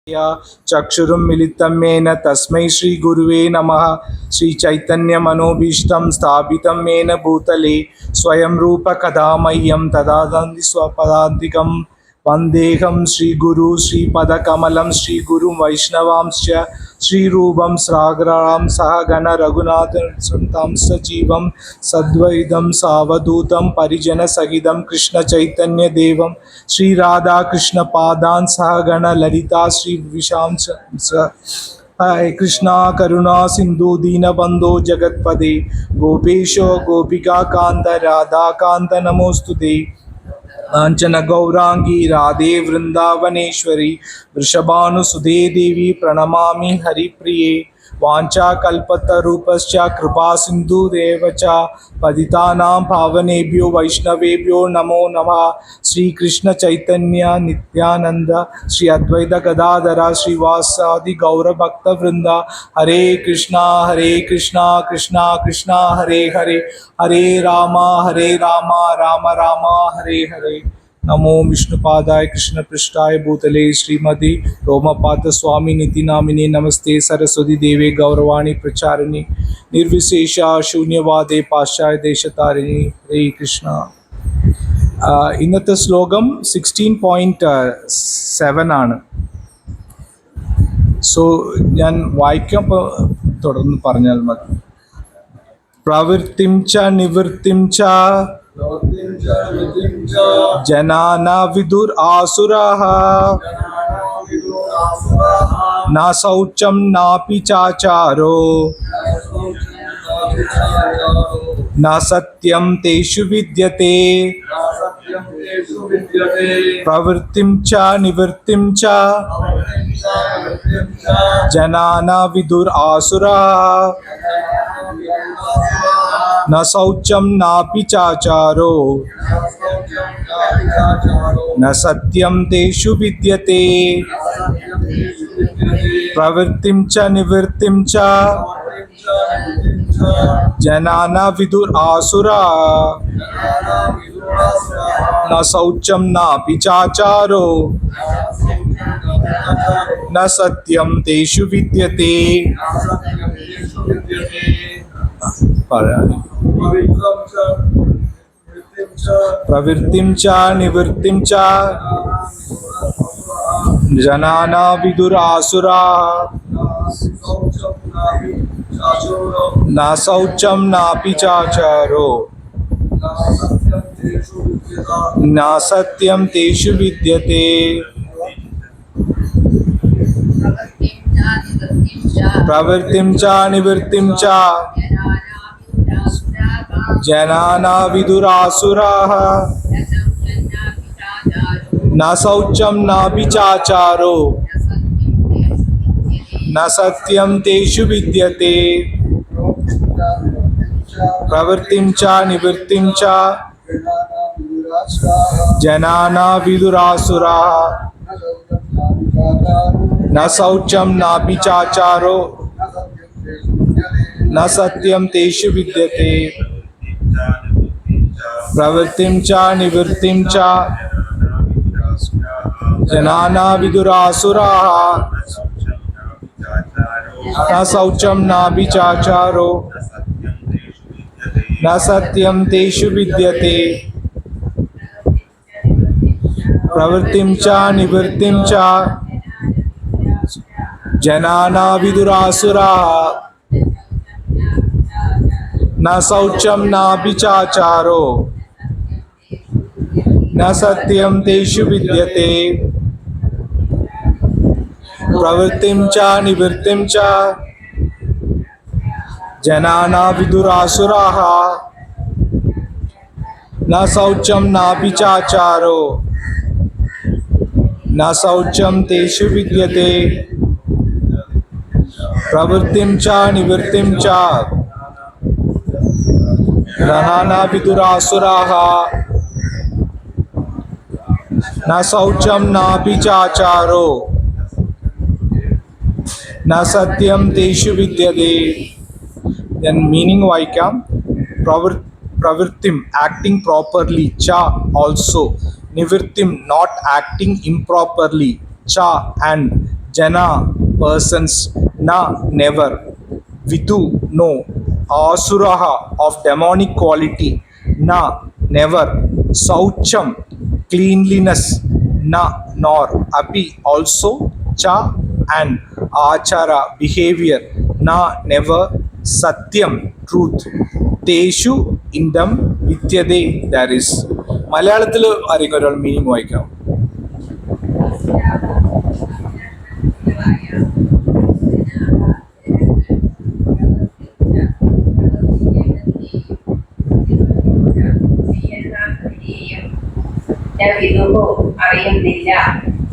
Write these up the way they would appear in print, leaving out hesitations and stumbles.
चक्षुरुन्मिलितं येन तस्मै श्रीगुरुवे नमः। श्रीचैतन्यमनोभीष्टं स्थापितं येन भूतले स्वयं रूप कदा मह्यं ददाति स्वपदान्तिकं। वन्देऽहं श्रीगुरु श्रीपदकमलं श्रीगुरुं वैष्णवांश्च श्रीरूपं साग्रजां सहगण रघुनाथान्वितं सजीवं सद्वैतं सावधूतं परिजनसहितं कृष्णचैतन्यदेवं श्रीराधाकृष्णपादान् सहगण ललिता श्रीविशांस हरे कृष्णा करुणा सिंधु दीनबंधो जगत्पदे गोपेशो गोपिका कांत राधा कांत नमोस्तुते। कांचन गौरांगी राधे वृंदावनेश्वरी वृषभानुसुते देवी प्रणमामि हरिप्रिये। वाञ्छाकल्पतरुभ्यश्च कृपा सिन्धुरेव च पतितानां पावनेभ्यो वैष्णवेभ्यो नमो नमः। श्रीकृष्ण चैतन्य नित्यानंद श्री अद्वैत गदाधर श्रीवासादि गौरभक्तवृंद हरे कृष्णा कृष्णा कृष्णा हरे हरे हरे राम राम राम हरे हरे। नमो विष्णुपादाय कृष्ण पृष्ठाय भूतले श्रीमती रोमपाद स्वामी निति नामिने नमस्ते सरस्वती देवे गौरवाणी प्रचारिणी निर्विशेषा शून्यवादे पाश्चात्य देशतारिणी। हरे कृष्ण। ഇന്നത്തെ ശ്ലോകം 16.7 ആണ്. സോ ഞാൻ വായിക്കാം, തുടർന്ന് പറഞ്ഞാൽ മതി. പ്രവൃത്തിം ച നിവൃത്തിം ച ജനാനാ വിദുർ ആസുരാഃ ന ശൗചം നാപി ചാചാരോ ന സത്യം തേഷു വിദ്യത്തെ। പ്രവൃത്തിം ച നിവൃത്തിം ച ജനാനാ വിദുർ ആസുരാഃ न शौचम नापि चाचारो न सत्यम तेषु विद्यते। प्रवृत्तिं च निवृत्तिं च जनाना विदुर आसुराः न शौचम नापि चाचारो न सत्यम तेषु विद्यते। प्रवृत्तिं च निवृत्तिं च जनाना विदुर आसुराः न शौचम नापि चाचारो न सत्यम तेषु विद्यते। प्रवृत्तिं च निवृत्तिं च जनाना विदुरासुराः न शौचम नापि चाचारो न सत्यम तेषु विद्यते। प्रवृत्तिं च निवृत्तिं च जनाना विदुरासुराः न शौचम नापि चाचारो न सत्यम तेषु विद्यते। प्रवृत्तिं च निवृत्तिं च जनाना विदुरासुराः न शौचम नापि चाचारो न सत्यम तेषु विद्यते। प्रवृत्तिं च निवृत्तिं च जनाना विदुरासुराः न शौचम नापि चाचारो न सत्यम तेषु विद्यते। प्रवृत्तिं च निवृत्तिं च जनाना विदुरासुराः न शौचम नापि चाचारो न शौचम तेषु विद्यते। प्रवृत्तिं च निवृत्तिं च जनाना विदुरासुराः न शौचम नापि चाचारो न सत्यम तेषु विद्यते। Then meaning vaikam. Pravrittim acting properly, cha also, nivirtim not acting improperly, cha and Jana, persons, na, never, Vidu, no, Asuraha, of demonic quality, na, never, Saucham, cleanliness, na, nor, Api, also, cha, and Achara, behavior, na, never, Satyam, truth, Teshu, in them, Vityade, there is. മലയാളത്തിൽ ആരെങ്കിലും ഒരാൾ meaning വായിക്കാം. അറിയുന്നില്ല.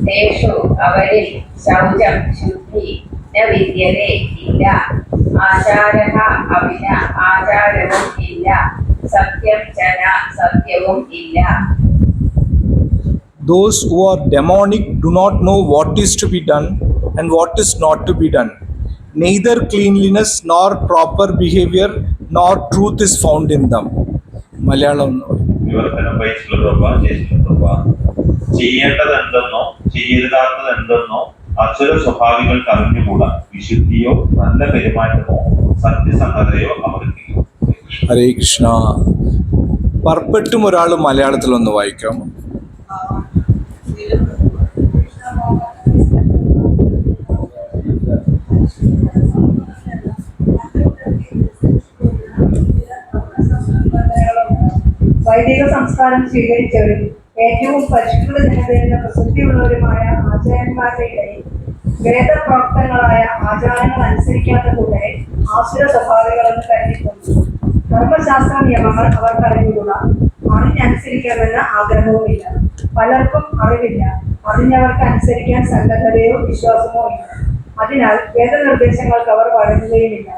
ദേശു അവരിൽ ശൗചം ശുദ്ധി ന വിദ്യതേ ഇല്ല. ആചാരഃ അവിന ആചാരവും ഇല്ല. സത്യം ചന സത്യവും ഇല്ല. Those who are demonic do not know what is to be done and what is not to be done. Neither cleanliness nor proper behavior nor truth is found in them. Malayalam വിവർത്തനം ചെയ്യേണ്ടത് എന്തെന്നോ ചെയ്യരുതാത്തത് എന്തെന്നോ അസുര സ്വഭാവികൾക്ക് അറിഞ്ഞുകൂടാ. വിശുദ്ധിയോ നല്ല പെരുമാറ്റമോ സത്യസന്ധതയോ അവർക്കില്ല. ഹരേ കൃഷ്ണ. പർപ്പെട്ടും ഒരാൾ മലയാളത്തിൽ ഒന്ന് വായിക്കാമോ? വൈദിക സംസ്കാരം സ്വീകരിച്ചവരും ഏറ്റവും പരിഷ്കൃത ജനതയെന്ന പ്രസിദ്ധിയുള്ളവരുമായ ആചാര്യന്മാരുടെ ഇടയിൽ വേദപ്രോക്തങ്ങളായ ആചാരങ്ങൾ അനുസരിക്കാത്ത കൂട്ടരെ ആസുര സ്വഭാവികളെന്ന് കരുതിക്കൊണ്ടു. ധർമ്മശാസ്ത്ര നിയമങ്ങൾ അവർക്ക് അറിഞ്ഞുകൂടാ. അറിഞ്ഞനുസരിക്കണമെന്ന ആഗ്രഹവുമില്ല. പലർക്കും അറിവില്ല. അറിഞ്ഞവർക്ക് അനുസരിക്കാൻ സന്നദ്ധതയോ വിശ്വാസമോ ഇല്ല. അതിനാൽ വേദനിർദ്ദേശങ്ങൾക്ക് അവർ വഴങ്ങുകയുമില്ല.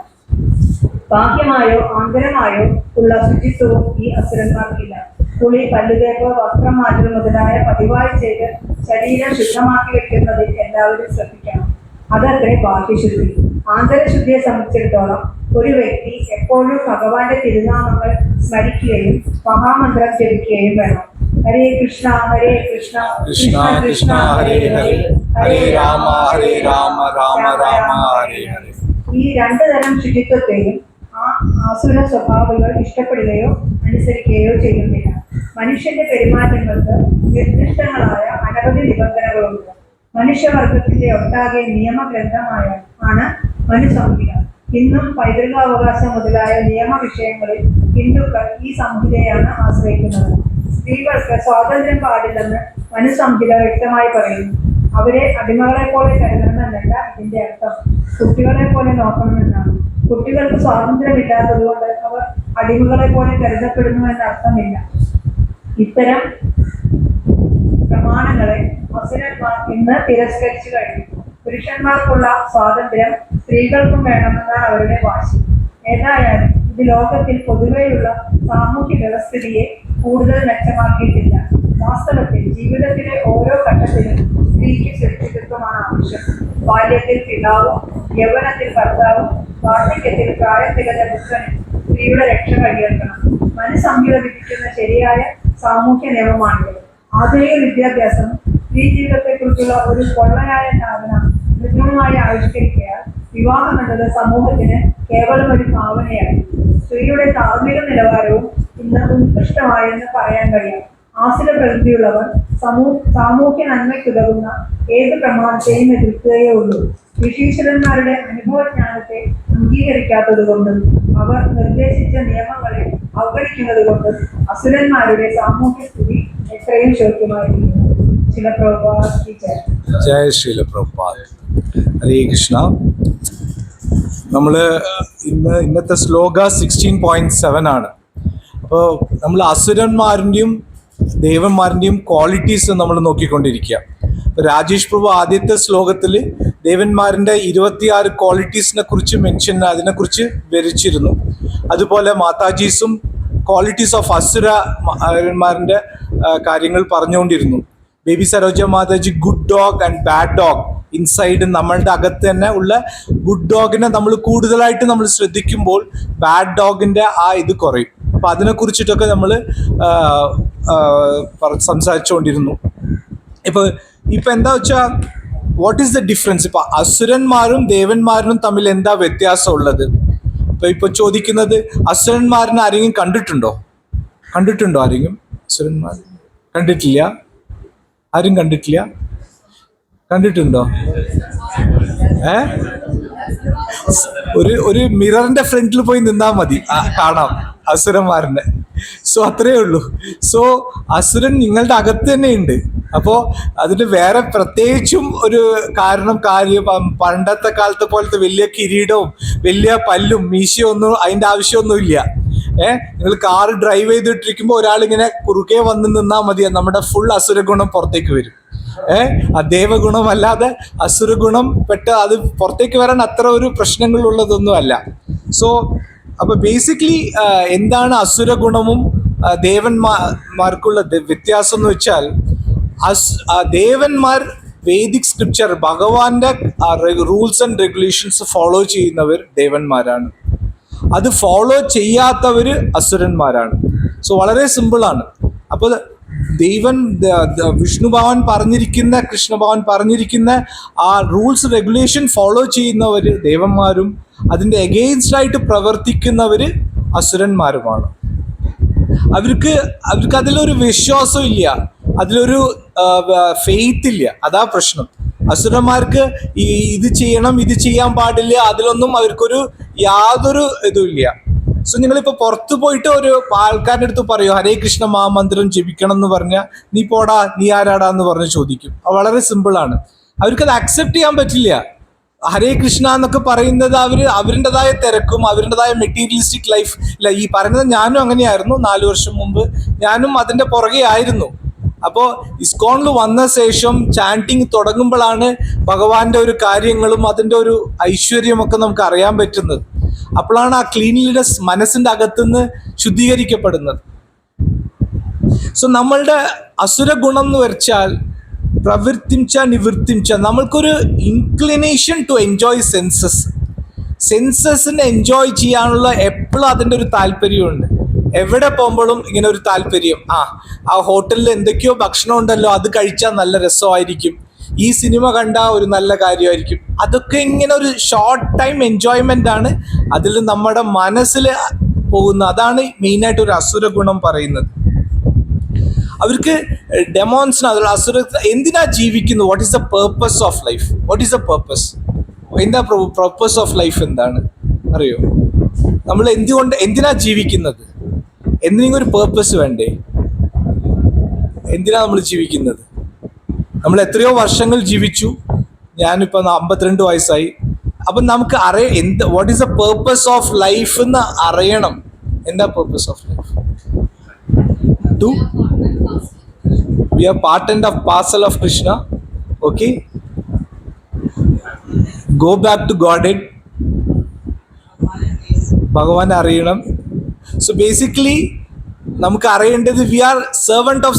ബാഹ്യമായോ ആന്തരമായോ ഉള്ള ശുചിത്വവും ഈ അസുരന്മാർക്കില്ല. കുളി, പല്ലുതേപ്പ്, വസ്ത്രം മാറ്റൽ മുതലായ പതിവായി ചെയ്ത് ശരീരം ശുദ്ധമാക്കി വെക്കുന്നതിൽ എല്ലാവരും ശ്രദ്ധിക്കണം. അതത്രേ ബാഹ്യശുദ്ധി. ആന്തരശുദ്ധിയെ സംബന്ധിച്ചിടത്തോളം ഒരു വ്യക്തി എപ്പോഴും ഭഗവാന്റെ തിരുനാമങ്ങൾ സ്മരിക്കുകയും മഹാമന്ത്രം ജപിക്കുകയും വേണം. ഹരേ കൃഷ്ണ ഹരേ കൃഷ്ണ കൃഷ്ണ കൃഷ്ണ ഹരേ ഹരേ ഹരേ രാമ രാമ രാമ ഹരേ ഹരേ. ഈ രണ്ടു തരം ശുചിത്വത്തെയും ആ ആസുര സ്വഭാവികൾ ഇഷ്ടപ്പെടുകയോ അനുസരിക്കുകയോ ചെയ്യുന്നില്ല. മനുഷ്യന്റെ പെരുമാറ്റങ്ങൾക്ക് നിർദ്ദിഷ്ടങ്ങളായ അനവധി നിബന്ധനകളുണ്ട്. മനുഷ്യവർഗത്തിന്റെ ഒട്ടാകെ നിയമഗ്രന്ഥമായ ആണ് മനുസംഹിത. ഇന്നും പൈതൃകാവകാശം മുതലായ നിയമവിഷയങ്ങളിൽ ഹിന്ദുക്കൾ ഈ സംഹിതയാണ് ആശ്രയിക്കുന്നത്. സ്ത്രീകൾക്ക് സ്വാതന്ത്ര്യം പാടില്ലെന്ന് മനുസംഹിത വ്യക്തമായി പറയുന്നു. അവരെ അടിമകളെ പോലെ കരുതണമെന്നല്ല ഇതിന്റെ അർത്ഥം. കുട്ടികളെ പോലെ നോക്കണമെന്നാണ്. കുട്ടികൾക്ക് സ്വാതന്ത്ര്യമില്ലാത്തതുകൊണ്ട് അവർ അടിമകളെ പോലെ കരുതപ്പെടുന്നു എന്ന അർത്ഥമില്ല. ഇത്തരം പ്രമാണങ്ങളെ അസുരന്മാർ ഇന്ന് തിരസ്കരിച്ചു കഴിഞ്ഞു. പുരുഷന്മാർക്കുള്ള സ്വാതന്ത്ര്യം സ്ത്രീകൾക്കും വേണമെന്നാണ് അവരുടെ വാശി. ഏതായാലും ഇത് ലോകത്തിൽ പൊതുവെയുള്ള സാമൂഹ്യ വ്യവസ്ഥിതിയെ കൂടുതൽ മെച്ചമാക്കിയിട്ടില്ല. വാസ്തവത്തിൽ ജീവിതത്തിലെ ഓരോ ഘട്ടത്തിലും സ്ത്രീക്ക് സുരക്ഷിതത്വമാണ് ആവശ്യം. ബാല്യത്തിൽ പിതാവും, യൗവനത്തിൽ ഭർത്താവും, വാർദ്ധക്യത്തിൽ പ്രായം തികഞ്ഞ പുത്രനും സ്ത്രീയുടെ രക്ഷ കഴിയേൽക്കണം. മനുസംഹിത വിധിക്കുന്ന ശരിയായ സാമൂഹ്യ നിയമമാണിത്. ആധുനിക വിദ്യാഭ്യാസം സ്ത്രീ ജീവിതത്തെക്കുറിച്ചുള്ള ഒരു പൊള്ളയായ ധാരണ കൃത്രിമമായി ആവിഷ്കരിക്കാൻ വിവാഹം എന്നത് സമൂഹത്തിന് കേവലം ഒരു ഭാവനയായി. സ്ത്രീയുടെ ധാർമ്മിക നിലവാരവും ഇന്ന് ഉത്കൃഷ്ടമായെന്ന് പറയാൻ കഴിയാം. ആസുര പ്രകൃതിയുള്ളവർ സാമൂഹ്യ നന്മയ്ക്കുതകുന്ന ഏത് പ്രമാണത്തെയും എതിർക്കുകയേ ഉള്ളൂ. ഋഷീശ്വരന്മാരുടെ അനുഭവജ്ഞാനത്തെ അംഗീകരിക്കാത്തത് കൊണ്ടും അവർ നിർദ്ദേശിച്ച നിയമങ്ങളെ അവഗണിക്കുന്നത് കൊണ്ടും അസുരന്മാരുടെ സാമൂഹ്യ സ്ഥിതി എത്രയും ശോക്യമായിരിക്കുന്നു. ജയ ശീല പ്രഭുപാദ്. ഹരേ കൃഷ്ണ. നമ്മൾ ഇന്നത്തെ ശ്ലോക 16.7 ആണ്. അപ്പോൾ നമ്മൾ അസുരന്മാരുടെയും ദേവന്മാരുടെയും ക്വാളിറ്റീസ് നമ്മൾ നോക്കിക്കൊണ്ടിരിക്കുക. രാജേഷ് പ്രഭു ആദ്യത്തെ ശ്ലോകത്തിൽ ദേവന്മാരുടെ 26 ക്വാളിറ്റീസിനെ കുറിച്ച് അതിനെക്കുറിച്ച് വിവരിച്ചിരുന്നു. അതുപോലെ മാതാജീസും ക്വാളിറ്റീസ് ഓഫ് അസുരന്മാരുടെ കാര്യങ്ങൾ പറഞ്ഞുകൊണ്ടിരുന്നു. Baby Saroja Mataji good dog and bad dog inside നമ്മളുടെ അകത്ത് തന്നെ ഉള്ള ഗുഡ് ഡോഗിനെ നമ്മൾ കൂടുതലായിട്ട് നമ്മൾ ശ്രദ്ധിക്കുമ്പോൾ ബാഡ് ഡോഗിൻ്റെ ആ ഇത് കുറയും. അപ്പം അതിനെക്കുറിച്ചിട്ടൊക്കെ നമ്മൾ സംസാരിച്ചുകൊണ്ടിരുന്നു. ഇപ്പം എന്താ വെച്ചാൽ വാട്ട് ഈസ് ദ ഡിഫറൻസ്? ഇപ്പൊ അസുരന്മാരും ദേവന്മാരും തമ്മിൽ എന്താ വ്യത്യാസം ഉള്ളത്? ഇപ്പൊ ചോദിക്കുന്നത്, അസുരന്മാരിനെ ആരെങ്കിലും കണ്ടിട്ടുണ്ടോ ആരെങ്കിലും? അസുരന്മാർ കണ്ടിട്ടില്ല. ആരും കണ്ടിട്ടില്ല? കണ്ടിട്ടുണ്ടോ? ഒരു മിററിന്റെ ഫ്രണ്ടിൽ പോയി നിന്നാൽ മതി, കാണാം അസുരന്മാരനെ. സോ അത്രയേ ഉള്ളൂ. സോ അസുരൻ നിങ്ങളുടെ അകത്ത് തന്നെ ഉണ്ട്. അപ്പോ അതിന് വേറെ പ്രത്യേകിച്ചും ഒരു കാര്യം പണ്ടത്തെ കാലത്തെ പോലത്തെ വലിയ കിരീടവും വലിയ പല്ലും മീശയും ഒന്നും അതിന്റെ ആവശ്യമൊന്നുമില്ല. നിങ്ങൾ കാറ് ഡ്രൈവ് ചെയ്തിട്ടിരിക്കുമ്പോൾ ഒരാളിങ്ങനെ കുറുകെ വന്ന് നിന്നാൽ മതി, നമ്മുടെ ഫുൾ അസുരഗുണം പുറത്തേക്ക് വരും. ആ ദേവഗുണം അല്ലാതെ അസുരഗുണം അത് പുറത്തേക്ക് വരാൻ അത്ര ഒരു പ്രശ്നങ്ങളുള്ളതൊന്നും അല്ല. സോ അപ്പൊ ബേസിക്കലി എന്താണ് അസുരഗുണവും ദേവന്മാർക്കുള്ള വ്യത്യാസം എന്ന് വെച്ചാൽ, ദേവന്മാർ വേദിക് സ്ക്രിപ്ചർ, ഭഗവാന്റെ റൂൾസ് ആൻഡ് റെഗുലേഷൻസ് ഫോളോ ചെയ്യുന്നവർ ദേവന്മാരാണ്. അത് ഫോളോ ചെയ്യാത്തവര് അസുരന്മാരാണ്. സോ വളരെ സിമ്പിളാണ്. അപ്പോൾ വിഷ്ണു ഭഗവാൻ പറഞ്ഞിരിക്കുന്ന, കൃഷ്ണ ഭഗവാൻ പറഞ്ഞിരിക്കുന്ന ആ റൂൾസ് റെഗുലേഷൻ ഫോളോ ചെയ്യുന്നവര് ദേവന്മാരും അതിന്റെ എഗെയിൻസ്റ്റ് ആയിട്ട് പ്രവർത്തിക്കുന്നവര് അസുരന്മാരുമാണ്. അവർക്ക് അതിലൊരു വിശ്വാസം ഇല്ല, അതിലൊരു ഫെയ്ത്ത് ഇല്ല. അതാ പ്രശ്നം. അസുരന്മാർക്ക് ഇത് ചെയ്യണം, ഇത് ചെയ്യാൻ പാടില്ല, അതിലൊന്നും അവർക്കൊരു യാതൊരു ഇതും ഇല്ല. സോ നിങ്ങളിപ്പോ പുറത്തു പോയിട്ട് ഒരു ആൾക്കാരുടെ അടുത്ത് പറയോ ഹരേ കൃഷ്ണ മഹാമന്ത്രം ജപിക്കണം എന്ന് പറഞ്ഞാൽ, നീ പോടാ, നീ ആരാടാ എന്ന് പറഞ്ഞ് ചോദിക്കും. വളരെ സിമ്പിളാണ്. അവർക്കത് അക്സെപ്റ്റ് ചെയ്യാൻ പറ്റില്ല. ഹരേ കൃഷ്ണ എന്നൊക്കെ പറയുന്നത് അവരുടേതായ തിരക്കും അവരുടേതായ മെറ്റീരിയലിസ്റ്റിക് ലൈഫ് ഇല്ല. ഈ പറയുന്നത് ഞാനും അങ്ങനെയായിരുന്നു. 4 വർഷം മുമ്പ് ഞാനും അതിന്റെ പുറകെ ആയിരുന്നു. അപ്പോൾ ഇസ്കോണിൽ വന്ന ശേഷം ചാൻറ്റിങ് തുടങ്ങുമ്പോഴാണ് ഭഗവാന്റെ ഒരു കാര്യങ്ങളും അതിൻ്റെ ഒരു ഐശ്വര്യമൊക്കെ നമുക്ക് അറിയാൻ പറ്റുന്നത്. അപ്പോഴാണ് ആ ക്ലീൻലിനെസ് മനസ്സിന്റെ അകത്തുനിന്ന് ശുദ്ധീകരിക്കപ്പെടുന്നത്. സോ നമ്മളുടെ അസുര ഗുണം എന്ന് വെച്ചാൽ നിവൃത്തിച്ച നമ്മൾക്കൊരു ഇൻക്ലിനേഷൻ ടു എൻജോയ് സെൻസസിനെ എൻജോയ് ചെയ്യാനുള്ള എപ്പോഴും അതിൻ്റെ ഒരു താല്പര്യമുണ്ട്. എവിടെ പോകുമ്പോഴും ഇങ്ങനെ ഒരു താല്പര്യം, ആ ഹോട്ടലിൽ എന്തൊക്കെയോ ഭക്ഷണം ഉണ്ടല്ലോ, അത് കഴിച്ചാൽ നല്ല രസമായിരിക്കും, ഈ സിനിമ കണ്ടാൽ ഒരു നല്ല കാര്യമായിരിക്കും. അതൊക്കെ ഇങ്ങനെ ഒരു ഷോർട്ട് ടൈം എൻജോയ്മെന്റ് ആണ്, അതിൽ നമ്മുടെ മനസ്സിൽ പോകുന്ന. അതാണ് മെയിനായിട്ട് ഒരു അസുര ഗുണം പറയുന്നത്. അവർക്ക് അസുര എന്തിനാ ജീവിക്കുന്നു? What is the purpose of life? എന്താ പർപ്പസ് ഓഫ് ലൈഫ്? എന്താണ് അറിയോ? നമ്മൾ എന്തിനാ ജീവിക്കുന്നത്? എന്തിനും ഒരു പേർപ്പസ് വേണ്ടേ? എന്തിനാ നമ്മൾ ജീവിക്കുന്നത്? നമ്മൾ എത്രയോ വർഷങ്ങൾ ജീവിച്ചു. ഞാനിപ്പോ 52 വയസ്സായി. അപ്പൊ നമുക്ക് what is the purpose of life എന്ന് അറിയണം. എന്താ purpose of life? We are part and parcel of Krishna. Okay, go back to Godhead. ഭഗവാൻ അറിയണം. സോ ബേസിക്കലി നമുക്ക് അറിയേണ്ടത് we are servant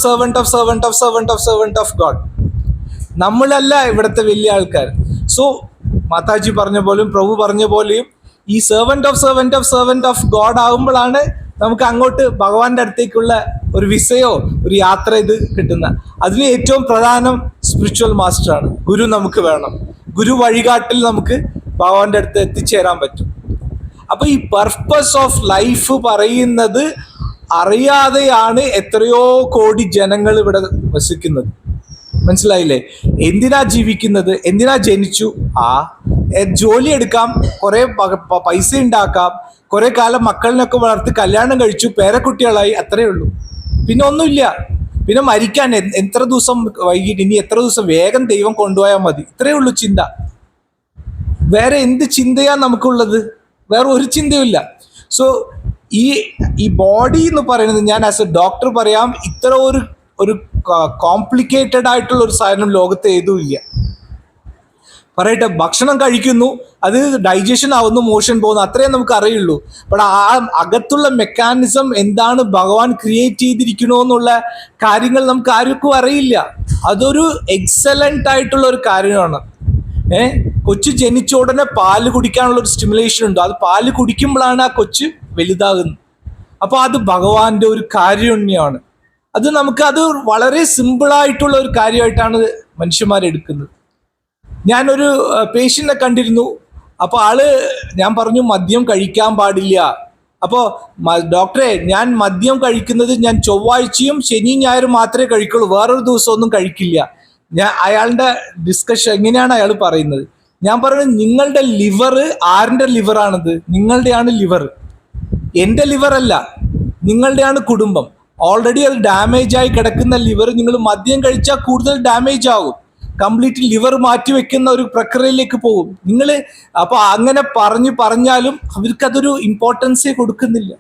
of God. നമ്മളല്ല ഇവിടുത്തെ വലിയ ആൾക്കാർ. സോ മാതാജി പറഞ്ഞ പോലെയും പ്രഭു പറഞ്ഞ പോലെയും ഈ സെർവന്റ് ഓഫ് ഗോഡ് ആകുമ്പോഴാണ് നമുക്ക് അങ്ങോട്ട് ഭഗവാന്റെ അടുത്തേക്കുള്ള ഒരു വിസയോ ഒരു യാത്ര ഇത് കിട്ടുന്ന. അതിന് ഏറ്റവും പ്രധാനം സ്പിരിച്വൽ മാസ്റ്ററാണ്. ഗുരു നമുക്ക് വേണം. ഗുരു വഴികാട്ടിൽ നമുക്ക് ഭഗവാന്റെ അടുത്ത് എത്തിച്ചേരാൻ പറ്റും. അപ്പൊ ഈ പർപ്പസ് ഓഫ് ലൈഫ് പറയുന്നത് അറിയാതെയാണ് എത്രയോ കോടി ജനങ്ങൾ ഇവിടെ വസിക്കുന്നത്. മനസ്സിലായില്ലേ? എന്തിനാ ജീവിക്കുന്നത്? എന്തിനാ ജനിച്ചു? ജോലി എടുക്കാം, കുറെ പൈസ ഉണ്ടാക്കാം, കുറെ കാലം മക്കളിനൊക്കെ വളർത്തി കല്യാണം കഴിച്ചു, പേരക്കുട്ടികളായി, അത്രേ ഉള്ളൂ. പിന്നെ ഒന്നുമില്ല. പിന്നെ മരിക്കാൻ എത്ര ദിവസം വൈകിട്ട്, ഇനി എത്ര ദിവസം വേഗം ദൈവം കൊണ്ടുപോയാൽ മതി, ഇത്രേ ഉള്ളൂ ചിന്ത. വേറെ എന്ത് ചിന്തയാ നമുക്കുള്ളത്? വേറെ ഒരു ചിന്തയുമില്ല. സോ ഈ ബോഡി എന്ന് പറയുന്നത്, ഞാൻ ആസ് എ ഡോക്ടർ പറയാം, ഇത്ര ഒരു കോംപ്ലിക്കേറ്റഡ് ആയിട്ടുള്ള ഒരു സാധനം ലോകത്ത് ഏതും ഇല്ല. പറയട്ടെ, ഭക്ഷണം കഴിക്കുന്നു, അത് ഡൈജഷൻ ആവുന്നു, മോഷൻ പോകുന്നു, അത്രേ നമുക്ക് അറിയുള്ളൂ. ബട്ട് ആ അകത്തുള്ള മെക്കാനിസം എന്താണ്, ഭഗവാൻ ക്രിയേറ്റ് ചെയ്തിരിക്കണോ എന്നുള്ള കാര്യങ്ങൾ നമുക്ക് ആർക്കും അറിയില്ല. അതൊരു എക്സലന്റ് ആയിട്ടുള്ള ഒരു കാര്യമാണ്. കൊച്ചു ജനിച്ച ഉടനെ പാല് കുടിക്കാനുള്ള ഒരു സ്റ്റിമുലേഷൻ ഉണ്ട്. അത് പാല് കുടിക്കുമ്പോഴാണ് ആ കൊച്ചു വലുതാകുന്നത്. അപ്പൊ അത് ഭഗവാന്റെ ഒരു കാരുണ്യമാണ്. അത് വളരെ സിമ്പിളായിട്ടുള്ള ഒരു കാര്യമായിട്ടാണ് മനുഷ്യന്മാരെടുക്കുന്നത്. ഞാനൊരു പേഷ്യൻറ്റിനെ കണ്ടിരുന്നു. അപ്പോൾ ഞാൻ പറഞ്ഞു മദ്യം കഴിക്കാൻ പാടില്ല. അപ്പോൾ ഡോക്ടറെ, ഞാൻ മദ്യം കഴിക്കുന്നത് ഞാൻ ചൊവ്വാഴ്ചയും ശനിയും ഞായറും മാത്രമേ കഴിക്കുള്ളൂ, വേറൊരു ദിവസമൊന്നും കഴിക്കില്ല. അയാളുടെ ഡിസ്കഷൻ എങ്ങനെയാണ് അയാൾ പറയുന്നത്? ഞാൻ പറയുന്നത്, നിങ്ങളുടെ ലിവർ ആരുടെ ലിവറാണിത്? നിങ്ങളുടെയാണ് ലിവർ, എൻ്റെ ലിവറല്ല, നിങ്ങളുടെയാണ് കുടുംബം. ഓൾറെഡി അത് ഡാമേജ് ആയി കിടക്കുന്ന ലിവർ നിങ്ങൾ മദ്യം കഴിച്ചാൽ കൂടുതൽ ഡാമേജ് ആകും, കംപ്ലീറ്റ് ലിവർ മാറ്റിവെക്കുന്ന ഒരു പ്രക്രിയയിലേക്ക് പോകും നിങ്ങൾ. അപ്പോൾ അങ്ങനെ പറഞ്ഞാലും അവർക്കതൊരു ഇമ്പോർട്ടൻസേ കൊടുക്കുന്നില്ല.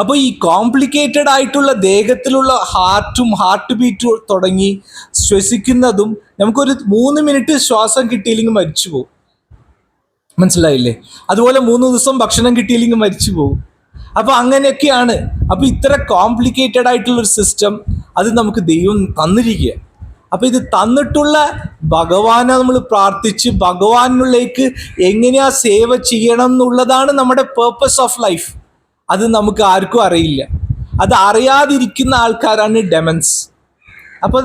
അപ്പോൾ ഈ കോംപ്ലിക്കേറ്റഡ് ആയിട്ടുള്ള ദേഹത്തിലുള്ള ഹാർട്ട് ബീറ്റ് തുടങ്ങി ശ്വസിക്കുന്നതും, നമുക്കൊരു 3 മിനിറ്റ് ശ്വാസം കിട്ടിയില്ലെങ്കിൽ മരിച്ചു പോകും, മനസ്സിലായില്ലേ? അതുപോലെ 3 ദിവസം ഭക്ഷണം കിട്ടിയില്ലെങ്കിൽ മരിച്ചു പോകും. അപ്പോൾ അങ്ങനെയൊക്കെയാണ്. അപ്പോൾ ഇത്ര കോംപ്ലിക്കേറ്റഡ് ആയിട്ടുള്ളൊരു സിസ്റ്റം അത് നമുക്ക് ദൈവം തന്നിരിക്കുക. അപ്പോൾ ഇത് തന്നിട്ടുള്ള ഭഗവാനെ നമ്മൾ പ്രാർത്ഥിച്ച് ഭഗവാനിലേക്ക് എങ്ങനെയാ സേവ ചെയ്യണം എന്നുള്ളതാണ് നമ്മുടെ പേർപ്പസ് ഓഫ് ലൈഫ്. അത് നമുക്ക് ആർക്കും അറിയില്ല. അത് അറിയാതിരിക്കുന്ന ആൾക്കാരാണ് ഡെമൻസ്. അപ്പോൾ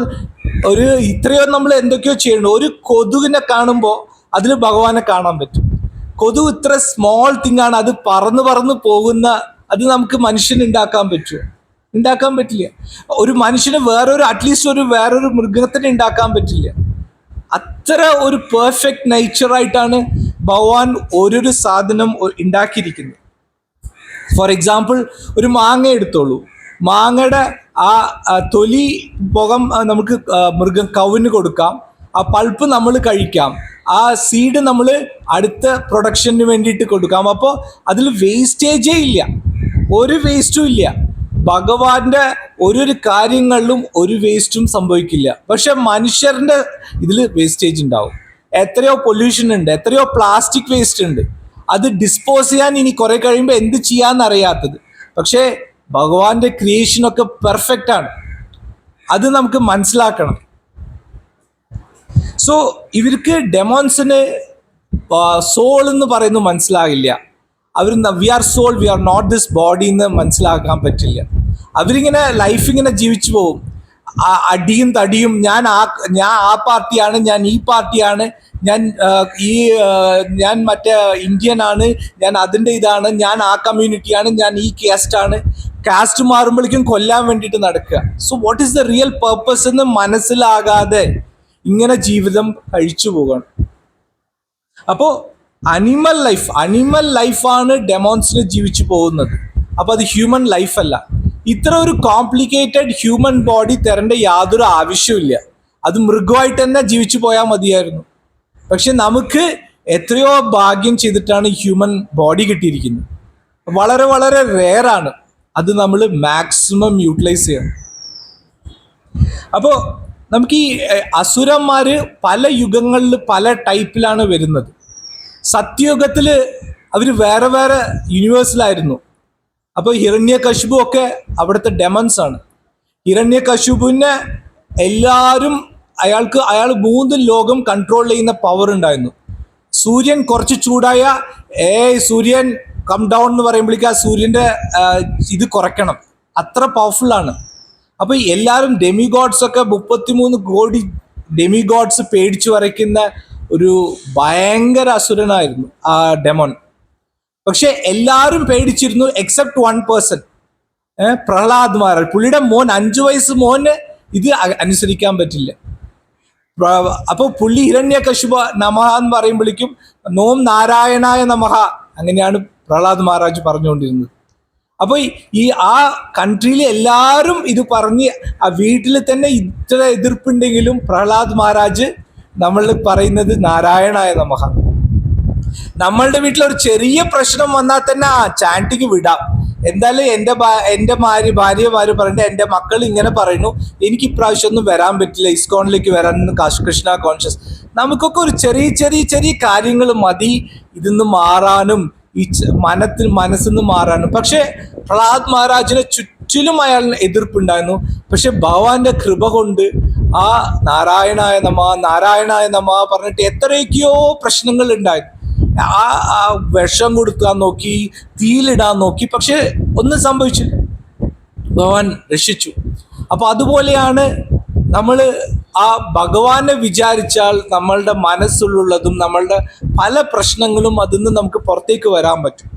ഇത്രയോ നമ്മൾ എന്തൊക്കെയോ ചെയ്യണം. ഒരു കൊതുകിനെ കാണുമ്പോൾ അതിൽ ഭഗവാനെ കാണാൻ പറ്റും. കൊതുക് ഇത്ര സ്മോൾ തിങ് ആണ്, അത് പറന്ന് പോകുന്ന, അത് നമുക്ക് മനുഷ്യന് ഉണ്ടാക്കാൻ പറ്റുമോ? ഉണ്ടാക്കാൻ പറ്റില്ല. ഒരു മനുഷ്യന് അറ്റ്ലീസ്റ്റ് വേറൊരു മൃഗത്തിന് ഉണ്ടാക്കാൻ പറ്റില്ല. അത്ര ഒരു പെർഫെക്റ്റ് നേച്ചറായിട്ടാണ് ഭഗവാൻ ഓരോരു സാധനം ഉണ്ടാക്കിയിരിക്കുന്നത്. ഫോർ എക്സാമ്പിൾ, ഒരു മാങ്ങ എടുത്തോളൂ. മാങ്ങയുടെ ആ തൊലി നമുക്ക് കവുന് കൊടുക്കാം, ആ പൾപ്പ് നമ്മൾ കഴിക്കാം, ആ സീഡ് നമ്മൾ അടുത്ത പ്രൊഡക്ഷന് വേണ്ടിയിട്ട് കൊടുക്കാം. അപ്പോൾ അതിൽ വേസ്റ്റേജേ ഇല്ല, ഒരു വേസ്റ്റും ഇല്ല. ഭഗവാന്റെ ഒരു കാര്യങ്ങളിലും ഒരു വേസ്റ്റും സംഭവിക്കില്ല. പക്ഷെ മനുഷ്യരുടെ ഇതിൽ വേസ്റ്റേജ് ഉണ്ടാവും. എത്രയോ പൊല്യൂഷൻ ഉണ്ട്, എത്രയോ പ്ലാസ്റ്റിക് വേസ്റ്റ് ഉണ്ട്. അത് ഡിസ്പോസ് ചെയ്യാൻ ഇനി കുറെ കഴിയുമ്പോൾ എന്ത് ചെയ്യാന്നറിയാത്തത്. പക്ഷേ ഭഗവാന്റെ ക്രിയേഷനൊക്കെ പെർഫെക്റ്റ് ആണ്, അത് നമുക്ക് മനസ്സിലാക്കണം. സോ ഇവർക്ക് ഡെമോൺസിന് സോൾ എന്ന് പറയുന്നത് മനസ്സിലാകില്ല. അവർ we are soul, we are not this body എന്ന് മനസ്സിലാക്കാൻ പറ്റില്ല. അവരിങ്ങനെ ലൈഫിങ്ങനെ ജീവിച്ചു പോകും, അടിയും തടിയും. ഞാൻ ആ പാർട്ടിയാണ്, ഞാൻ ഈ പാർട്ടിയാണ്, ഞാൻ മറ്റേ ഇന്ത്യൻ ആണ്, ഞാൻ അതിൻ്റെ ഇതാണ്, ഞാൻ ആ കമ്മ്യൂണിറ്റിയാണ്, ഞാൻ ഈ കാസ്റ്റാണ്. കാസ്റ്റ് മാറുമ്പോഴേക്കും കൊല്ലാൻ വേണ്ടിയിട്ട് നടക്കുക. So what is the real purpose എന്ന് മനസ്സിലാകാതെ ഇങ്ങനെ ജീവിതം കഴിച്ചു പോകണം. അപ്പോൾ അനിമൽ ലൈഫാണ് ഡെമോൺസിന് ജീവിച്ചു പോകുന്നത്. അപ്പോൾ അത് ഹ്യൂമൻ ലൈഫല്ല. ഇത്ര ഒരു കോംപ്ലിക്കേറ്റഡ് ഹ്യൂമൻ ബോഡി തരേണ്ട യാതൊരു ആവശ്യമില്ല. അത് മൃഗമായിട്ട് തന്നെ ജീവിച്ചു പോയാൽ മതിയായിരുന്നു. പക്ഷെ നമുക്ക് എത്രയോ ഭാഗ്യം ചെയ്തിട്ടാണ് ഹ്യൂമൻ ബോഡി കിട്ടിയിരിക്കുന്നത്. വളരെ വളരെ റെയറാണ്. അത് നമ്മൾ മാക്സിമം യൂട്ടിലൈസ് ചെയ്യണം. അപ്പോൾ നമുക്ക് ഈ അസുരന്മാർ പല യുഗങ്ങളിൽ പല ടൈപ്പിലാണ് വരുന്നത്. സത്യയുഗത്തിൽ അവർ വേറെ വേറെ യൂണിവേഴ്സിലായിരുന്നു. അപ്പോൾ ഹിരണ്യകശിപു ഒക്കെ അവിടുത്തെ ഡെമൺസ് ആണ്. ഹിരണ്യകശിപുവിനെ അയാൾ 3 ലോകം കൺട്രോൾ ചെയ്യുന്ന പവർ ഉണ്ടായിരുന്നു. സൂര്യൻ കുറച്ച് ചൂടായ സൂര്യൻ കം ഡൗൺ എന്ന് പറയുമ്പോഴേക്കും ആ സൂര്യൻ്റെ ഇത് കുറയ്ക്കണം, അത്ര പവർഫുള്ളാണ്. അപ്പോൾ എല്ലാവരും ഡെമിഗോഡ്സ് ഒക്കെ 33 കോടി ഡെമിഗോഡ്സ് പേടിച്ചു വരയ്ക്കുന്ന ഒരു ഭയങ്കര അസുരനായിരുന്നു ആ ഡെമോൺ. പക്ഷെ എല്ലാവരും പേടിച്ചിരുന്നു എക്സെപ്റ്റ് 1 പേഴ്സൺ, പ്രഹ്ലാദ് മഹാരാജ്. പുള്ളിയുടെ മോൻ 5 വയസ്സ് മോന് ഇത് അനുസരിക്കാൻ പറ്റില്ല. അപ്പോൾ പുള്ളി ഹിരണ്യകശിപ നമഃ എന്ന് പറയുമ്പോഴേക്കും നോം നാരായണായ നമഃ, അങ്ങനെയാണ് പ്രഹ്ലാദ് മഹാരാജ് പറഞ്ഞുകൊണ്ടിരുന്നത്. അപ്പോൾ ആ കൺട്രിയിൽ എല്ലാവരും ഇത് പറഞ്ഞ് ആ വീട്ടിൽ തന്നെ ഇത്ര എതിർപ്പുണ്ടെങ്കിലും പ്രഹ്ലാദ് മഹാരാജ് നമ്മൾ പറയുന്നത് നാരായണായ നമഃ. നമ്മളുടെ വീട്ടിലൊരു ചെറിയ പ്രശ്നം വന്നാൽ തന്നെ ചാൻറ്റിക്ക് വിടാം. എന്തായാലും എൻ്റെ ഭാര്യമാര് പറയുന്നത്, എൻ്റെ മക്കൾ ഇങ്ങനെ പറയുന്നു, എനിക്ക് ഇപ്രാവശ്യം ഒന്നും വരാൻ പറ്റില്ല, ഇസ്കോണിലേക്ക് വരാൻ, കൃഷ്ണ കോൺഷ്യസ്. നമുക്കൊക്കെ ഒരു ചെറിയ കാര്യങ്ങൾ മതി ഇതിന്ന് മാറാനും, ഈ മനസ്സിന്ന് മാറാനും. പക്ഷെ പ്രഹ്ലാദ് മഹാരാജിനെ ചുറ്റിലും അയാളിന് എതിർപ്പുണ്ടായിരുന്നു. പക്ഷെ ഭഗവാന്റെ കൃപ കൊണ്ട് ആ നാരായണായ നമഃ പറഞ്ഞിട്ട് എത്രയൊക്കെയോ പ്രശ്നങ്ങൾ ഉണ്ടായിരുന്നു. ആ വിഷം കൊടുക്കാൻ നോക്കി, തീയിലിടാൻ നോക്കി, പക്ഷെ ഒന്നും സംഭവിച്ചില്ല, ഭഗവാൻ രക്ഷിച്ചു. അപ്പൊ അതുപോലെയാണ് നമ്മൾ ആ ഭഗവാനെ വിചാരിച്ചാൽ നമ്മളുടെ മനസ്സിലുള്ളതും നമ്മളുടെ പല പ്രശ്നങ്ങളും അതിൽ നിന്ന് നമുക്ക് പുറത്തേക്ക് വരാൻ പറ്റും.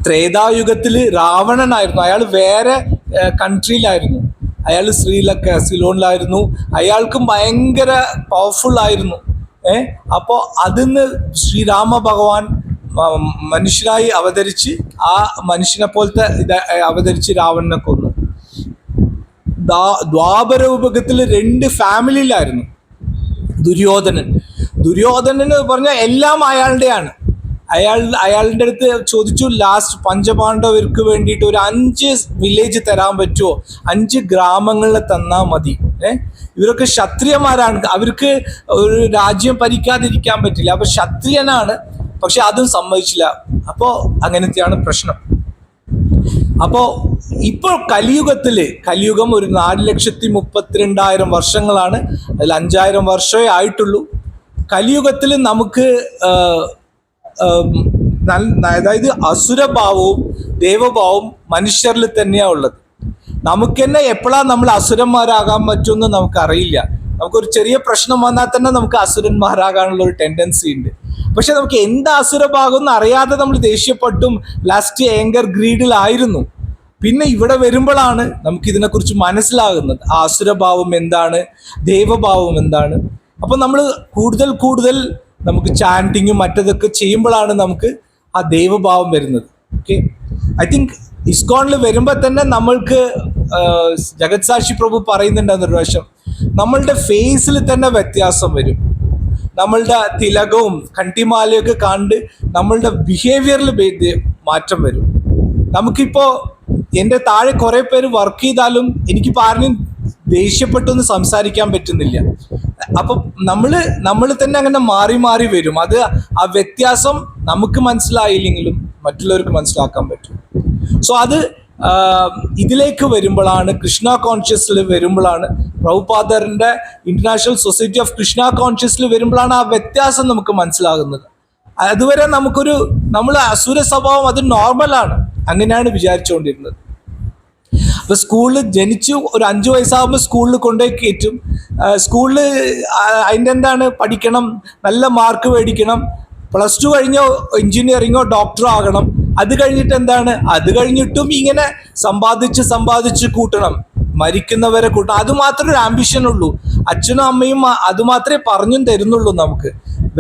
ത്രേതായുഗത്തില് രാവണനായിരുന്നു, അയാൾ വേറെ കൺട്രിയിലായിരുന്നു, അയാൾ ശ്രീലങ്ക സിലോണിലായിരുന്നു, അയാൾക്കും ഭയങ്കര പവർഫുൾ ആയിരുന്നു. അപ്പോൾ അതിന്ന് ശ്രീരാമ ഭഗവാൻ മനുഷ്യനായി അവതരിച്ച് ആ മനുഷ്യനെ പോലത്തെ അവതരിച്ച് രാവണനെ കൊന്നു. ദ്വാപര യുഗത്തിൽ 2 ഫാമിലിയിലായിരുന്നു. ദുര്യോധനൻ പറഞ്ഞാൽ എല്ലാം അയാളുടെയാണ്. അയാളുടെ അടുത്ത് ചോദിച്ചു, ലാസ്റ്റ് പഞ്ചപാണ്ഡവർക്ക് വേണ്ടിയിട്ട് ഒരു 5 വില്ലേജ് തരാൻ പറ്റുമോ, 5 ഗ്രാമങ്ങളിൽ തന്നാൽ മതി. ഇവരൊക്കെ ക്ഷത്രിയന്മാരാണ്, അവർക്ക് ഒരു രാജ്യം ഭരിക്കാതിരിക്കാൻ പറ്റില്ല. അപ്പൊ ക്ഷത്രിയനാണ്, പക്ഷെ അതും സമ്മതിച്ചില്ല. അപ്പോൾ അങ്ങനത്തെയാണ് പ്രശ്നം. അപ്പോൾ ഇപ്പോൾ കലിയുഗം ഒരു 4,32,000 വർഷങ്ങളാണ്, അതിൽ 5,000 വർഷമേ ആയിട്ടുള്ളൂ. കലിയുഗത്തിൽ നമുക്ക് അതായത് അസുരഭാവവും ദേവഭാവവും മനുഷ്യരിൽ തന്നെയാണ് ഉള്ളത്. നമുക്ക് തന്നെ എപ്പോഴാണ് നമ്മൾ അസുരന്മാരാകാൻ പറ്റുമെന്ന് നമുക്കറിയില്ല. നമുക്കൊരു ചെറിയ പ്രശ്നം വന്നാൽ തന്നെ നമുക്ക് അസുരന്മാരാകാനുള്ള ഒരു ടെൻഡൻസി ഉണ്ട്. പക്ഷെ നമുക്ക് എന്താ അസുരഭാഗം എന്ന് അറിയാതെ നമ്മൾ ദേഷ്യപ്പെട്ടും ലാസ്റ്റ് ഏങ്കർ ഗ്രീഡിലായിരുന്നു. പിന്നെ ഇവിടെ വരുമ്പോഴാണ് നമുക്ക് ഇതിനെക്കുറിച്ച് മനസ്സിലാകുന്നത്, ആ അസുരഭാവം എന്താണ്, ദേവഭാവം എന്താണ്. അപ്പൊ നമ്മൾ കൂടുതൽ നമുക്ക് ചാൻറ്റിങ്ങും മറ്റതൊക്കെ ചെയ്യുമ്പോഴാണ് നമുക്ക് ആ ദൈവഭാവം വരുന്നത്. ഓക്കെ, ഐ തിങ്ക് ഇസ്കോണിൽ വരുമ്പോൾ തന്നെ നമ്മൾക്ക് ജഗത് സാക്ഷി പ്രഭു പറയുന്നുണ്ട് അതൊരു വശം, നമ്മളുടെ ഫേസിൽ തന്നെ വ്യത്യാസം വരും. നമ്മളുടെ തിലകവും കണ്ടിമാലയൊക്കെ കണ്ട് നമ്മളുടെ ബിഹേവിയറിൽ മാറ്റം വരും. നമുക്കിപ്പോൾ എൻ്റെ താഴെ കുറേ പേര് വർക്ക് ചെയ്താലും എനിക്കിപ്പോൾ ആരെയും ദേഷ്യപ്പെട്ടൊന്നും സംസാരിക്കാൻ പറ്റുന്നില്ല. അപ്പം നമ്മൾ തന്നെ അങ്ങനെ മാറി വരും. അത് ആ വ്യത്യാസം നമുക്ക് മനസ്സിലായില്ലെങ്കിലും മറ്റുള്ളവർക്ക് മനസ്സിലാക്കാൻ പറ്റും. സോ അത് ഇതിലേക്ക് വരുമ്പോഴാണ്, കൃഷ്ണ കോൺഷ്യസിൽ വരുമ്പോഴാണ്, പ്രഭുപാദറിന്റെ ഇന്റർനാഷണൽ സൊസൈറ്റി ഓഫ് കൃഷ്ണ കോൺഷ്യസിൽ വരുമ്പോഴാണ് ആ വ്യത്യാസം നമുക്ക് മനസ്സിലാകുന്നത്. അതുവരെ നമ്മൾ അസുര സ്വഭാവം അത് നോർമലാണ്, അങ്ങനെയാണ് വിചാരിച്ചുകൊണ്ടിരുന്നത്. അപ്പൊ സ്കൂളിൽ ജനിച്ചു ഒരു 5 വയസ്സാകുമ്പോൾ സ്കൂളിൽ കൊണ്ടുപോയി കയറ്റും. സ്കൂളിൽ അതിൻ്റെ എന്താണ്, പഠിക്കണം, നല്ല മാർക്ക് മേടിക്കണം, +2 കഴിഞ്ഞോ എഞ്ചിനീയറിങ്ങോ ഡോക്ടറോ ആകണം. അത് കഴിഞ്ഞിട്ട് എന്താണ്, അത് കഴിഞ്ഞിട്ടും ഇങ്ങനെ സമ്പാദിച്ച് കൂട്ടണം, മരിക്കുന്നവരെ കൂട്ടണം. അത് മാത്രമേ ഒരു ആംബിഷൻ ഉള്ളൂ. അച്ഛനും അമ്മയും അത് മാത്രമേ പറഞ്ഞും തരുന്നുള്ളൂ നമുക്ക്.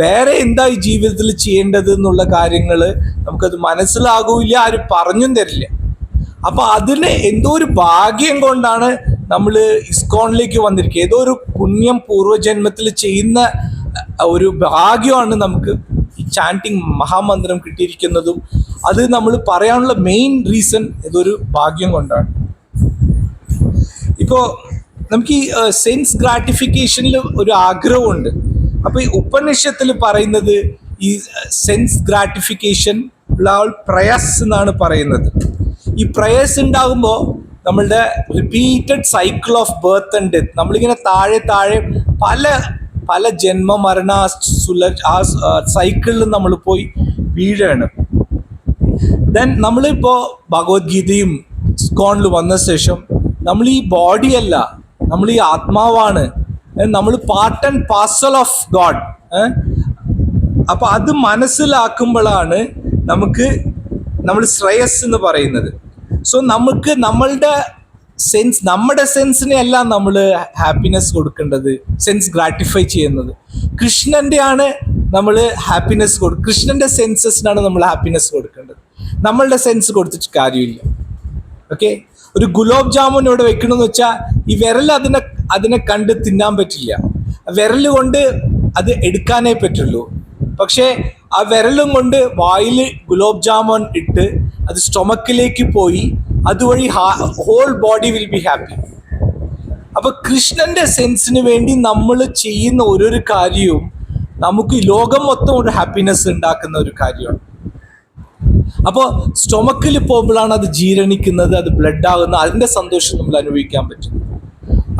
വേറെ എന്താ ഈ ജീവിതത്തിൽ ചെയ്യേണ്ടത് എന്നുള്ള കാര്യങ്ങൾ നമുക്കത് മനസ്സിലാകൂല, ആരും പറഞ്ഞും തരില്ല. അപ്പൊ അതിന് എന്തോ ഒരു ഭാഗ്യം കൊണ്ടാണ് നമ്മൾ ഇസ്കോണിലേക്ക് വന്നിരിക്കുക. ഏതോ ഒരു പുണ്യം പൂർവ്വജന്മത്തിൽ ചെയ്യുന്ന ഒരു ഭാഗ്യമാണ് നമുക്ക് ഈ ചാൻറ്റിങ് മഹാമന്ത്രം കിട്ടിയിരിക്കുന്നതും. അത് നമ്മൾ പറയാനുള്ള മെയിൻ റീസൺ ഇതൊരു ഭാഗ്യം കൊണ്ടാണ്. ഇപ്പോൾ നമുക്ക് ഈ സെൻസ് ഗ്രാറ്റിഫിക്കേഷനിൽ ഒരു ആഗ്രഹമുണ്ട്. അപ്പോൾ ഈ ഉപനിഷത്തിൽ പറയുന്നത് ഈ സെൻസ് ഗ്രാറ്റിഫിക്കേഷൻ പ്രയസ് എന്നാണ് പറയുന്നത്. ഈ പ്രയസ് ഉണ്ടാകുമ്പോൾ നമ്മളുടെ repeated cycle of birth and death, നമ്മളിങ്ങനെ താഴെ പല ജന്മ മരണ ആ സൈക്കിളിൽ നമ്മൾ പോയി വീഴാണ്. ദെൻ നമ്മളിപ്പോൾ ഭഗവത്ഗീതയും ഇസ്കോണിൽ വന്ന ശേഷം നമ്മൾ ഈ ബോഡിയല്ല, നമ്മൾ ഈ ആത്മാവാണ്, നമ്മൾ part and parcel of God. അപ്പൊ അത് മനസ്സിലാക്കുമ്പോഴാണ് നമ്മൾ ശ്രേയസ് എന്ന് പറയുന്നത്. സോ നമുക്ക് നമ്മുടെ സെൻസിനെ അല്ല നമ്മൾ ഹാപ്പിനെസ് കൊടുക്കേണ്ടത്, സെൻസ് ഗ്രാറ്റിഫൈ ചെയ്യുന്നത്. കൃഷ്ണന്റെ ആണ് നമ്മൾ ഹാപ്പിനെസ് കൃഷ്ണന്റെ സെൻസസിനാണ് നമ്മൾ ഹാപ്പിനെസ് കൊടുക്കേണ്ടത്. നമ്മളുടെ സെൻസ് കൊടുത്തിട്ട് കാര്യമില്ല. ഓക്കെ, ഒരു ഗുലാബ് ജാമുൻ ഇവിടെ വെക്കണമെന്ന് വെച്ചാൽ ഈ വിരൽ അതിനെ കണ്ട് തിന്നാൻ പറ്റില്ല, വിരൽ കൊണ്ട് അത് എടുക്കാനേ പറ്റുള്ളൂ. പക്ഷേ ആ വിരലും കൊണ്ട് വായിൽ ഗുലാബ് ജാമുൻ ഇട്ട് അത് സ്റ്റൊമക്കിലേക്ക് പോയി അതുവഴി whole body will be happy. അപ്പൊ കൃഷ്ണന്റെ സെൻസിന് വേണ്ടി നമ്മൾ ചെയ്യുന്ന ഓരോരു കാര്യവും നമുക്ക് ലോകം മൊത്തം ഒരു ഹാപ്പിനെസ് ഉണ്ടാക്കുന്ന ഒരു കാര്യമാണ്. അപ്പോൾ സ്റ്റൊമക്കിൽ പോകുമ്പോഴാണ് അത് ജീരണിക്കുന്നത്, അത് ബ്ലഡ് ആകുന്നത്, അതിന്റെ സന്തോഷം നമ്മൾ അനുഭവിക്കാൻ പറ്റും.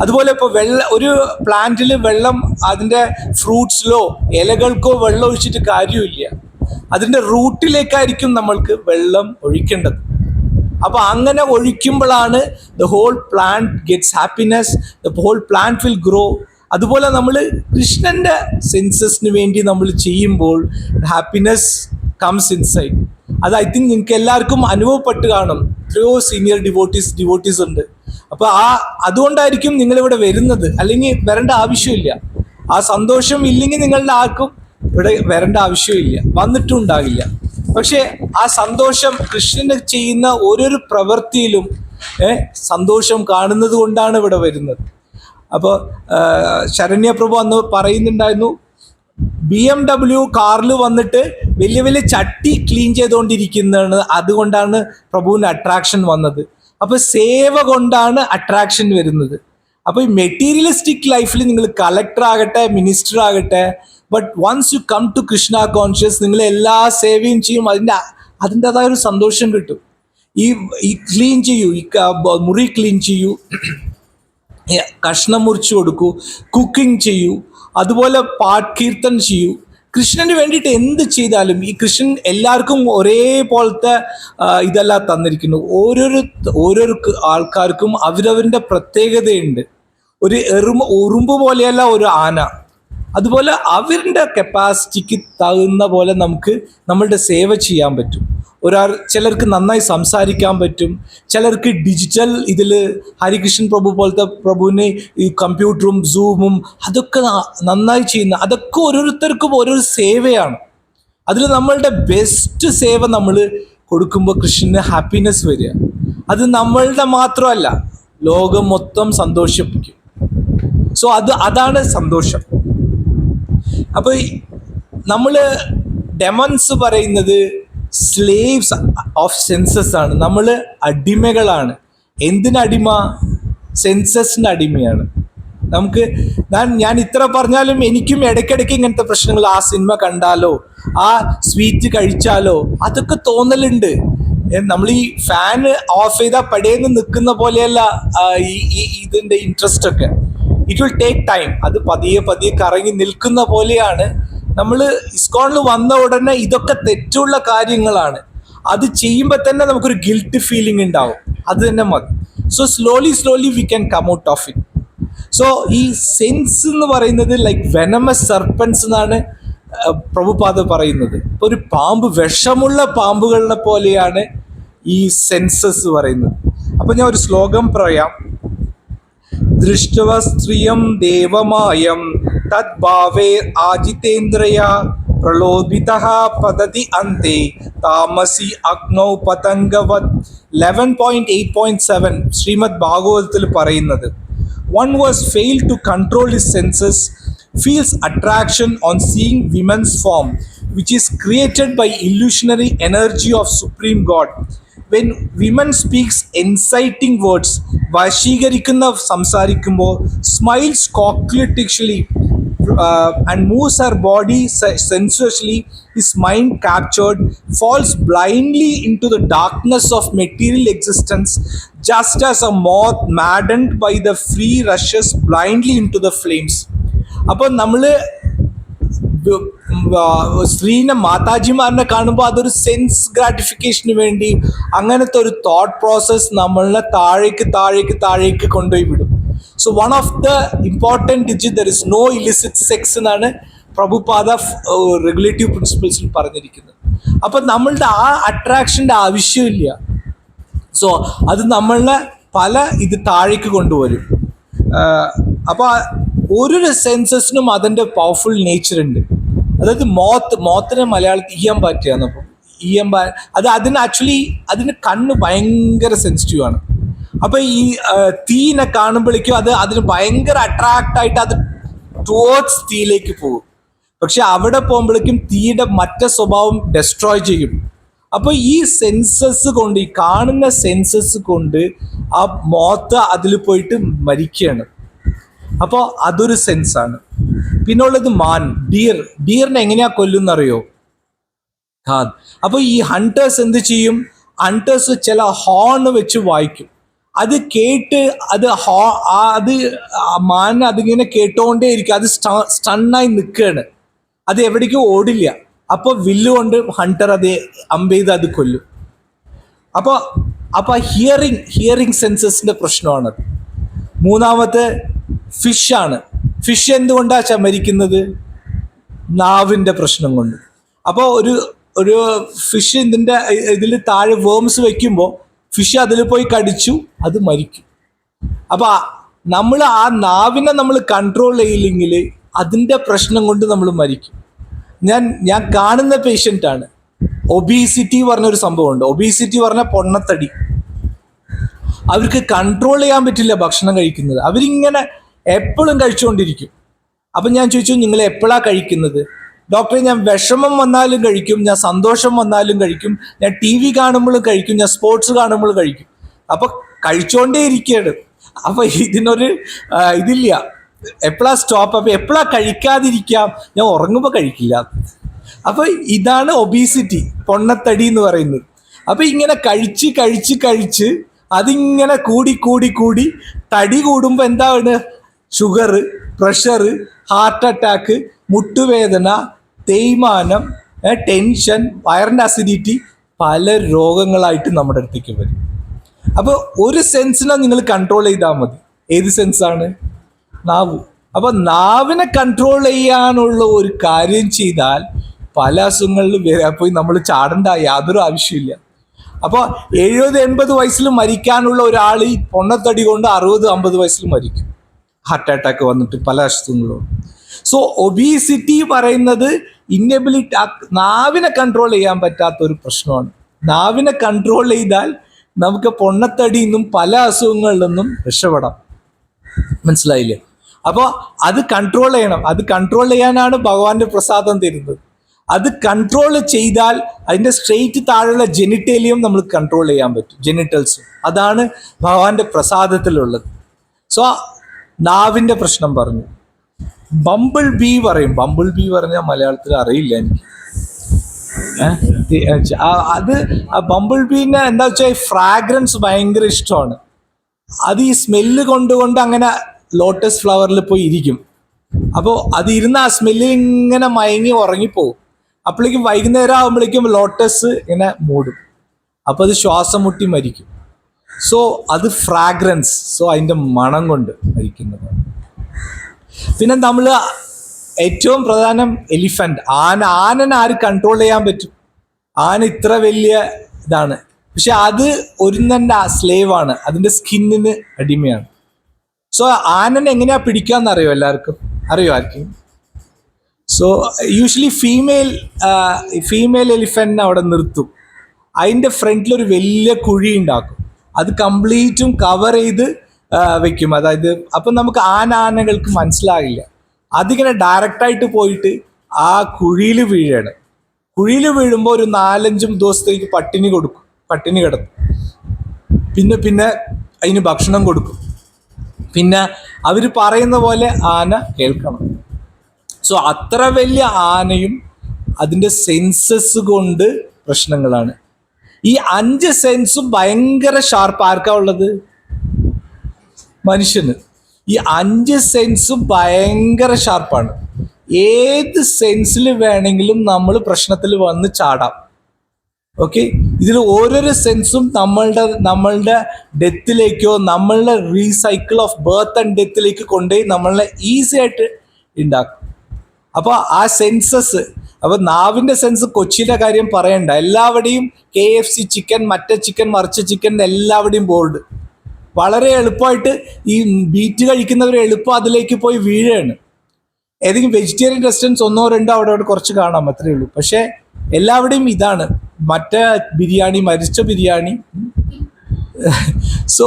അതുപോലെ ഇപ്പോൾ ഒരു പ്ലാന്റിൽ വെള്ളം, അതിൻ്റെ ഫ്രൂട്ട്സിലോ ഇലകൾക്കോ വെള്ളം ഒഴിച്ചിട്ട് കാര്യമില്ല, അതിൻ്റെ റൂട്ടിലേക്കായിരിക്കും നമ്മൾക്ക് വെള്ളം ഒഴിക്കേണ്ടത്. അപ്പൊ അങ്ങനെ ഒഴിക്കുമ്പോഴാണ് the whole plant gets happiness, the whole plant will grow. അതുപോലെ നമ്മൾ കൃഷ്ണന്റെ സെൻസസിന് വേണ്ടി നമ്മൾ ചെയ്യുമ്പോൾ ഹാപ്പിനെസ് കംസ് ഇൻസൈഡ്. അത് ഐ തിങ്ക് നിങ്ങൾക്ക് എല്ലാവർക്കും അനുഭവപ്പെട്ട് കാണും. എത്രയോ സീനിയർ ഡിവോട്ടീസ് ഉണ്ട്. അപ്പൊ അതുകൊണ്ടായിരിക്കും നിങ്ങളിവിടെ വരുന്നത്, അല്ലെങ്കിൽ വരേണ്ട ആവശ്യമില്ല. ആ സന്തോഷം ഇല്ലെങ്കിൽ നിങ്ങളുടെ ആർക്കും ഇവിടെ വരേണ്ട ആവശ്യമില്ല, വന്നിട്ടും ഉണ്ടാകില്ല. പക്ഷെ ആ സന്തോഷം കൃഷ്ണന് ചെയ്യുന്ന ഓരോരോ പ്രവൃത്തിയിലും സന്തോഷം കാണുന്നത് കൊണ്ടാണ് ഇവിടെ വരുന്നത്. അപ്പോൾ ശരണ്യ പ്രഭു അന്ന് പറയുന്നുണ്ടായിരുന്നു, BMW കാറിൽ വന്നിട്ട് വലിയ വലിയ ചട്ടി ക്ലീൻ ചെയ്തുകൊണ്ടിരിക്കുന്നതാണ്, അതുകൊണ്ടാണ് പ്രഭുവിന് അട്രാക്ഷൻ വന്നത്. അപ്പൊ സേവ കൊണ്ടാണ് അട്രാക്ഷൻ വരുന്നത്. അപ്പൊ ഈ മെറ്റീരിയലിസ്റ്റിക് ലൈഫിൽ നിങ്ങൾ കളക്ടർ ആകട്ടെ, മിനിസ്റ്റർ ആകട്ടെ, but once you come to Krishna conscious, നിങ്ങൾ എല്ലാ സേവയും ചെയ്യും, അതിൻ്റെതായ ഒരു സന്തോഷം കിട്ടും. ഈ ക്ലീൻ ചെയ്യൂ, ഈ മുറി ക്ലീൻ ചെയ്യൂ, കഷ്ണം മുറിച്ചു കൊടുക്കൂ, കുക്കിംഗ് ചെയ്യൂ, അതുപോലെ കീർത്തൻ ചെയ്യൂ. കൃഷ്ണന് വേണ്ടിയിട്ട് എന്ത് ചെയ്താലും ഈ കൃഷ്ണൻ എല്ലാവർക്കും ഒരേപോലത്തെ ഇതല്ല തന്നിരിക്കുന്നു. ഓരോരോ ആൾക്കാർക്കും അവരവരുടെ പ്രത്യേകതയുണ്ട്. ഒരു ഉറുമ്പ് പോലെയല്ല ഒരു ആന. അതുപോലെ അവരുടെ കപ്പാസിറ്റിക്ക് തകുന്ന പോലെ നമുക്ക് നമ്മളുടെ സേവ ചെയ്യാൻ പറ്റും. ചിലർക്ക് നന്നായി സംസാരിക്കാൻ പറ്റും, ചിലർക്ക് ഡിജിറ്റൽ ഇതിൽ ഹരികൃഷ്ണൻ പ്രഭു പോലത്തെ പ്രഭുവിന് ഈ കമ്പ്യൂട്ടറും സൂമും അതൊക്കെ നന്നായി ചെയ്യുന്ന, അതൊക്കെ ഓരോരുത്തർക്കും ഓരോരു സേവയാണ്. അതിൽ നമ്മളുടെ ബെസ്റ്റ് സേവ നമ്മൾ കൊടുക്കുമ്പോൾ കൃഷ്ണന് ഹാപ്പിനെസ് വരിക. അത് നമ്മളുടെ മാത്രമല്ല, ലോകം മൊത്തം സന്തോഷിപ്പിക്കും. സോ അതാണ് സന്തോഷം. അപ്പോൾ നമ്മൾ ഡെമൺസ് പറയുന്നത് സ്ലേവ്സ് ഓഫ് സെൻസസ് ആണ്. നമ്മൾ അടിമകളാണ്. എന്തിനടിമ? സെൻസസിൻ്റെ അടിമയാണ്. ഞാൻ ഇത്ര പറഞ്ഞാലും എനിക്കും ഇടയ്ക്കിടയ്ക്ക് ഇങ്ങനത്തെ പ്രശ്നങ്ങൾ, ആ സിനിമ കണ്ടാലോ ആ സ്വീറ്റ് കഴിച്ചാലോ അതൊക്കെ തോന്നലുണ്ട്. നമ്മൾ ഈ ഫാൻ ഓഫ് ചെയ്താൽ പടേന്ന് നിൽക്കുന്ന പോലെയല്ല ഇതിൻ്റെ ഇൻട്രസ്റ്റ് ഒക്കെ. It will take time. അത് പതിയെ കറങ്ങി നിൽക്കുന്ന പോലെയാണ്. നമ്മൾ ഇസ്കോണിൽ വന്ന ഉടനെ ഇതൊക്കെ തെറ്റുള്ള കാര്യങ്ങളാണ്. അത് ചെയ്യുമ്പോൾ തന്നെ നമുക്കൊരു ഗിൽറ്റ് ഫീലിംഗ് ഉണ്ടാവും. അത് തന്നെ മതി. So slowly we can come out of it. So ഈ സെൻസ് എന്ന് പറയുന്നത് ലൈക്ക് വെനമസ് സർപ്പൻസ് എന്നാണ് പ്രഭുപാദ പറയുന്നത്. ഇപ്പോൾ ഒരു പാമ്പ്, വിഷമുള്ള പാമ്പുകളെ പോലെയാണ് ഈ സെൻസസ് പറയുന്നത്. അപ്പം ഞാൻ ഒരു ശ്ലോകം പറയാം. ദൃഷ്ടവ സ്ത്രിയം ദേവമായം തദ്ഭാവേ ആജിതേന്ദ്രയ പ്രലോഭിതഃ പതതി അന്തേ താമസി അഗ്നൗ പതംഗവത്. 11.8.7 ശ്രീമദ് ഭാഗവതത്തിൽ പറയുന്നത്, one who has failed to control his senses feels attraction on seeing women's form, which is created by illusionary energy of Supreme God. When women speaks inciting words, വശീകരിക്കുന്ന സംസാരിക്കുമ്പോൾ, smiles coquettishly and moves her body sensuously, his mind captured, falls blindly into the darkness of material existence, just as a moth maddened by the free rushes blindly into the flames. അപ്പോൾ നമ്മൾ സ്ത്രീനെ, മാതാജിമാരനെ കാണുമ്പോൾ അതൊരു sense ഗ്രാറ്റിഫിക്കേഷന് വേണ്ടി അങ്ങനത്തെ ഒരു thought process നമ്മളെ താഴേക്ക് കൊണ്ടുപോയി വിടും. So one of the important is there is no illicit sex എന്നാണ് പ്രഭുപാദ റെഗുലേറ്റീവ് പ്രിൻസിപ്പിൾസിൽ പറഞ്ഞിരിക്കുന്നത്. അപ്പം നമ്മളുടെ ആ അട്രാക്ഷൻ്റെ ആവശ്യമില്ല. സോ അത് നമ്മളെ ഇത് താഴേക്ക് കൊണ്ടുവരും. അപ്പോൾ ഓരോരു സെൻസസിനും അതിൻ്റെ പവർഫുൾ നേച്ചർ ഉണ്ട്. അതായത് മോത്തിനെ മലയാളത്തിൽ ഈയമ്പാറ്റയാണ്. അപ്പം അതിന് കണ്ണ് ഭയങ്കര സെൻസിറ്റീവ് ആണ്. അപ്പം ഈ തീനെ കാണുമ്പോഴേക്കും അതിന് ഭയങ്കര അട്രാക്റ്റായിട്ട് അത് ടുവേർഡ്സ് തീയിലേക്ക് പോകും. പക്ഷെ അവിടെ പോകുമ്പോഴേക്കും തീയുടെ മറ്റേ സ്വഭാവം ഡെസ്ട്രോയ് ചെയ്യും. അപ്പോൾ ഈ സെൻസസ് കൊണ്ട്, ഈ കാണുന്ന സെൻസസ് കൊണ്ട് ആ മോത്ത് അതിൽ പോയിട്ട് മരിക്കുകയാണ്. അപ്പോൾ അതൊരു സെൻസാണ്. പിന്നുള്ളത് മാൻ, ഡിയറിനെ എങ്ങനെയാ കൊല്ലുന്നറിയോ? അപ്പോൾ ഈ ഹണ്ടേഴ്സ് എന്ത് ചെയ്യും? ഹണ്ടേഴ്സ് ചില ഹോൺ വെച്ച് വായിക്കും. അത് കേട്ട് മാൻ അതിങ്ങനെ കേട്ടോണ്ടേ ഇരിക്കും. അത് സ്റ്റണ്ണായി നിൽക്കുകയാണ്. അത് എവിടേക്കും ഓടില്ല. അപ്പോൾ വില്ലുകൊണ്ട് ഹണ്ടർ അത് അമ്പ് ചെയ്ത് അത് കൊല്ലും. അപ്പോൾ അപ്പൊ ഹിയറിംഗ് സെൻസസിന്റെ പ്രശ്നമാണത്. മൂന്നാമത്തെ ഫിഷാണ്. ഫിഷ് എന്തുകൊണ്ടാ മരിക്കുന്നത്? നാവിന്റെ പ്രശ്നം കൊണ്ട്. അപ്പോൾ ഒരു ഫിഷ് ഇതിൽ താഴെ വേംസ് വെക്കുമ്പോൾ ഫിഷ് അതിൽ പോയി കടിച്ചു, അത് മരിക്കും. അപ്പൊ നമ്മൾ ആ നാവിനെ നമ്മൾ കൺട്രോൾ ചെയ്യില്ലെങ്കിൽ അതിൻ്റെ പ്രശ്നം കൊണ്ട് നമ്മൾ മരിക്കും. ഞാൻ കാണുന്ന പേഷ്യൻ്റാണ്. ഒബീസിറ്റി പറഞ്ഞൊരു സംഭവമുണ്ട്. ഒബീസിറ്റി പറഞ്ഞ പൊണ്ണത്തടി. അവർക്ക് കൺട്രോൾ ചെയ്യാൻ പറ്റില്ല ഭക്ഷണം കഴിക്കുന്നത്. അവരിങ്ങനെ എപ്പോഴും കഴിച്ചുകൊണ്ടിരിക്കും. അപ്പം ഞാൻ ചോദിച്ചു, നിങ്ങൾ എപ്പോഴാണ് കഴിക്കുന്നത്? ഡോക്ടറെ, ഞാൻ വിഷമം വന്നാലും കഴിക്കും, ഞാൻ സന്തോഷം വന്നാലും കഴിക്കും, ഞാൻ TV കാണുമ്പോഴും കഴിക്കും, ഞാൻ സ്പോർട്സ് കാണുമ്പോഴും കഴിക്കും. അപ്പൊ കഴിച്ചുകൊണ്ടേ ഇരിക്കുകയാണ്. അപ്പൊ ഇതിനൊരു ഇതില്ല, എപ്പോഴാ സ്റ്റോപ്പ്. അപ്പൊ എപ്പോഴാ കഴിക്കാതിരിക്കാം? ഞാൻ ഉറങ്ങുമ്പോൾ കഴിക്കില്ല. അപ്പൊ ഇതാണ് ഒബീസിറ്റി, പൊണ്ണത്തടി എന്ന് പറയുന്നത്. അപ്പൊ ഇങ്ങനെ കഴിച്ച് അതിങ്ങനെ കൂടി തടി കൂടുമ്പോൾ എന്താണ്? ഷുഗർ, പ്രഷർ, ഹാർട്ട് അറ്റാക്ക്, മുട്ടുവേദന, തേയ്മാനം, ടെൻഷൻ, വയറിൻ്റെ അസിഡിറ്റി, പല രോഗങ്ങളായിട്ട് നമ്മുടെ അടുത്തേക്ക് വരും. അപ്പോൾ ഒരു സെൻസിനെ നിങ്ങൾ കൺട്രോൾ ചെയ്താൽ മതി. ഏത് സെൻസാണ്? നാവ്. അപ്പോൾ നാവിനെ കൺട്രോൾ ചെയ്യാനുള്ള ഒരു കാര്യം ചെയ്താൽ പല അസുഖങ്ങളിലും പോയി നമ്മൾ ചാടേണ്ട യാതൊരു ആവശ്യമില്ല. അപ്പോൾ 70-80 വയസ്സിൽ മരിക്കാനുള്ള ഒരാൾ ഈ പൊണ്ണത്തടി കൊണ്ട് 60-50 വയസ്സിൽ മരിക്കും, ഹാർട്ട് അറ്റാക്ക് വന്നിട്ട്, പല അസുഖങ്ങളും. സോ ഒബീസിറ്റി പറയുന്നത് ഇന്നബിലിറ്റി, നാവിനെ കൺട്രോൾ ചെയ്യാൻ പറ്റാത്ത ഒരു പ്രശ്നമാണ്. നാവിനെ കൺട്രോൾ ചെയ്താൽ നമുക്ക് പൊണ്ണത്തടിയിൽ നിന്നും പല അസുഖങ്ങളിൽ നിന്നും രക്ഷപ്പെടാം. മനസ്സിലായില്ലേ? അപ്പോൾ അത് കൺട്രോൾ ചെയ്യണം. അത് കൺട്രോൾ ചെയ്യാനാണ് ഭഗവാന്റെ പ്രസാദം തരുന്നത്. അത് കൺട്രോൾ ചെയ്താൽ അതിൻ്റെ സ്ട്രെയിറ്റ് താഴെയുള്ള ജെനിറ്റേലിയം നമ്മൾ കൺട്രോൾ ചെയ്യാൻ പറ്റും, ജെനിറ്റൽസും. അതാണ് ഭഗവാന്റെ പ്രസാദത്തിലുള്ളത്. സോ നാവിൻ്റെ പ്രശ്നം പറഞ്ഞു. ബംബിൾ ബീ പറയും. ബംബിൾ ബീ പറഞ്ഞാൽ മലയാളത്തിൽ അറിയില്ല എനിക്ക്. അത് ബംബിൾ ബീനെ എന്താ വെച്ചാൽ ഫ്രാഗ്രൻസ് ഭയങ്കര ഇഷ്ടമാണ്. അത് ഈ സ്മെല്ല് കൊണ്ട് അങ്ങനെ ലോട്ടസ് ഫ്ലവറിൽ പോയി ഇരിക്കും. അപ്പോൾ അത് ഇരുന്ന് ആ സ്മെല്ലിൽ ഇങ്ങനെ മയങ്ങി ഉറങ്ങിപ്പോകും. അപ്പോഴേക്കും വൈകുന്നേരം ആകുമ്പോഴേക്കും ലോട്ടസ് ഇങ്ങനെ മൂടും. അപ്പോൾ അത് ശ്വാസം മുട്ടി മരിക്കും. സോ അത് ഫ്രാഗ്രൻസ്, സോ അതിൻ്റെ മണം കൊണ്ട് മരിക്കുന്നതാണ്. പിന്നെ നമ്മൾ ഏറ്റവും പ്രധാനം എലിഫന്റ്, ആനനെ ആര് കൺട്രോൾ ചെയ്യാൻ പറ്റും? ആന ഇത്ര വലിയ ഇതാണ്, പക്ഷെ അത് ഒരുന്നൻ്റെ സ്ലേവ് ആണ്, അതിൻ്റെ സ്കിന്നിന് അടിമയാണ്. സോ ആനനെ എങ്ങനെയാ പിടിക്കാന്ന് അറിയോ? എല്ലാവർക്കും അറിയോ? ആർക്കും? സോ യൂഷ്വലി ഫീമെയിൽ എലിഫന്റിനെ അവിടെ നിർത്തും. അതിൻ്റെ ഫ്രണ്ടിലൊരു വലിയ കുഴി ഉണ്ടാക്കും. അത് കംപ്ലീറ്റും കവർ ചെയ്ത് വെക്കും. അതായത് അപ്പം നമുക്ക് ആനകൾക്ക് മനസ്സിലാകില്ല. അതിങ്ങനെ ഡയറക്റ്റായിട്ട് പോയിട്ട് ആ കുഴിയിൽ വീഴാണ്. കുഴിയിൽ വീഴുമ്പോൾ ഒരു 4-5 ദിവസത്തേക്ക് പട്ടിണി കിടത്തും. പിന്നെ അതിന് ഭക്ഷണം കൊടുക്കും. പിന്നെ അവർ പറയുന്ന പോലെ ആന കേൾക്കണം. സോ അത്ര വലിയ ആനയും അതിൻ്റെ സെൻസസ് കൊണ്ട് പ്രശ്നങ്ങളാണ്. ഈ 5 സെൻസും ഭയങ്കര ഷാർപ്പ്. ആർക്കാ ഉള്ളത്? മനുഷ്യന്. ഈ 5 സെൻസും ഭയങ്കര ഷാർപ്പാണ്. ഏത് സെൻസിൽ വേണമെങ്കിലും നമ്മൾ പ്രശ്നത്തിൽ വന്ന് ചാടാം. ഓക്കെ, ഇതിൽ ഓരോരോ സെൻസും നമ്മളുടെ ഡെത്തിലേക്കോ നമ്മളുടെ റീസൈക്കിൾ ഓഫ് ബർത്ത് ആൻഡ് ഡെത്തിലേക്ക് കൊണ്ടുപോയി നമ്മളെ ഈസി ആയിട്ട് ഉണ്ടാക്കും. അപ്പോൾ ആ സെൻസസ്, അപ്പോൾ നാവിൻ്റെ സെൻസ്, കൊച്ചിയുടെ കാര്യം പറയണ്ട, എല്ലാവരുടെയും KFC ചിക്കൻ, മറ്റേ ചിക്കൻ, മറിച്ച ചിക്കൻ, എല്ലാവരുടെയും ബോർഡ്. വളരെ എളുപ്പമായിട്ട് ഈ ബീറ്റ് കഴിക്കുന്നവർ എളുപ്പം അതിലേക്ക് പോയി വീഴാണ്. ഏതെങ്കിലും വെജിറ്റേറിയൻ റെസ്റ്റോറൻറ്റ്സ് 1-2 അവിടെ കുറച്ച് കാണാം, അത്രയേ ഉള്ളൂ. പക്ഷേ എല്ലാവരുടെയും ഇതാണ് മറ്റേ ബിരിയാണി, മരിച്ച ബിരിയാണി. സോ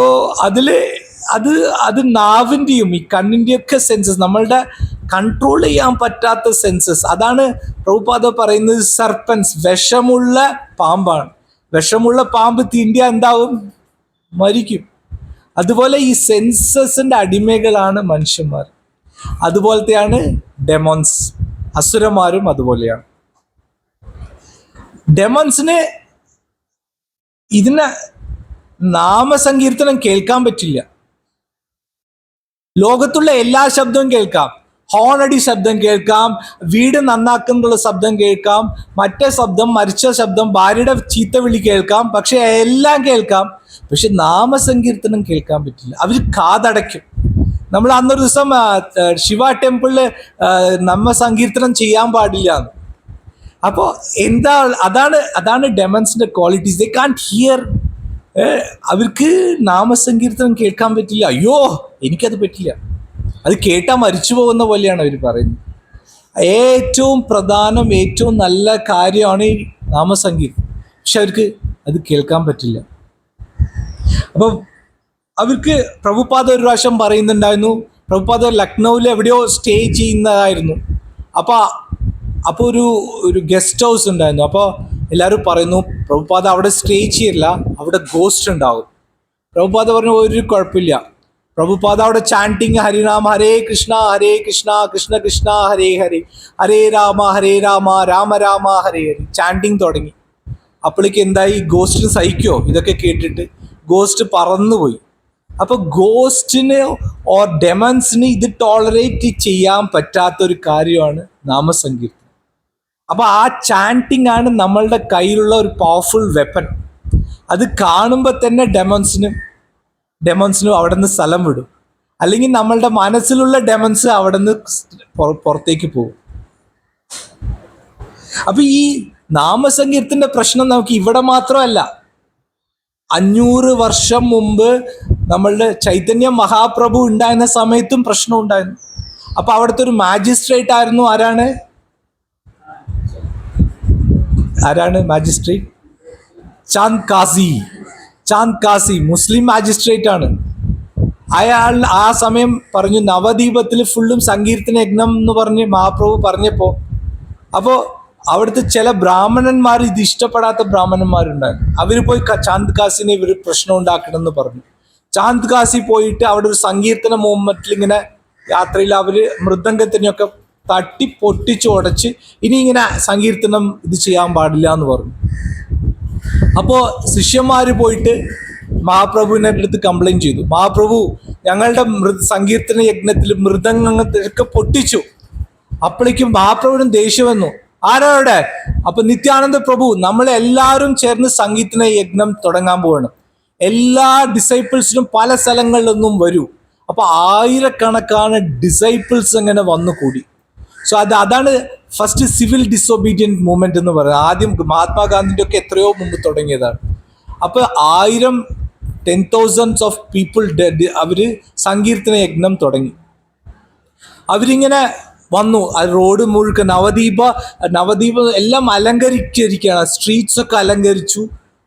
അത് നാവിൻ്റെയും ഈ കണ്ണിൻ്റെയൊക്കെ സെൻസസ്, നമ്മളുടെ കൺട്രോൾ ചെയ്യാൻ പറ്റാത്ത സെൻസസ്. അതാണ് പ്രഭുപാദ പറയുന്നത് സർപ്പൻസ്, വിഷമുള്ള പാമ്പാണ്. വിഷമുള്ള പാമ്പ് തീണ്ടിയാൽ എന്താവും? മരിക്കും. അതുപോലെ ഈ സെൻസസിൻ്റെ അടിമകളാണ് മനുഷ്യന്മാർ. അതുപോലത്തെയാണ് ഡെമോൺസ്, അസുരന്മാരും അതുപോലെയാണ്. ഡെമോൺസിന് ഇതിന് നാമസങ്കീർത്തനം കേൾക്കാൻ പറ്റില്ല. ലോകത്തുള്ള എല്ലാ ശബ്ദവും കേൾക്കാം. ഹോണടി ശബ്ദം കേൾക്കാം, വീട് നന്നാക്കുന്നുള്ള ശബ്ദം കേൾക്കാം, മറ്റേ ശബ്ദം, മരിച്ച ശബ്ദം, ഭാര്യയുടെ ചീത്ത വിളി കേൾക്കാം, പക്ഷെ എല്ലാം കേൾക്കാം. പക്ഷെ നാമസങ്കീർത്തനം കേൾക്കാൻ പറ്റില്ല. അവർ കാതടയ്ക്കും. നമ്മൾ അന്നൊരു ദിവസം ശിവ ടെമ്പിളില് നമ്മ സങ്കീർത്തനം ചെയ്യാൻ പാടില്ല. അപ്പോൾ എന്താ, അതാണ് ഡെമൺസിന്റെ ക്വാളിറ്റീസ്. They can't here. അവർക്ക് നാമസങ്കീർത്തനം കേൾക്കാൻ പറ്റില്ല. അയ്യോ, എനിക്കത് പറ്റില്ല, അത് കേട്ടാൽ മരിച്ചു പോകുന്ന പോലെയാണ് അവർ പറയുന്നത്. ഏറ്റവും പ്രധാനം, ഏറ്റവും നല്ല കാര്യമാണ് ഈ നാമസങ്കീർത്തനം. പക്ഷെ അവർക്ക് അത് കേൾക്കാൻ പറ്റില്ല. അപ്പം അവർക്ക് പ്രഭുപാദ ഒരു പ്രാവശ്യം പറയുന്നുണ്ടായിരുന്നു. പ്രഭുപാദ ലക്നൌവിൽ എവിടെയോ സ്റ്റേ ചെയ്യുന്നതായിരുന്നു. അപ്പോൾ ഒരു ഗസ്റ്റ് ഹൗസ് ഉണ്ടായിരുന്നു. അപ്പോൾ എല്ലാവരും പറയുന്നു പ്രഭുപാദ അവിടെ സ്റ്റേ ചെയ്യില്ല, അവിടെ ഗോസ്റ്റ് ഉണ്ടാകും. പ്രഭുപാദ പറഞ്ഞു ഒരു കുഴപ്പമില്ല. പ്രഭുപാദ അവിടെ ചാൻറ്റിങ് ഹരിനാമ ഹരേ കൃഷ്ണ കൃഷ്ണ കൃഷ്ണ ഹരേ ഹരേ, ഹരേ രാമ രാമ രാമ ഹരേ ഹരേ ചാൻറ്റിങ് തുടങ്ങി. അപ്പോഴേക്ക് എന്തായി, ഗോസ്റ്റിന് സഹിക്കോ ഇതൊക്കെ കേട്ടിട്ട്? ഗോസ്റ്റ് പറന്നുപോയി. അപ്പൊ ഗോസ്റ്റിന് ഓർ ഡെമൺസിന് ഇത് ടോളറേറ്റ് ചെയ്യാൻ പറ്റാത്തൊരു കാര്യമാണ് നാമസങ്കീർത്തനം. അപ്പൊ ആ ചാൻറ്റിങ് ആണ് നമ്മളുടെ കയ്യിലുള്ള ഒരു പവർഫുൾ വെപ്പൺ. അത് കാണുമ്പോൾ തന്നെ ഡെമൺസിനും അവിടെ നിന്ന് സ്ഥലം വിടും. അല്ലെങ്കിൽ നമ്മളുടെ മനസ്സിലുള്ള ഡെമൺസ് അവിടെ നിന്ന് പുറത്തേക്ക് പോകും. അപ്പൊ ഈ നാമസങ്കീർത്തന്റെ പ്രശ്നം നമുക്ക് ഇവിടെ മാത്രമല്ല, 500 വർഷം മുമ്പ് നമ്മളുടെ ചൈതന്യ മഹാപ്രഭു ഉണ്ടായിരുന്ന സമയത്തും പ്രശ്നം ഉണ്ടായിരുന്നു. അപ്പൊ അവിടുത്തെ ഒരു മാജിസ്ട്രേറ്റ് ആയിരുന്നു. ആരാണ് മാജിസ്ട്രേറ്റ്? ചാന്ദ് കാസി മുസ്ലിം മാജിസ്ട്രേറ്റ് ആണ്. അയാൾ ആ സമയം പറഞ്ഞു നവദ്വീപത്തിൽ ഫുള്ളും സങ്കീർത്തന യജ്ഞം എന്ന് പറഞ്ഞ് മഹാപ്രഭു പറഞ്ഞപ്പോ, അപ്പോൾ അവിടുത്തെ ചില ബ്രാഹ്മണന്മാർ, ഇത് ഇഷ്ടപ്പെടാത്ത ബ്രാഹ്മണന്മാരുണ്ടായിരുന്നു. അവർ പോയി ചാന്ദ് കാസിനെ ഇവർ പ്രശ്നം ഉണ്ടാക്കണം എന്ന് പറഞ്ഞു. ചാന്ദ് കാസി പോയിട്ട് അവിടെ ഒരു സങ്കീർത്തന മൂവ്മെന്റിൽ ഇങ്ങനെ യാത്രയിൽ അവർ മൃദംഗത്തിനെയൊക്കെ തട്ടി പൊട്ടിച്ച് ഉടച്ച് ഇനി ഇങ്ങനെ സങ്കീർത്തനം ഇത് ചെയ്യാൻ പാടില്ല എന്ന് പറഞ്ഞു. അപ്പോൾ ശിഷ്യന്മാർ പോയിട്ട് മഹാപ്രഭുവിനെ അടുത്ത് കംപ്ലൈൻറ്റ് ചെയ്തു. മഹാപ്രഭു, ഞങ്ങളുടെ സങ്കീർത്തന യജ്ഞത്തിൽ മൃദംഗങ്ങളൊക്കെ പൊട്ടിച്ചു. അപ്പോഴേക്കും മഹാപ്രഭുവിനും ദേഷ്യം വന്നു. ആരോടെ? അപ്പൊ നിത്യാനന്ദ പ്രഭു, നമ്മളെല്ലാവരും ചേർന്ന് സങ്കീർത്തന യജ്ഞം തുടങ്ങാൻ പോവാണ്. എല്ലാ ഡിസൈപ്പിൾസിനും പല സ്ഥലങ്ങളിൽ നിന്നും വരൂ. അപ്പൊ 1000കണക്കാണ് ഡിസൈപ്പിൾസ് അങ്ങനെ വന്നുകൂടി. സോ അതാണ് ഫസ്റ്റ് സിവിൽ ഡിസൊബീഡിയൻറ്റ് മൂവ്മെന്റ് എന്ന് പറയുന്നത്. ആദ്യം മഹാത്മാഗാന്ധിൻ്റെ ഒക്കെ എത്രയോ മുമ്പ് തുടങ്ങിയതാണ്. അപ്പൊ 10,000 ഓഫ് പീപ്പിൾ അവര് സങ്കീർത്തന യജ്ഞം തുടങ്ങി. അവരിങ്ങനെ വന്നു. റോഡ് മുഴുക്ക നവദ്വീപ് എല്ലാം അലങ്കരിച്ചിരിക്കുകയാണ്. സ്ട്രീറ്റ്സ് ഒക്കെ അലങ്കരിച്ചു.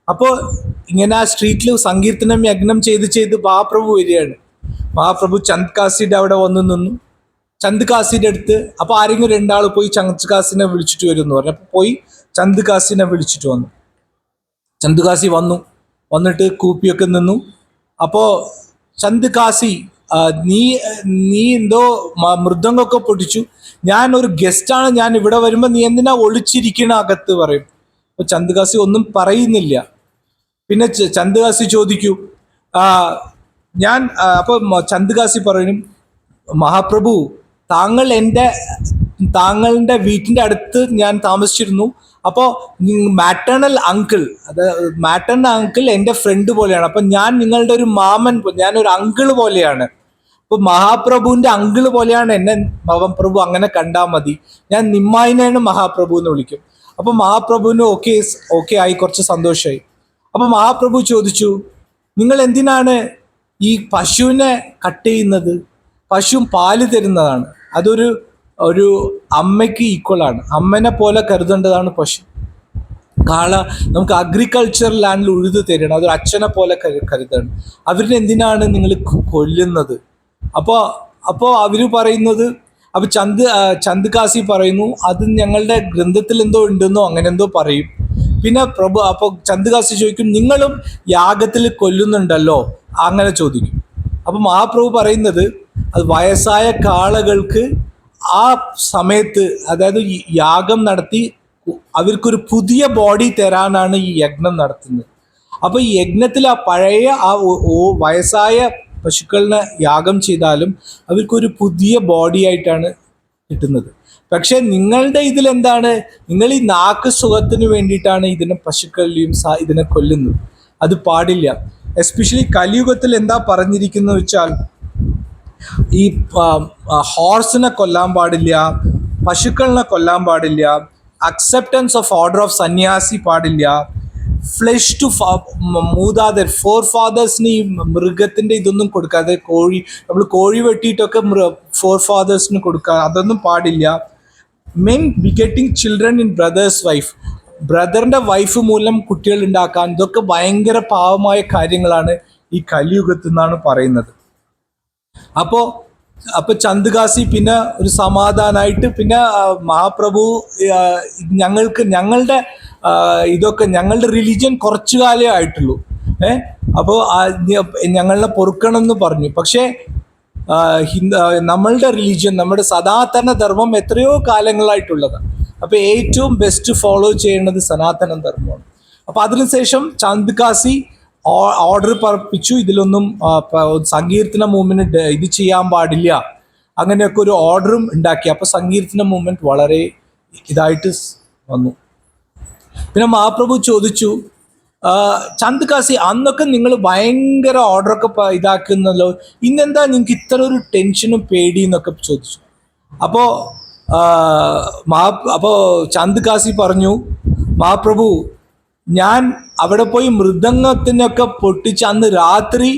അപ്പോൾ ഇങ്ങനെ ആ സ്ട്രീറ്റിൽ സങ്കീർത്തനം യജ്ഞം ചെയ്ത് മഹാപ്രഭു വരികയാണ്. മഹാപ്രഭു ചന്ദ് കാസിയുടെ അവിടെ വന്നു നിന്നു. ചന്ദ് കാസിയുടെ അടുത്ത് അപ്പോൾ ആരെങ്കിലും 2 ആൾ പോയി ചന്ദ് കാസിനെ വിളിച്ചിട്ട് വരും എന്ന് പറഞ്ഞു. അപ്പോൾ പോയി ചന്ദ് കാസിനെ വിളിച്ചിട്ട് വന്നു. ചന്ദ് കാസി വന്നിട്ട് കൂപ്പിയൊക്കെ നിന്നു. അപ്പോൾ ചന്ദ് കാസി, നീ എന്തോ മൃദംഗമൊക്കെ പൊട്ടിച്ചു, ഞാൻ ഒരു ഗസ്റ്റാണ്, ഞാൻ ഇവിടെ വരുമ്പോൾ നീ എന്തിനാ ഒളിച്ചിരിക്കണ അകത്ത് പറയും. അപ്പോൾ ചന്ദ് കാസി ഒന്നും പറയുന്നില്ല. പിന്നെ ചന്ദ് കാസി ചോദിക്കൂ അപ്പോൾ ചന്ദ് കാസി പറയും, മഹാപ്രഭു, താങ്കളുടെ വീട്ടിൻ്റെ അടുത്ത് ഞാൻ താമസിച്ചിരുന്നു. അപ്പോൾ മാറ്റേണൽ അങ്കിൾ എൻ്റെ ഫ്രണ്ട് പോലെയാണ്. അപ്പം ഞാൻ നിങ്ങളുടെ ഒരു മാമൻ, ഞാനൊരു അങ്കിള് പോലെയാണ്. അപ്പോൾ മഹാപ്രഭുവിൻ്റെ അങ്കിള് പോലെയാണ് എന്നെ മഹാപ്രഭു, അങ്ങനെ കണ്ടാൽ മതി. ഞാൻ നിമ്മായിനെയാണ് മഹാപ്രഭു എന്ന് വിളിക്കും. അപ്പോൾ മഹാപ്രഭുവിന് ഓക്കെ ആയി, കുറച്ച് സന്തോഷമായി. അപ്പോൾ മഹാപ്രഭു ചോദിച്ചു, നിങ്ങൾ എന്തിനാണ് ഈ പശുവിനെ കട്ട് ചെയ്യുന്നത്? പശു പാല് തരുന്നതാണ്, ഒരു അമ്മയ്ക്ക് ഈക്വലാണ്, അമ്മനെ പോലെ കരുതേണ്ടതാണ് പശു. കാള നമുക്ക് അഗ്രികൾച്ചർ ലാൻഡിൽ ഉഴുതു തരണം, അതൊരു അച്ഛനെ പോലെ കരുതണം. അവരിനെ എന്തിനാണ് നിങ്ങൾ കൊല്ലുന്നത്? അപ്പോൾ അവർ പറയുന്നത്, അപ്പോൾ ചന്ദ് കാസി പറയുന്നു, അത് ഞങ്ങളുടെ ഗ്രന്ഥത്തിൽ എന്തോ ഉണ്ടെന്നോ അങ്ങനെ എന്തോ പറയും. പിന്നെ അപ്പോൾ ചന്ദ് കാസി ചോദിക്കും, നിങ്ങളും യാഗത്തിൽ കൊല്ലുന്നുണ്ടല്ലോ, അങ്ങനെ ചോദിക്കും. അപ്പോൾ മഹാപ്രഭു പറയുന്നത്, അത് വയസ്സായ കാളകൾക്ക് ആ സമയത്ത്, അതായത് യാഗം നടത്തി അവർക്കൊരു പുതിയ ബോഡി തരാനാണ് ഈ യജ്ഞം നടത്തുന്നത്. അപ്പോൾ ഈ യജ്ഞത്തിൽ ആ പഴയ വയസ്സായ പശുക്കളിനെ യാഗം ചെയ്താലും അവർക്കൊരു പുതിയ ബോഡി ആയിട്ടാണ് കിട്ടുന്നത്. പക്ഷെ നിങ്ങളുടെ ഇതിലെന്താണ്, നിങ്ങൾ ഈ നാക്ക് സുഖത്തിന് വേണ്ടിയിട്ടാണ് ഇതിനെ പശുക്കളെയും ഇതിനെ കൊല്ലുന്നത്. അത് പാടില്ല. എസ്പെഷ്യലി കലിയുഗത്തിൽ എന്താ പറഞ്ഞിരിക്കുന്നത് വെച്ചാൽ, ഈ ഹോഴ്സിനെ കൊല്ലാൻ പാടില്ല, പശുക്കളിനെ കൊല്ലാൻ പാടില്ല, അക്സെപ്റ്റൻസ് ഓഫ് ഓർഡർ ഓഫ് സന്യാസി പാടില്ല, ഫ്ലഷ് ടു മൂതാദർ ഫോർ ഫാദേഴ്സിന് ഈ മൃഗത്തിൻ്റെ ഇതൊന്നും കൊടുക്കാതെ, നമ്മൾ കോഴി വെട്ടിയിട്ടൊക്കെ ഫോർ ഫാദേഴ്സിന് കൊടുക്കുക, അതൊന്നും പാടില്ല. Men begetting children in brother's wife, ബ്രദറിൻ്റെ വൈഫ് മൂലം കുട്ടികൾ ഉണ്ടാക്കാൻ, ഇതൊക്കെ ഭയങ്കര പാവമായ കാര്യങ്ങളാണ് ഈ കലിയുഗത്തിൽ നിന്നാണ് പറയുന്നത്. അപ്പോൾ ചന്ദ്കാസി പിന്നെ ഒരു സമാധാനമായിട്ട് പിന്നെ മഹാപ്രഭു ഞങ്ങളുടെ ഇതൊക്കെ ഞങ്ങളുടെ റിലീജിയൻ കുറച്ചു കാലേ ആയിട്ടുള്ളൂ, അപ്പോൾ ഞങ്ങളെ പൊറുക്കണം എന്ന് പറഞ്ഞു. പക്ഷേ നമ്മളുടെ റിലീജിയൻ, നമ്മുടെ സനാതന ധർമ്മം എത്രയോ കാലങ്ങളായിട്ടുള്ളതാണ്. അപ്പോൾ ഏറ്റവും ബെസ്റ്റ് ഫോളോ ചെയ്യേണ്ടത് സനാതന ധർമ്മമാണ്. അപ്പോൾ അതിനുശേഷം ചന്ദ്കാസി ഓർഡർ പറപ്പിച്ചു, ഇതിലൊന്നും സങ്കീർത്തന മൂവ്മെന്റ് ഇത് ചെയ്യാൻ പാടില്ല, അങ്ങനെയൊക്കെ ഒരു ഓർഡറും ഉണ്ടാക്കി. അപ്പോൾ സങ്കീർത്തന മൂവ്മെന്റ് വളരെ ഇതായിട്ട് വന്നു. പിന്നെ മഹാപ്രഭു ചോദിച്ചു, ചന്ദ്കാസി അന്നൊക്കെ നിങ്ങൾ ഭയങ്കര ഓർഡറൊക്കെ ഇതാക്കുന്നല്ലോ, ഇന്നെന്താ നിങ്ങൾക്ക് ഇത്ര ഒരു ടെൻഷനും പേടിയെന്നൊക്കെ ചോദിച്ചു. അപ്പോൾ ചന്ദ്കാസി പറഞ്ഞു, മഹാപ്രഭു ഞാൻ അവിടെ പോയി മൃദംഗത്തിനൊക്കെ പൊട്ടിച്ച് അന്ന് രാത്രി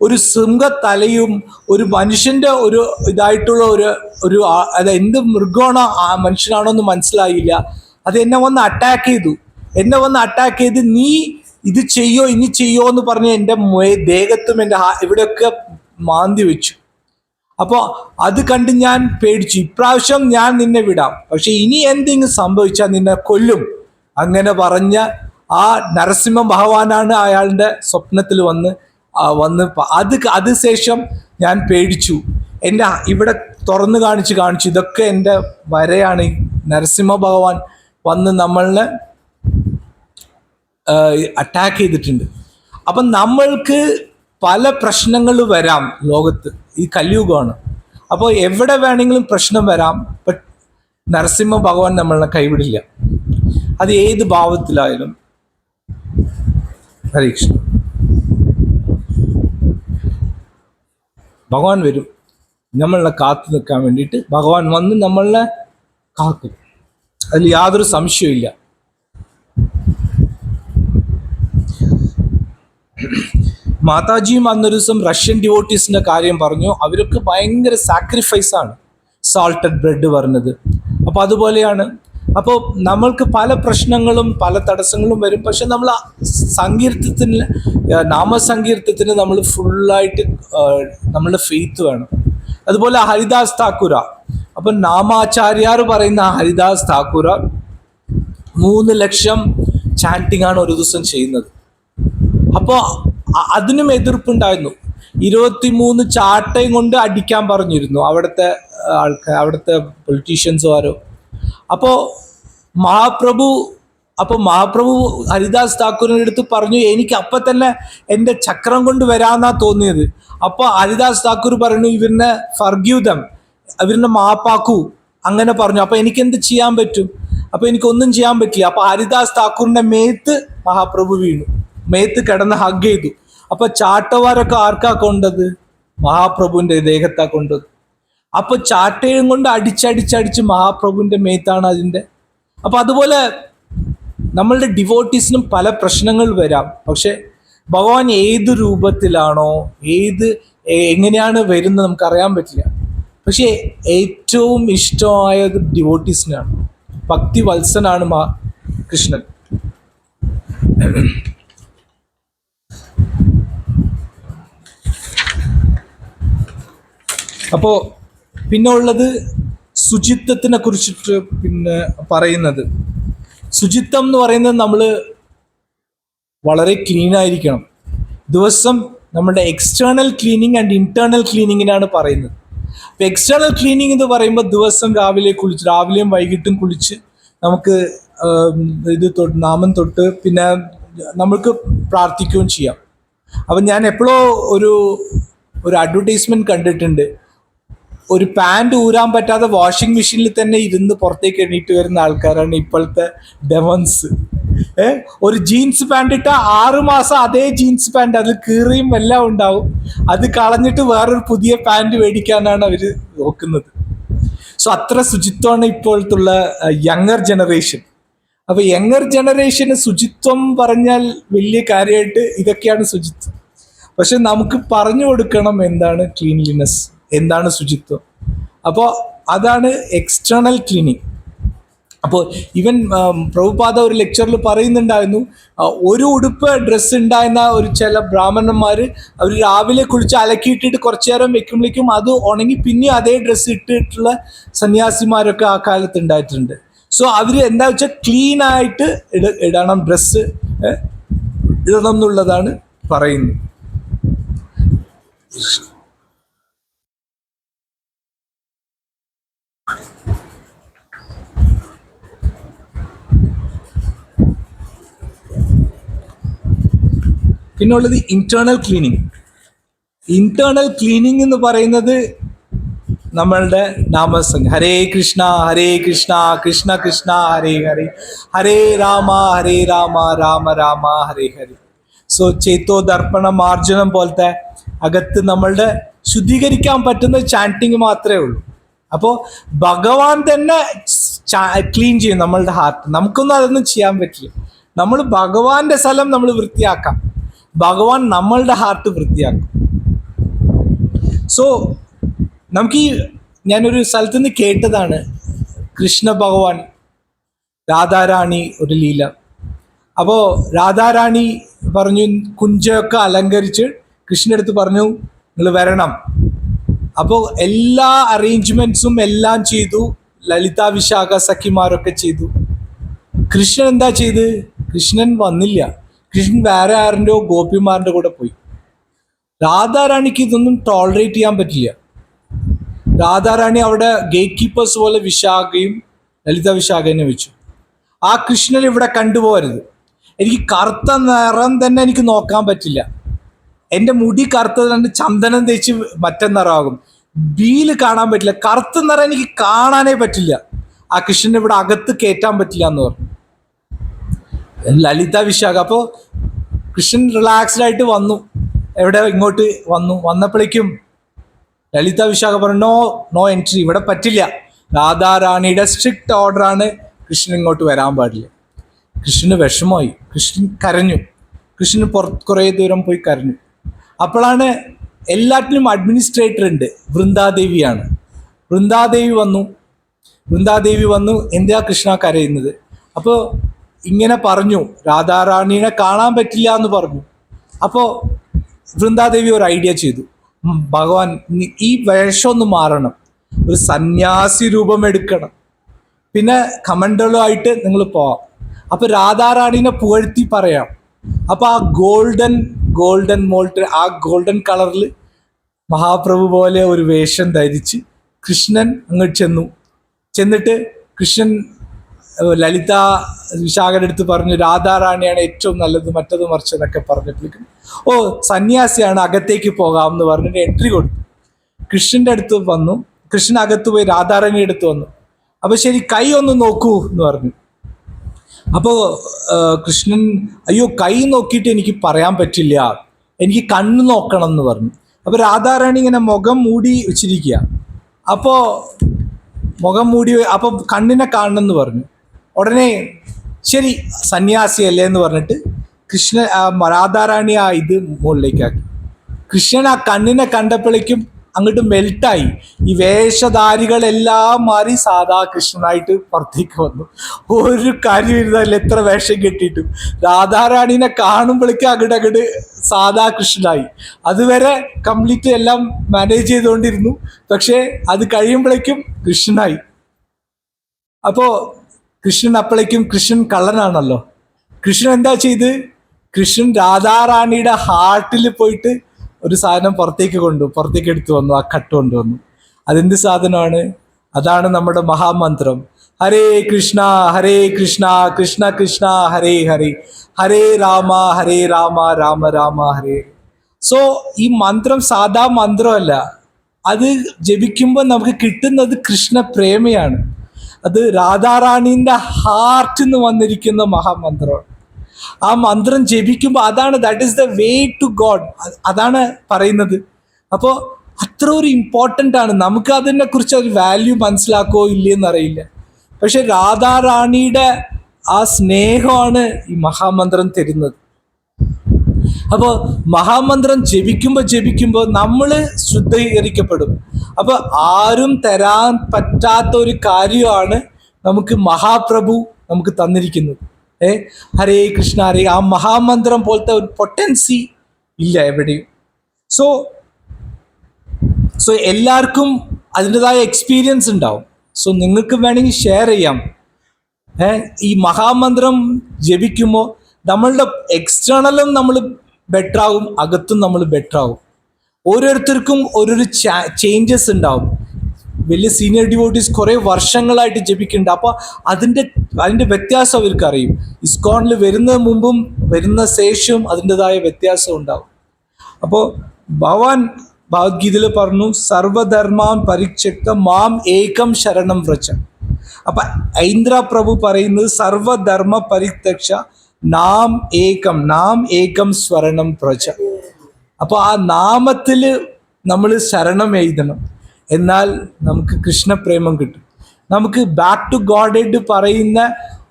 ഒരു സിംഹത്തലയും ഒരു മനുഷ്യൻ്റെ ഒരു ഇതായിട്ടുള്ള ഒരു അത് എന്ത് മൃഗമാണോ ആ മനുഷ്യനാണോ എന്ന് മനസ്സിലായില്ല, അത് എന്നെ വന്ന് അറ്റാക്ക് ചെയ്ത് നീ ഇത് ചെയ്യോ ഇനി ചെയ്യോ എന്ന് പറഞ്ഞ് എൻ്റെ ദേഹത്തും എൻ്റെ ഇവിടെയൊക്കെ മാന്തി വെച്ചു. അപ്പോൾ അത് കണ്ട് ഞാൻ പേടിച്ചു. ഇപ്രാവശ്യം ഞാൻ നിന്നെ വിടാം, പക്ഷെ ഇനി എന്തെങ്കിലും സംഭവിച്ചാൽ നിന്നെ കൊല്ലും. അങ്ങനെ പറഞ്ഞ ആ നരസിംഹ ഭഗവാനാണ് അയാളുടെ സ്വപ്നത്തിൽ വന്ന് അത് ശേഷം ഞാൻ പേടിച്ചു. എൻ്റെ ഇവിടെ തുറന്നു കാണിച്ചു ഇതൊക്കെ എൻ്റെ വരയാണ്. നരസിംഹ ഭഗവാൻ വന്ന് നമ്മളെ അറ്റാക്ക് ചെയ്തിട്ടുണ്ട്. അപ്പം നമ്മൾക്ക് പല പ്രശ്നങ്ങൾ വരാം ലോകത്ത്, ഈ കലിയുഗമാണ്. അപ്പോൾ എവിടെ വേണമെങ്കിലും പ്രശ്നം വരാം, ബട്ട് നരസിംഹ ഭഗവാൻ നമ്മളെ കൈവിടില്ല, അത് ഏത് ഭാവത്തിലായാലും. ഹരേ കൃഷ്ണ. ഭഗവാൻ വരും നമ്മളെ കാത്തു നിൽക്കാൻ വേണ്ടിയിട്ട്. ഭഗവാൻ വന്ന് നമ്മളെ കാക്കും, അതിൽ യാതൊരു സംശയവും ഇല്ല. മാതാജിയും അന്നൊരു ദിവസം റഷ്യൻ ഡിവോട്ടീസിന്റെ കാര്യം പറഞ്ഞു. അവരൊക്കെ ഭയങ്കര സാക്രിഫൈസാണ് സാൾട്ടഡ് ബ്രെഡ് പറഞ്ഞത്. അപ്പോൾ അതുപോലെയാണ്. അപ്പോൾ നമ്മൾക്ക് പല പ്രശ്നങ്ങളും പല തടസ്സങ്ങളും വരും. പക്ഷെ നമ്മൾ സങ്കീർത്തത്തിന്, നാമസങ്കീർത്തത്തിന് നമ്മൾ ഫുള്ളായിട്ട് നമ്മളുടെ ഫെയ്ത്ത് വേണം. അതുപോലെ ഹരിദാസ് താക്കൂര, അപ്പം നാമാചാര്യാർ പറയുന്ന ഹരിദാസ് താക്കൂര 3 ലക്ഷം ചാൻറ്റിംഗ് ആണ് ഒരു ദിവസം ചെയ്യുന്നത്. അപ്പോൾ അതിനും എതിർപ്പുണ്ടായിരുന്നു. 23 ചാട്ടയും കൊണ്ട് അടിക്കാൻ പറഞ്ഞിരുന്നു അവിടുത്തെ ആൾക്കാർ, അവിടുത്തെ പൊളിറ്റീഷ്യൻസ് ആരോ. അപ്പോൾ മഹാപ്രഭു ഹരിദാസ് താക്കൂറിൻ്റെ അടുത്ത് പറഞ്ഞു, എനിക്ക് അപ്പം തന്നെ എൻ്റെ ചക്രം കൊണ്ട് വരാമെന്നാ തോന്നിയത്. അപ്പോൾ ഹരിദാസ് താക്കൂർ പറഞ്ഞു, ഇവരിനെ ഫർഗീവ് ദം, ഇവരിനെ മാപ്പാക്കൂ, അങ്ങനെ പറഞ്ഞു. അപ്പോൾ എനിക്കെന്ത് ചെയ്യാൻ പറ്റും? അപ്പോൾ എനിക്കൊന്നും ചെയ്യാൻ പറ്റില്ല. അപ്പോൾ ഹരിദാസ് താക്കൂറിൻ്റെ മേത്ത് മഹാപ്രഭു വീണു, മേത്ത് കിടന്ന് ഹഗ് ചെയ്തു. അപ്പോൾ ചാട്ടവാരൊക്കെ ആർക്കാ കൊണ്ടത്? മഹാപ്രഭുവിൻ്റെ ദേഹത്താ കൊണ്ടത്. അപ്പോൾ ചാട്ടയും കൊണ്ട് അടിച്ചടിച്ചടിച്ച് മഹാപ്രഭുവിൻ്റെ മേത്താണ് അതിൻ്റെ. അപ്പോൾ അതുപോലെ നമ്മളുടെ ഡിവോട്ടീസിനും പല പ്രശ്നങ്ങൾ വരാം. പക്ഷെ ഭഗവാൻ ഏത് രൂപത്തിലാണോ എങ്ങനെയാണ് വരുന്നത് നമുക്കറിയാൻ പറ്റില്ല. പക്ഷേ ഏറ്റവും ഇഷ്ടമായത് ഡിവോട്ടീസിനാണ്. ഭക്തി വത്സനാണ് കൃഷ്ണൻ. അപ്പോൾ പിന്നെ ഉള്ളത് ശുചിത്വത്തിനെ കുറിച്ചിട്ട് പിന്നെ പറയുന്നത്. ശുചിത്വം എന്ന് പറയുന്നത് നമ്മൾ വളരെ ക്ലീൻ ആയിരിക്കണം. ദിവസം നമ്മുടെ എക്സ്റ്റേണൽ ക്ലീനിങ് ആൻഡ് ഇന്റേണൽ ക്ലീനിങ്ങിനാണ് പറയുന്നത്. അപ്പോൾ എക്സ്റ്റേണൽ ക്ലീനിങ് എന്ന് പറയുമ്പോൾ ദിവസം രാവിലെയും വൈകിട്ടും കുളിച്ച് നമുക്ക് നാമം തൊട്ട് പിന്നെ നമുക്ക് പ്രാർത്ഥിക്കുകയും ചെയ്യാം. അപ്പം ഞാൻ എപ്പോഴോ ഒരു അഡ്വർടൈസ്മെൻറ്റ് കണ്ടിട്ടുണ്ട്. ഒരു പാൻറ് ഊരാൻ പറ്റാതെ വാഷിംഗ് മെഷീനിൽ തന്നെ ഇരുന്ന് പുറത്തേക്ക് എണീറ്റ് വരുന്ന ആൾക്കാരാണ് ഇപ്പോഴത്തെ ഡെമൺസ്. ഒരു ജീൻസ് പാൻറ് ഇട്ട 6 മാസം അതേ ജീൻസ് പാൻറ്, അത് കീറിയും എല്ലാം ഉണ്ടാവും. അത് കളഞ്ഞിട്ട് വേറൊരു പുതിയ പാൻറ് മേടിക്കാനാണ് അവർ നോക്കുന്നത്. സോ അത്ര ശുചിത്വമാണ് ഇപ്പോഴത്തുള്ള യങ്ങർ ജനറേഷൻ. അപ്പൊ യങ്ങർ ജനറേഷന് ശുചിത്വം പറഞ്ഞാൽ വലിയ കാര്യമായിട്ട് ഇതൊക്കെയാണ് ശുചിത്വം. പക്ഷെ നമുക്ക് പറഞ്ഞു കൊടുക്കണം എന്താണ് ക്ലീൻലിനെസ്, എന്താണ് ശുചിത്വം. അപ്പോൾ അതാണ് എക്സ്റ്റേണൽ ക്ലീനിങ്. അപ്പോൾ ഈവൻ പ്രഭുപാദ ഒരു ലെക്ചറിൽ പറയുന്നുണ്ടായിരുന്നു, ഒരു ഉടുപ്പ് ഡ്രസ്സ് ഉണ്ടായിരുന്ന ഒരു ചില ബ്രാഹ്മണന്മാർ അവർ രാവിലെ കുളിച്ച് അലക്കിയിട്ടിട്ട് കുറച്ചു നേരം വെക്കുമ്പോഴേക്കും അത് ഉണങ്ങി പിന്നെ അതേ ഡ്രസ്സ് ഇട്ടിട്ടുള്ള സന്യാസിമാരൊക്കെ ആ കാലത്ത് ഉണ്ടായിട്ടുണ്ട്. സോ അവർ എന്താ വെച്ചാൽ ക്ലീൻ ആയിട്ട് ഇടണം, ഡ്രസ്സ് ഇടണം എന്നുള്ളതാണ് പറയുന്നത്. പിന്നുള്ളത് ഇന്റേണൽ ക്ലീനിങ്. ഇന്റേണൽ ക്ലീനിങ് എന്ന് പറയുന്നത് നമ്മളുടെ നാമസംഘം, ഹരേ കൃഷ്ണ കൃഷ്ണ കൃഷ്ണ ഹരേ ഹരേ, ഹരേ രാമ രാമ രാമ ഹരേ ഹരേ. സോ ചേത്തോ ദർപ്പണ മാർജനം പോലത്തെ അകത്ത് നമ്മളുടെ ശുദ്ധീകരിക്കാൻ പറ്റുന്ന ചാൻറ്റിങ് മാത്രമേ ഉള്ളൂ. അപ്പോൾ ഭഗവാൻ തന്നെ ക്ലീൻ ചെയ്യും നമ്മളുടെ ഹാർട്ട്. നമുക്കൊന്നും അതൊന്നും ചെയ്യാൻ പറ്റില്ല. നമ്മൾ ഭഗവാന്റെ സ്ഥലം നമ്മൾ വൃത്തിയാക്കാം, ഭഗവാൻ നമ്മളുടെ ഹാർട്ട് വൃത്തിയാക്കും. സോ നമുക്ക് ഞാനൊരു സ്ഥലത്ത് നിന്ന് കേട്ടതാണ്, കൃഷ്ണ ഭഗവാൻ രാധാറാണി ഒരു ലീല. അപ്പോൾ രാധാറാണി പറഞ്ഞു, കുഞ്ചൊക്കെ അലങ്കരിച്ച് കൃഷ്ണനടുത്ത് പറഞ്ഞു നിങ്ങൾ വരണം. അപ്പോൾ എല്ലാ അറേഞ്ച്മെന്റ്സും എല്ലാം ചെയ്തു, ലളിത വിശാഖ സഖിമാരൊക്കെ ചെയ്തു. കൃഷ്ണൻ എന്താ ചെയ്ത്? കൃഷ്ണൻ വന്നില്ല. കൃഷ്ണൻ വേറെ ആറിൻ്റെയോ ഗോപിമാരുടെ കൂടെ പോയി. രാധാറാണിക്ക് ഇതൊന്നും ടോളറേറ്റ് ചെയ്യാൻ പറ്റില്ല. രാധാറാണി അവിടെ ഗേറ്റ് കീപ്പേഴ്സ് പോലെ വിശാഖയും ലളിത വിശാഖനെ വെച്ചു. ആ കൃഷ്ണൻ ഇവിടെ കണ്ടുപോകരുത്. എനിക്ക് കറുത്ത നിറം തന്നെ എനിക്ക് നോക്കാൻ പറ്റില്ല. എൻ്റെ മുടി കറുത്തത് കണ്ട് ചന്ദനം തേച്ച് മറ്റേ നിറമാകും. ബീല് കാണാൻ പറ്റില്ല. കറുത്ത നിറം എനിക്ക് കാണാനേ പറ്റില്ല. ആ കൃഷ്ണനെ ഇവിടെ അകത്ത് കയറ്റാൻ പറ്റില്ല എന്ന് പറഞ്ഞു ലളിത വിശാഖ. അപ്പോൾ കൃഷ്ണൻ റിലാക്സ്ഡ് ആയിട്ട് വന്നു, എവിടെ ഇങ്ങോട്ട് വന്നപ്പോഴേക്കും ലളിത വിശാഖ പറഞ്ഞു നോ നോ എൻട്രി, ഇവിടെ പറ്റില്ല. രാധാറാണിയുടെ സ്ട്രിക്റ്റ് ഓർഡറാണ്, കൃഷ്ണൻ ഇങ്ങോട്ട് വരാൻ പാടില്ല. കൃഷ്ണന് വിഷമമായി, കൃഷ്ണൻ കരഞ്ഞു. കൃഷ്ണൻ പുറത്ത് കുറേ ദൂരം പോയി കരഞ്ഞു. അപ്പോഴാണ് എല്ലാറ്റിനും അഡ്മിനിസ്ട്രേറ്റർ ഉണ്ട്, വൃന്ദാദേവിയാണ്. വൃന്ദാദേവി വന്നു എന്താ കൃഷ്ണ കരയുന്നത്? അപ്പോൾ ഇങ്ങനെ പറഞ്ഞു, രാധാറാണീനെ കാണാൻ പറ്റില്ല എന്ന് പറഞ്ഞു. അപ്പോൾ വൃന്ദാദേവി ഒരു ഐഡിയ ചെയ്തു, ഭഗവാൻ ഈ വേഷമൊന്ന് മാറണം, ഒരു സന്യാസി രൂപം എടുക്കണം, പിന്നെ കമണ്ടലുമായിട്ട് നിങ്ങൾ പോവാം. അപ്പോൾ രാധാറാണീനെ പുകഴ്ത്തി പറയാം. അപ്പോൾ ആ ഗോൾഡൻ മോൾട്ട്, ആ ഗോൾഡൻ കളറിൽ മഹാപ്രഭു പോലെ ഒരു വേഷം ധരിച്ച് കൃഷ്ണൻ അങ്ങോട്ട് ചെന്നിട്ട് കൃഷ്ണൻ ലളിത വിശാഖയുടെ അടുത്ത് പറഞ്ഞു രാധാറാണിയാണ് ഏറ്റവും നല്ലത്, മറ്റത് മറിച്ചതൊക്കെ പറഞ്ഞപ്പോഴേക്കും ഓ സന്യാസിയാണ്, അകത്തേക്ക് പോകാം എന്ന് പറഞ്ഞിട്ട് എൻട്രി കൊടുത്തു. കൃഷ്ണൻ്റെ അടുത്ത് വന്നു. കൃഷ്ണൻ അകത്ത് പോയി രാധാറാണിയുടെ അടുത്ത് വന്നു. അപ്പോൾ ശരി കൈ ഒന്ന് നോക്കൂ എന്ന് പറഞ്ഞു. അപ്പോൾ കൃഷ്ണൻ അയ്യോ കൈ നോക്കിയിട്ട് എനിക്ക് പറയാൻ പറ്റില്ല, എനിക്ക് കണ്ണ് നോക്കണം എന്ന് പറഞ്ഞു. അപ്പോൾ രാധാറാണി ഇങ്ങനെ മുഖം മൂടി വെച്ചിരിക്കുക. അപ്പോൾ മുഖം മൂടി, അപ്പോൾ കണ്ണിനെ കാണണമെന്ന് പറഞ്ഞു. ഉടനെ ശരി സന്യാസിയല്ലേ എന്ന് പറഞ്ഞിട്ട് രാധാറാണി ആ ഇത് മുകളിലേക്കാക്കി. കൃഷ്ണൻ ആ കണ്ണിനെ കണ്ടപ്പോഴേക്കും അങ്ങോട്ട് മെൽട്ടായി. ഈ വേഷധാരികളെല്ലാം മാറി സാധാ കൃഷ്ണനായിട്ട് പുറത്തേക്ക് വന്നു. ഒരു കാര്യം ഇരുന്നല്ല, എത്ര വേഷം കെട്ടിയിട്ടും രാധാറാണീനെ കാണുമ്പോഴേക്കും അങ്ങോട്ട് സാധാ കൃഷ്ണനായി. അതുവരെ കംപ്ലീറ്റ് എല്ലാം മാനേജ് ചെയ്തുകൊണ്ടിരുന്നു, പക്ഷേ അത് കഴിയുമ്പോഴേക്കും കൃഷ്ണനായി. അപ്പോൾ കൃഷ്ണൻ കള്ളനാണല്ലോ. കൃഷ്ണൻ എന്താ ചെയ്ത്? കൃഷ്ണൻ രാധാറാണിയുടെ ഹാർട്ടിൽ പോയിട്ട് ഒരു സാധനം പുറത്തേക്ക് എടുത്തു വന്നു, ആ കട്ട് കൊണ്ടുവന്നു. അതെന്ത് സാധനമാണ്? അതാണ് നമ്മുടെ മഹാമന്ത്രം, ഹരേ കൃഷ്ണ കൃഷ്ണ കൃഷ്ണ ഹരേ ഹരേ, ഹരേ രാമ രാമ രാമ ഹരേ. സോ ഈ മന്ത്രം സാധാ മന്ത്രമല്ല, അത് ജപിക്കുമ്പോൾ നമുക്ക് കിട്ടുന്നത് കൃഷ്ണ പ്രേമയാണ്. അത് രാധാറാണീൻ്റെ ഹാർട്ടിൽ നിന്ന് വന്നിരിക്കുന്ന മഹാമന്ത്രമാണ്. ആ മന്ത്രം ജപിക്കുമ്പോൾ അതാണ് that is the way to God, അതാണ് പറയുന്നത്. അപ്പോൾ അത്ര ഒരു ഇമ്പോർട്ടൻ്റ് ആണ്. നമുക്ക് അതിനെക്കുറിച്ച് ഒരു വാല്യൂ മനസ്സിലാക്കോ ഇല്ലയെന്ന് അറിയില്ല. പക്ഷെ രാധാറാണിയുടെ ആ സ്നേഹമാണ് ഈ മഹാമന്ത്രം തരുന്നത്. അപ്പോൾ മഹാമന്ത്രം ജപിക്കുമ്പോൾ നമ്മൾ ശുദ്ധീകരിക്കപ്പെടും. അപ്പോൾ ആരും തരാൻ പറ്റാത്ത ഒരു കാര്യമാണ് നമുക്ക് മഹാപ്രഭു നമുക്ക് തന്നിരിക്കുന്നത്. ഹരേ കൃഷ്ണ ഹരേ, ആ മഹാമന്ത്രം പോലത്തെ ഒരു പൊട്ടൻസി ഇല്ല എവിടെയും. സോ എല്ലാവർക്കും അതിൻ്റെതായ എക്സ്പീരിയൻസ് ഉണ്ടാവും. സോ നിങ്ങൾക്ക് വേണമെങ്കിൽ ഷെയർ ചെയ്യാം. ഈ മഹാമന്ത്രം ജപിക്കുമ്പോൾ നമ്മളുടെ എക്സ്റ്റേണലും നമ്മൾ ബെറ്റർ ആകും, അകത്തും നമ്മൾ ബെറ്റർ ആകും. ഓരോരുത്തർക്കും ഓരോരു ചേഞ്ചസ് ഉണ്ടാവും. വലിയ സീനിയർ ഡിവോട്ടീസ് കുറേ വർഷങ്ങളായിട്ട് ജപിക്കുന്നുണ്ട്. അപ്പോൾ അതിൻ്റെ വ്യത്യാസം അവർക്ക് അറിയും. ഇസ്കോണിൽ വരുന്ന മുമ്പും വരുന്ന ശേഷവും അതിൻ്റെതായ വ്യത്യാസം ഉണ്ടാവും. അപ്പോൾ ഭഗവാൻ ഭഗവത്ഗീതയിൽ പറഞ്ഞു, സർവധർമാൻ പരിത്യക്ത മാം ഏകം ശരണം വ്രജ. അപ്പം ഐന്ദ്ര പ്രഭു പറയുന്നത് സർവധർമ്മ പരിത്യക്ഷ നാം ഏകം സ്വരണം പ്രജ. അപ്പോൾ ആ നാമത്തിൽ നമ്മൾ ശരണം എഴുതണം, എന്നാൽ നമുക്ക് കൃഷ്ണപ്രേമം കിട്ടും. നമുക്ക് ബാക്ക് ടു ഗോഡ് പറയുന്ന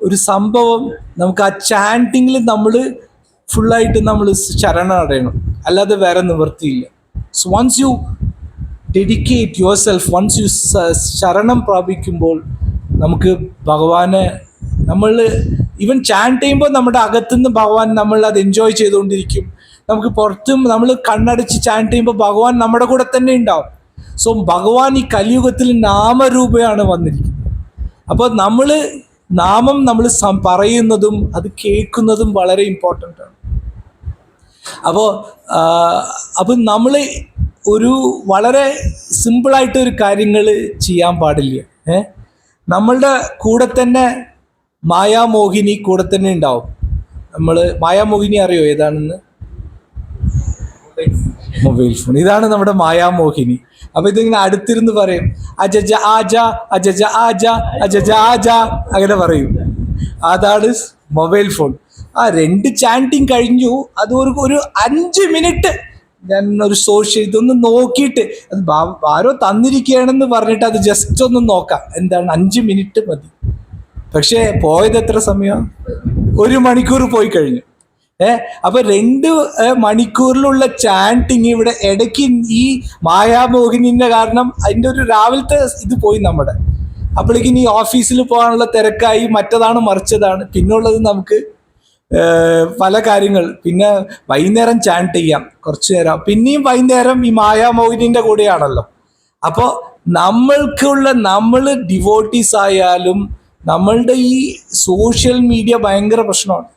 ഒരു സംഭവം നമുക്ക് ആ ചാൻറ്റിങ്ങിൽ നമ്മൾ ഫുള്ളായിട്ട് നമ്മൾ ശരണം അടയണം, അല്ലാതെ വേറെ നിവൃത്തിയില്ല. So once you dedicate yourself, once you ശരണം പ്രാപിക്കുമ്പോൾ നമുക്ക് ഭഗവാനെ നമ്മൾ ഈവൻ ചാൻറ്റ് ചെയ്യുമ്പോൾ നമ്മുടെ അകത്തുനിന്ന് ഭഗവാൻ നമ്മൾ അത് എൻജോയ് ചെയ്തുകൊണ്ടിരിക്കും. നമുക്ക് പുറത്തും നമ്മൾ കണ്ണടച്ച് ചാൻറ്റ് ചെയ്യുമ്പോൾ ഭഗവാൻ നമ്മുടെ കൂടെ തന്നെ ഉണ്ടാവും. സോ ഭഗവാൻ ഈ കലിയുഗത്തിൽ നാമരൂപയാണ് വന്നിരിക്കുന്നത്. അപ്പോൾ നാമം നമ്മൾ പറയുന്നതും അത് കേൾക്കുന്നതും വളരെ ഇമ്പോർട്ടൻ്റ് ആണ്. അപ്പോൾ നമ്മൾ ഒരു വളരെ സിമ്പിളായിട്ടൊരു കാര്യങ്ങൾ ചെയ്യാൻ പാടില്ല. നമ്മളുടെ കൂടെ തന്നെ മായാമോഹിനി കൂടെ തന്നെ ഉണ്ടാവും. മായാമോഹിനി അറിയോ ഏതാണെന്ന്? Mobile phone. ഇതാണ് നമ്മുടെ മായാമോഹിനി. അപ്പൊ ഇതിങ്ങനെ അടുത്തിരുന്ന് പറയും, അജജ ആജ അജജ ആജ അജജ ആജ, അങ്ങനെ പറയും. അതാണ് മൊബൈൽ ഫോൺ. ആ 2 ചാൻറ്റിങ് കഴിഞ്ഞു, അത് ഒരു 5 മിനിറ്റ് ഞാൻ ഒരു സോഷ്യൽ ഇതൊന്ന് നോക്കിയിട്ട്, അത് ആരോ തന്നിരിക്കുകയാണെന്ന് പറഞ്ഞിട്ട് അത് ജസ്റ്റ് ഒന്ന് നോക്കാം. എന്താണ്, 5 മിനിറ്റ് മതി. പക്ഷേ പോയത് എത്ര സമയം? 1 മണിക്കൂർ പോയി കഴിഞ്ഞു. അപ്പൊ 2 മണിക്കൂറിലുള്ള ചാൻറ്റിങ് ഇവിടെ ഇടയ്ക്ക് ഈ മായാമോഹിനിന്റെ കാരണം അതിൻ്റെ ഒരു രാവിലത്തെ ഇത് പോയി നമ്മുടെ. അപ്പോഴേക്കും ഈ ഓഫീസിൽ പോകാനുള്ള തിരക്കായി, മറ്റതാണ് മറിച്ചതാണ്. പിന്നുള്ളത് നമുക്ക് പല കാര്യങ്ങൾ. പിന്നെ വൈകുന്നേരം ചാൻറ്റ് ചെയ്യാം കുറച്ചു നേരം, പിന്നെയും വൈകുന്നേരം ഈ മായാമോഹിനിന്റെ കൂടെയാണല്ലോ. അപ്പോൾ നമ്മൾ ഡിവോട്ടീസ് ആയാലും നമ്മളുടെ ഈ സോഷ്യൽ മീഡിയ ഭയങ്കര പ്രശ്നമാണ്.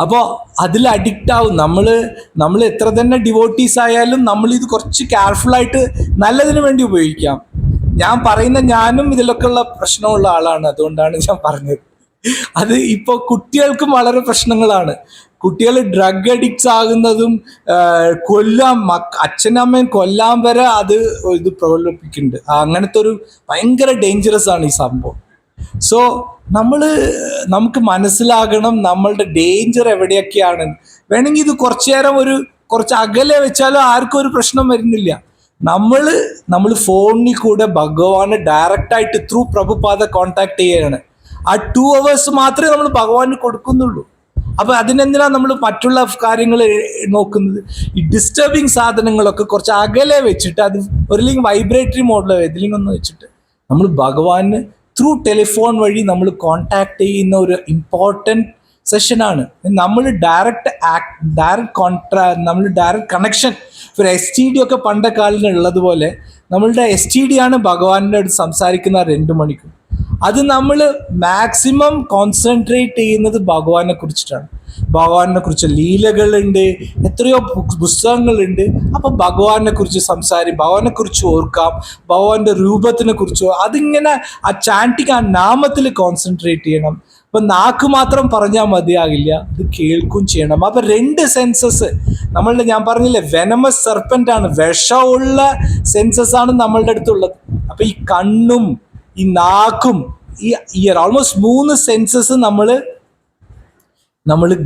അപ്പോൾ അതിൽ അഡിക്റ്റ് ആവും. നമ്മൾ എത്ര തന്നെ ഡിവോട്ടീസ് ആയാലും നമ്മളിത് കുറച്ച് കെയർഫുള്ളായിട്ട് നല്ലതിന് വേണ്ടി ഉപയോഗിക്കാം. ഞാൻ പറയുന്ന ഞാനും ഇതിലൊക്കെ ഉള്ള പ്രശ്നമുള്ള ആളാണ്, അതുകൊണ്ടാണ് ഞാൻ പറഞ്ഞത്. അത് ഇപ്പോൾ കുട്ടികൾക്കും വളരെ പ്രശ്നങ്ങളാണ്. കുട്ടികൾ ഡ്രഗ് അഡിക്ട്സ് ആകുന്നതും അച്ഛനമ്മയും കൊല്ലാൻ വരെ ഇത് പ്രലോഭിപ്പിക്കുന്നുണ്ട്. അങ്ങനത്തെ ഒരു ഭയങ്കര ഡേഞ്ചറസ് ആണ് ഈ സംഭവം. സോ നമുക്ക് മനസ്സിലാകണം നമ്മളുടെ ഡേഞ്ചർ എവിടെയൊക്കെയാണ്. വേണമെങ്കിൽ ഇത് കുറച്ചു നേരം കുറച്ച് അകലെ വെച്ചാലും ആർക്കും ഒരു പ്രശ്നം വരുന്നില്ല. നമ്മൾ ഫോണിൽ കൂടെ ഭഗവാനെ ഡയറക്റ്റായിട്ട് ത്രൂ പ്രഭുപാദ കോണ്ടാക്ട് ചെയ്യുകയാണ്. ആ 2 hours മാത്രമേ നമ്മൾ ഭഗവാന് കൊടുക്കുന്നുള്ളൂ. അപ്പോൾ അതിനെന്തിനാ നമ്മൾ മറ്റുള്ള കാര്യങ്ങൾ നോക്കുന്നത്? ഈ ഡിസ്റ്റർബിങ് സാധനങ്ങളൊക്കെ കുറച്ച് അകലെ വെച്ചിട്ട്, അത് ഒരില്ലെങ്കിൽ വൈബ്രേറ്ററി മോഡിലോ ഏതിലെങ്കിലും ഒന്ന് വെച്ചിട്ട് നമ്മൾ ഭഗവാന് ത്രൂ ടെലിഫോൺ വഴി നമ്മൾ കോണ്ടാക്ട് ചെയ്യുന്ന ഒരു ഇമ്പോർട്ടൻറ്റ് സെഷനാണ്. നമ്മൾ ഡയറക്റ്റ് കണക്ഷൻ. ഇപ്പോൾ STD ഒക്കെ പണ്ട കാലത്ത് ഉള്ളതുപോലെ നമ്മളുടെ STD ആണ് ഭഗവാന്റെ അടുത്ത് സംസാരിക്കുന്ന 2 മണിക്കൂർ. അത് നമ്മൾ മാക്സിമം കോൺസെൻട്രേറ്റ് ചെയ്യുന്നത് ഭഗവാനെ കുറിച്ചിട്ടാണ്. ഭഗവാനെ കുറിച്ച് ലീലകളുണ്ട്, എത്രയോ പുസ്തകങ്ങളുണ്ട്. അപ്പോൾ ഭഗവാനെ കുറിച്ച് ഭഗവാനെ കുറിച്ച് ഓർക്കാം, ഭഗവാന്റെ രൂപത്തിനെ കുറിച്ച്. അതിങ്ങനെ ആ ചാൻറ്റിങ്, ആ നാമത്തിൽ കോൺസെൻട്രേറ്റ് ചെയ്യണം. ഇപ്പം നാക്ക് മാത്രം പറഞ്ഞാൽ മതിയാകില്ല, ഇത് കേൾക്കും ചെയ്യണം. അപ്പം 2 സെൻസസ് നമ്മളുടെ, ഞാൻ പറഞ്ഞില്ലേ വെനമസ് സെർപ്പൻ്റ് ആണ്, വിഷമുള്ള സെൻസസ് ആണ് നമ്മളുടെ അടുത്തുള്ളത്. അപ്പം ഈ കണ്ണും ഈ നാക്കും ഈ ഇയർ, ഓൾമോസ്റ്റ് 3 സെൻസസ് നമ്മൾ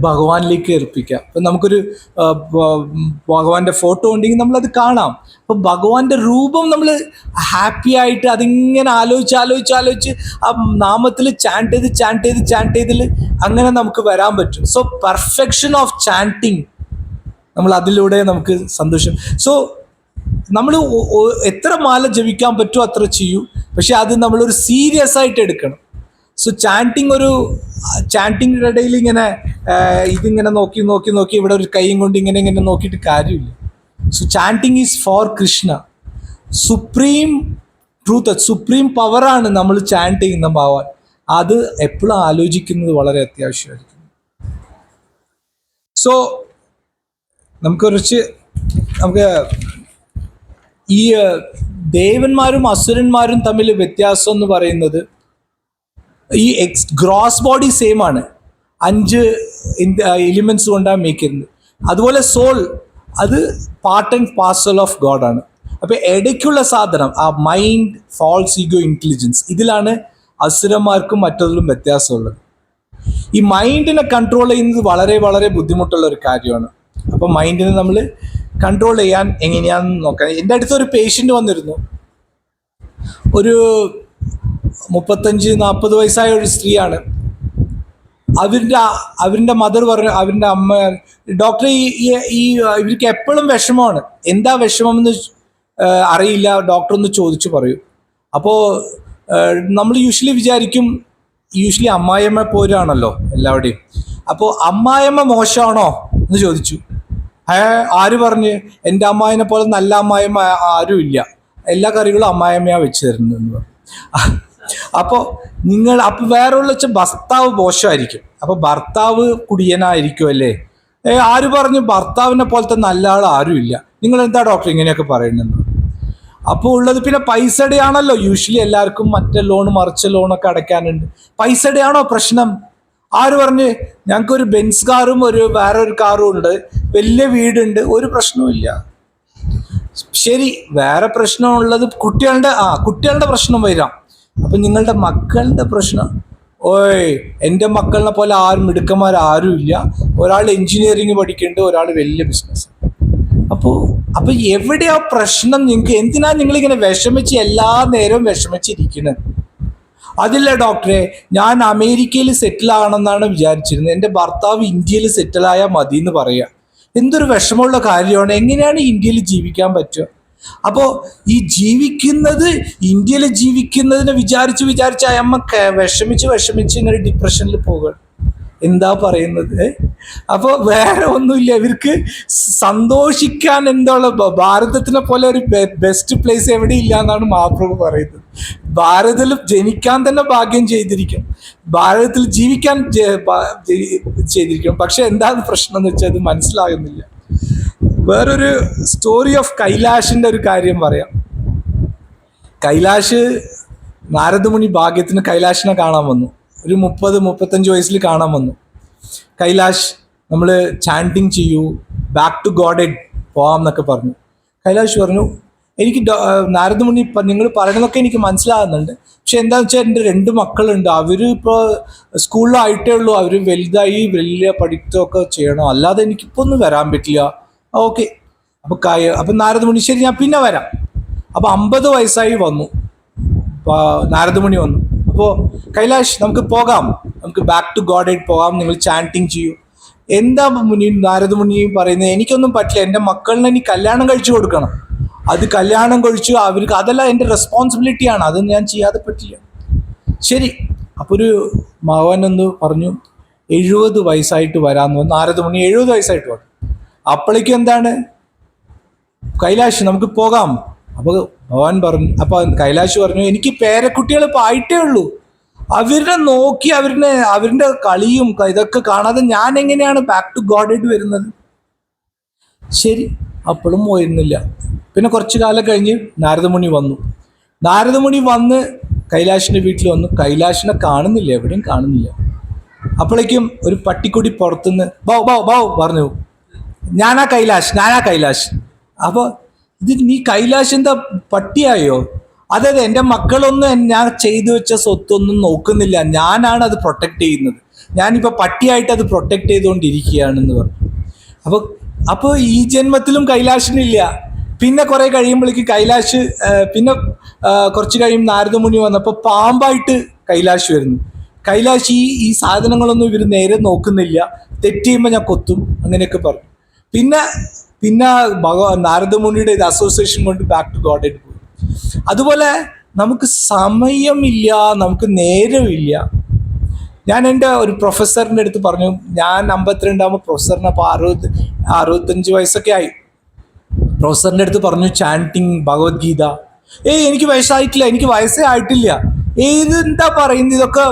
ഭഗവാനിലേക്ക് ഏൽപ്പിക്കാം. ഇപ്പം നമുക്കൊരു ഭഗവാന്റെ ഫോട്ടോ ഉണ്ടെങ്കിൽ നമ്മളത് കാണാം. അപ്പം ഭഗവാന്റെ രൂപം നമ്മൾ ഹാപ്പി ആയിട്ട് അതിങ്ങനെ ആലോചിച്ച് ആ നാമത്തിൽ ചാൻറ്റ് ചെയ്തിൽ അങ്ങനെ നമുക്ക് വരാൻ പറ്റും. സോ പെർഫെക്ഷൻ ഓഫ് ചാൻറ്റിങ് നമ്മൾ അതിലൂടെ നമുക്ക് സന്തോഷം. സോ നമ്മൾ എത്ര മാല ജപിക്കാൻ പറ്റുമോ അത്ര ചെയ്യൂ, പക്ഷെ അത് നമ്മളൊരു സീരിയസ് ആയിട്ട് എടുക്കണം. സോ ചാൻറ്റിങ്ങിൻ്റെ ഇടയിൽ ഇങ്ങനെ ഇതിങ്ങനെ നോക്കി ഇവിടെ ഒരു കൈയും കൊണ്ട് ഇങ്ങനെ നോക്കിയിട്ട് കാര്യമില്ല. So chanting is for Krishna. Supreme truth, supreme പവറാണ് നമ്മൾ ചാൻറ്റ് ചെയ്യുന്ന ഭഗവാൻ. അത് എപ്പോഴും ആലോചിക്കുന്നത് വളരെ അത്യാവശ്യമായിരിക്കും. സോ നമുക്ക് ഈ ദേവന്മാരും അസുരന്മാരും തമ്മിൽ വ്യത്യാസം എന്ന് പറയുന്നത്, ഈ ഗ്രോസ് ബോഡി സെയിം ആണ്, 5 എലിമെന്റ്സ് കൊണ്ടാണ് മേക്ക് ചെയ്യുന്നത്. അതുപോലെ സോൾ അത് part and parcel of God ആണ്. അപ്പോൾ ഇടയ്ക്കുള്ള സാധനം ആ മൈൻഡ്, ഫാൾസ് ഈഗോ, ഇൻ്റലിജൻസ്, ഇതിലാണ് അസുരന്മാർക്കും മറ്റതിലും വ്യത്യാസമുള്ളത്. ഈ മൈൻഡിനെ കൺട്രോൾ ചെയ്യുന്നത് വളരെ വളരെ ബുദ്ധിമുട്ടുള്ള ഒരു കാര്യമാണ്. അപ്പോൾ മൈൻഡിനെ നമ്മൾ കൺട്രോൾ ചെയ്യാൻ എങ്ങനെയാണെന്ന് നോക്കാം. എൻ്റെ അടുത്തൊരു പേഷ്യൻ്റ് വന്നിരുന്നു. ഒരു 35-40 വയസ്സായ ഒരു സ്ത്രീയാണ്. അവരുടെ മദർ പറഞ്ഞു, അവരുടെ അമ്മ, ഡോക്ടറെ ഇവർക്ക് എപ്പോഴും വിഷമമാണ്, എന്താ വിഷമമെന്ന് അറിയില്ല, ഡോക്ടർ ഒന്ന് ചോദിച്ചു പറയൂ. അപ്പോൾ നമ്മൾ വിചാരിക്കും അമ്മായിയമ്മ പോരാണല്ലോ എല്ലാവരുടെയും. അപ്പോൾ അമ്മായിയമ്മ മോശമാണോ എന്ന് ചോദിച്ചു. ആര് പറഞ്ഞ്? എൻ്റെ അമ്മായിനെ പോലെ നല്ല അമ്മായിയമ്മ ആരും ഇല്ല, എല്ലാ കറികളും അമ്മായിയമ്മയാണ് വെച്ച് തരുന്നതെന്ന് പറഞ്ഞു. അപ്പോൾ വേറെയുള്ള വെച്ചാൽ ഭർത്താവ് മോശമായിരിക്കും, അപ്പോൾ ഭർത്താവ് കുടിയനായിരിക്കും അല്ലേ? ആര് പറഞ്ഞു ഭർത്താവിനെ പോലത്തെ നല്ല ആൾ ആരും ഇല്ല? നിങ്ങൾ എന്താ ഡോക്ടർ ഇങ്ങനെയൊക്കെ പറയുന്നത്? അപ്പോൾ ഉള്ളത് പിന്നെ പൈസയുടെ ആണല്ലോ. എല്ലാവർക്കും മറ്റേ ലോൺ മറിച്ച ലോണൊക്കെ അടയ്ക്കാനുണ്ട്. പൈസയുടെ ആണോ പ്രശ്നം? ആര് പറഞ്ഞ്? ഞങ്ങൾക്കൊരു ബെൻസ് കാറും വേറൊരു കാറും ഉണ്ട്, വലിയ വീടുണ്ട്, ഒരു പ്രശ്നവും ഇല്ല. ശരി, വേറെ പ്രശ്നമുള്ളത് കുട്ടികളുടെ പ്രശ്നം വരാം. അപ്പം നിങ്ങളുടെ മക്കളുടെ പ്രശ്നം, എൻ്റെ മക്കളിനെ പോലെ മിടുക്കന്മാരും ഇല്ല, ഒരാൾ എൻജിനീയറിങ് പഠിക്കുന്നുണ്ട്, ഒരാൾ വലിയ ബിസിനസ്. അപ്പോൾ എവിടെയാ പ്രശ്നം? നിങ്ങൾക്ക് എന്തിനാ നിങ്ങളിങ്ങനെ എല്ലാ നേരവും വിഷമിച്ചിരിക്കുന്നത്? അതില്ല ഡോക്ടറെ, ഞാൻ അമേരിക്കയിൽ സെറ്റിൽ ആകണമെന്നാണ് വിചാരിച്ചിരുന്നത്, എൻ്റെ ഭർത്താവ് ഇന്ത്യയിൽ സെറ്റിലായാൽ മതി എന്ന് പറയാം. എന്തൊരു വിഷമമുള്ള കാര്യമാണ്. എങ്ങനെയാണ് ഇന്ത്യയിൽ ജീവിക്കാൻ പറ്റുക? അപ്പോൾ ഈ ഇന്ത്യയിൽ ജീവിക്കുന്നതിനെ വിചാരിച്ച് അമ്മ വിഷമിച്ച് ഇങ്ങനെ ഡിപ്രഷനിൽ പോകുകയാണ്. എന്താ പറയുന്നത്? അപ്പോൾ വേറെ ഒന്നുമില്ല, ഇവർക്ക് സന്തോഷിക്കാൻ ഭാരതത്തിനെ പോലെ ഒരു ബെസ്റ്റ് പ്ലേസ് എവിടെ ഇല്ല എന്നാണ് മഹാപ്രഭു പറയുന്നത്. ഭാരതത്തിൽ ജനിക്കാൻ തന്നെ ഭാഗ്യം ചെയ്തിരിക്കും, ഭാരതത്തിൽ ജീവിക്കാൻ ചെയ്തിരിക്കണം. പക്ഷെ എന്താണ് പ്രശ്നം എന്ന് വെച്ചാൽ അത് മനസ്സിലാകുന്നില്ല. വേറൊരു സ്റ്റോറി ഓഫ് കൈലാഷിൻ്റെ ഒരു കാര്യം പറയാം. നാരദമുനി ഭാഗ്യത്തിന് കൈലാഷിനെ കാണാൻ വന്നു. ഒരു 30-35 വയസ്സിൽ കാണാൻ വന്നു. കൈലാഷ്, നമ്മൾ ചാൻറ്റിങ് ചെയ്യൂ, ബാക്ക് ടു ഗോഡ് പോവാം എന്നൊക്കെ പറഞ്ഞു. കൈലാഷ് പറഞ്ഞു, എനിക്ക് നാരദമുനി നിങ്ങൾ പറയണതൊക്കെ എനിക്ക് മനസ്സിലാകുന്നുണ്ട്, പക്ഷെ എന്താണെന്ന് വെച്ചാൽ എൻ്റെ 2 മക്കളുണ്ട്, അവർ ഇപ്പോൾ സ്കൂളിലായിട്ടേ ഉള്ളൂ, അവർ വലുതായി വലിയ പഠിത്തമൊക്കെ ചെയ്യണം, അല്ലാതെ എനിക്കിപ്പോൾ ഒന്നും വരാൻ പറ്റില്ല. ഓക്കെ, അപ്പം നാരദമുനി ശരി ഞാൻ പിന്നെ വരാം. അപ്പോൾ 50 വയസ്സായി വന്നു, നാരദമുനി വന്നു. അപ്പോൾ കൈലാഷ് നമുക്ക് പോകാം, നമുക്ക് ബാക്ക് ടു ഗോഡ് പോകാം, നിങ്ങൾ ചാൻറ്റിങ് ചെയ്യൂ. എന്താ നാരദമുനി പറയുന്നത്? എനിക്കൊന്നും പറ്റില്ല, എൻ്റെ മക്കളിനെ ഇനി കല്യാണം കഴിച്ചു കൊടുക്കണം, അത് കല്യാണം കഴിച്ചു അവർക്ക്, അതെല്ലാം എൻ്റെ റെസ്പോൺസിബിലിറ്റിയാണ്, അത് ഞാൻ ചെയ്യാതെ പറ്റില്ല. ശരി, അപ്പോൾ ഒരു മകനൊന്ന് പറഞ്ഞു 70 വയസ്സായിട്ട് വരാമെന്ന് പറഞ്ഞു. നാരദമുനി 70 വയസ്സായിട്ട് വന്നു. അപ്പോഴേക്കും എന്താണ്, കൈലാഷ് നമുക്ക് പോകാം. അപ്പോൾ ഭഗവാൻ പറഞ്ഞു, അപ്പോൾ കൈലാഷ് പറഞ്ഞു, എനിക്ക് പേരക്കുട്ടികൾ ഇപ്പോൾ ആയിട്ടേ ഉള്ളൂ, അവരുടെ നോക്കി അവരുടെ കളിയും ഇതൊക്കെ കാണാതെ ഞാൻ എങ്ങനെയാണ് ബാക്ക് ടു ഗോഡ് വരുന്നത്? ശരി, അപ്പോഴും പോയിരുന്നില്ല. പിന്നെ കുറച്ചു കാലം കഴിഞ്ഞ് നാരദമുനി വന്ന് കൈലാഷിൻ്റെ വീട്ടിൽ വന്നു. കൈലാഷിനെ കാണുന്നില്ല, എവിടെയും കാണുന്നില്ല. അപ്പോഴേക്കും ഒരു പട്ടിക്കുടി പുറത്തുനിന്ന് ബൗ ബൗ ബൗ പറഞ്ഞു, ഞാനാ കൈലാഷ്. അപ്പോൾ ഇത് നീ കൈലാഷ് എന്താ പട്ടിയായോ? അതെ, എൻ്റെ മക്കളൊന്നും ഞാൻ ചെയ്തു വെച്ച സ്വത്തൊന്നും നോക്കുന്നില്ല, ഞാനാണ് അത് പ്രൊട്ടക്ട് ചെയ്യുന്നത്, ഞാനിപ്പോൾ പട്ടിയായിട്ട് അത് പ്രൊട്ടക്ട് ചെയ്തുകൊണ്ടിരിക്കുകയാണെന്ന് പറഞ്ഞു. അപ്പോൾ ഈ ജന്മത്തിലും കൈലാഷിനില്ല. പിന്നെ കുറെ കഴിയുമ്പോഴേക്ക് കൈലാഷ്, പിന്നെ കുറച്ച് കഴിയും നാരദമുനി വന്നപ്പോൾ പാമ്പായിട്ട് കൈലാഷ് വരുന്നു. കൈലാഷ് ഈ സാധനങ്ങളൊന്നും ഇവർ നേരെ നോക്കുന്നില്ല, തെറ്റ് ചെയ്യുമ്പോൾ ഞാൻ കൊത്തും, അങ്ങനെയൊക്കെ പറഞ്ഞു. പിന്നെ നാരദമുനിയുടെ ഇത് അസോസിയേഷൻ കൊണ്ട് ബാക്ക് ടു ഗോഡ് ആയിട്ട് പോയി. അതുപോലെ നമുക്ക് സമയമില്ല, നമുക്ക് നേരമില്ല. ഞാൻ എൻ്റെ ഒരു പ്രൊഫസറിൻ്റെ അടുത്ത് പറഞ്ഞു, ഞാൻ 52 ആകുമ്പോൾ പ്രൊഫസറിന് അപ്പോൾ 65 വയസ്സൊക്കെ ആയി. പ്രൊഫസറിൻ്റെ അടുത്ത് പറഞ്ഞു ചാൻറ്റിങ് ഭഗവത്ഗീത. എനിക്ക് വയസ്സായിട്ടില്ല, എനിക്ക് വയസ്സേ ആയിട്ടില്ല. ഇതെന്താ പറയുന്നത്, ഇതൊക്കെ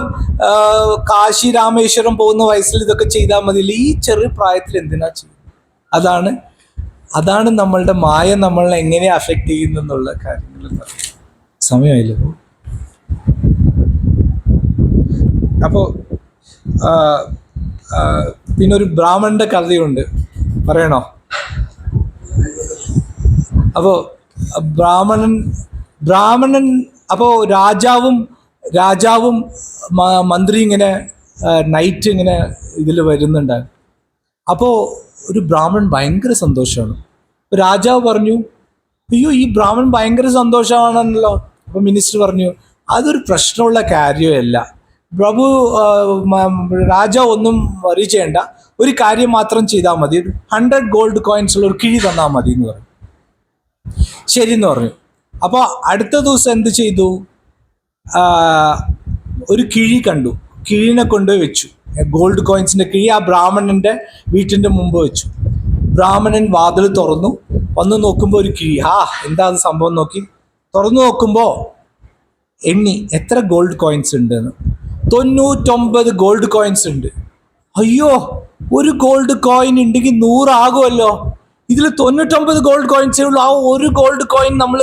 കാശി രാമേശ്വരം പോകുന്ന വയസ്സിൽ ഇതൊക്കെ ചെയ്താൽ മതിയില്ല, ഈ ചെറിയ പ്രായത്തിൽ എന്തിനാ ചെയ്യുന്നത്? അതാണ് നമ്മളുടെ മായ നമ്മളെ എങ്ങനെ അഫക്റ്റ് ചെയ്യുന്നെന്നുള്ള കാര്യങ്ങൾ. സമയമായില്ലോ. അപ്പോൾ പിന്നെ ഒരു ബ്രാഹ്മണന്റെ കഥയുണ്ട്, പറയണോ? അപ്പോൾ ബ്രാഹ്മണൻ അപ്പോൾ രാജാവും മന്ത്രി ഇങ്ങനെ നൈറ്റ് ഇങ്ങനെ ഇതിൽ വരുന്നുണ്ടായിരുന്നു. അപ്പോൾ ഒരു ബ്രാഹ്മണൻ ഭയങ്കര സന്തോഷമാണ്. രാജാവ് പറഞ്ഞു, അയ്യോ ഈ ബ്രാഹ്മണൻ ഭയങ്കര സന്തോഷമാണല്ലോ. അപ്പോൾ മിനിസ്റ്റർ പറഞ്ഞു, അതൊരു പ്രശ്നമുള്ള കാര്യമല്ല പ്രഭു, രാജാവ് ഒന്നും വറി ചെയ്യേണ്ട, ഒരു കാര്യം മാത്രം ചെയ്താൽ മതി, 100 ഗോൾഡ് കോയിൻസ് ഉള്ള ഒരു കിഴി തന്നാൽ മതി എന്ന് പറഞ്ഞു. ശരി എന്ന് പറഞ്ഞു. അപ്പോൾ അടുത്ത ദിവസം എന്ത് ചെയ്തു, ഒരു കിഴി കണ്ടു, കിഴിനെ കൊണ്ടുപോയി വെച്ചു, ഗോൾഡ് കോയിൻസിന്റെ കിഴി ആ ബ്രാഹ്മണന്റെ വീട്ടിന്റെ മുമ്പ് വെച്ചു. ബ്രാഹ്മണൻ വാതിൽ തുറന്നു, വന്ന് നോക്കുമ്പോൾ ഒരു കിഴി. എന്താ അത് സംഭവം നോക്കി തുറന്നു നോക്കുമ്പോൾ എണ്ണി എത്ര ഗോൾഡ് കോയിൻസ് ഉണ്ടെന്ന്. 99 ഗോൾഡ് കോയിൻസ് ഉണ്ട്. അയ്യോ, ഒരു ഗോൾഡ് കോയിൻ ഉണ്ടെങ്കിൽ 100 ആകുമല്ലോ, ഇതിൽ 99 ഗോൾഡ് കോയിൻസേ ഉള്ളൂ, ആ ഒരു ഗോൾഡ് കോയിൻ നമ്മൾ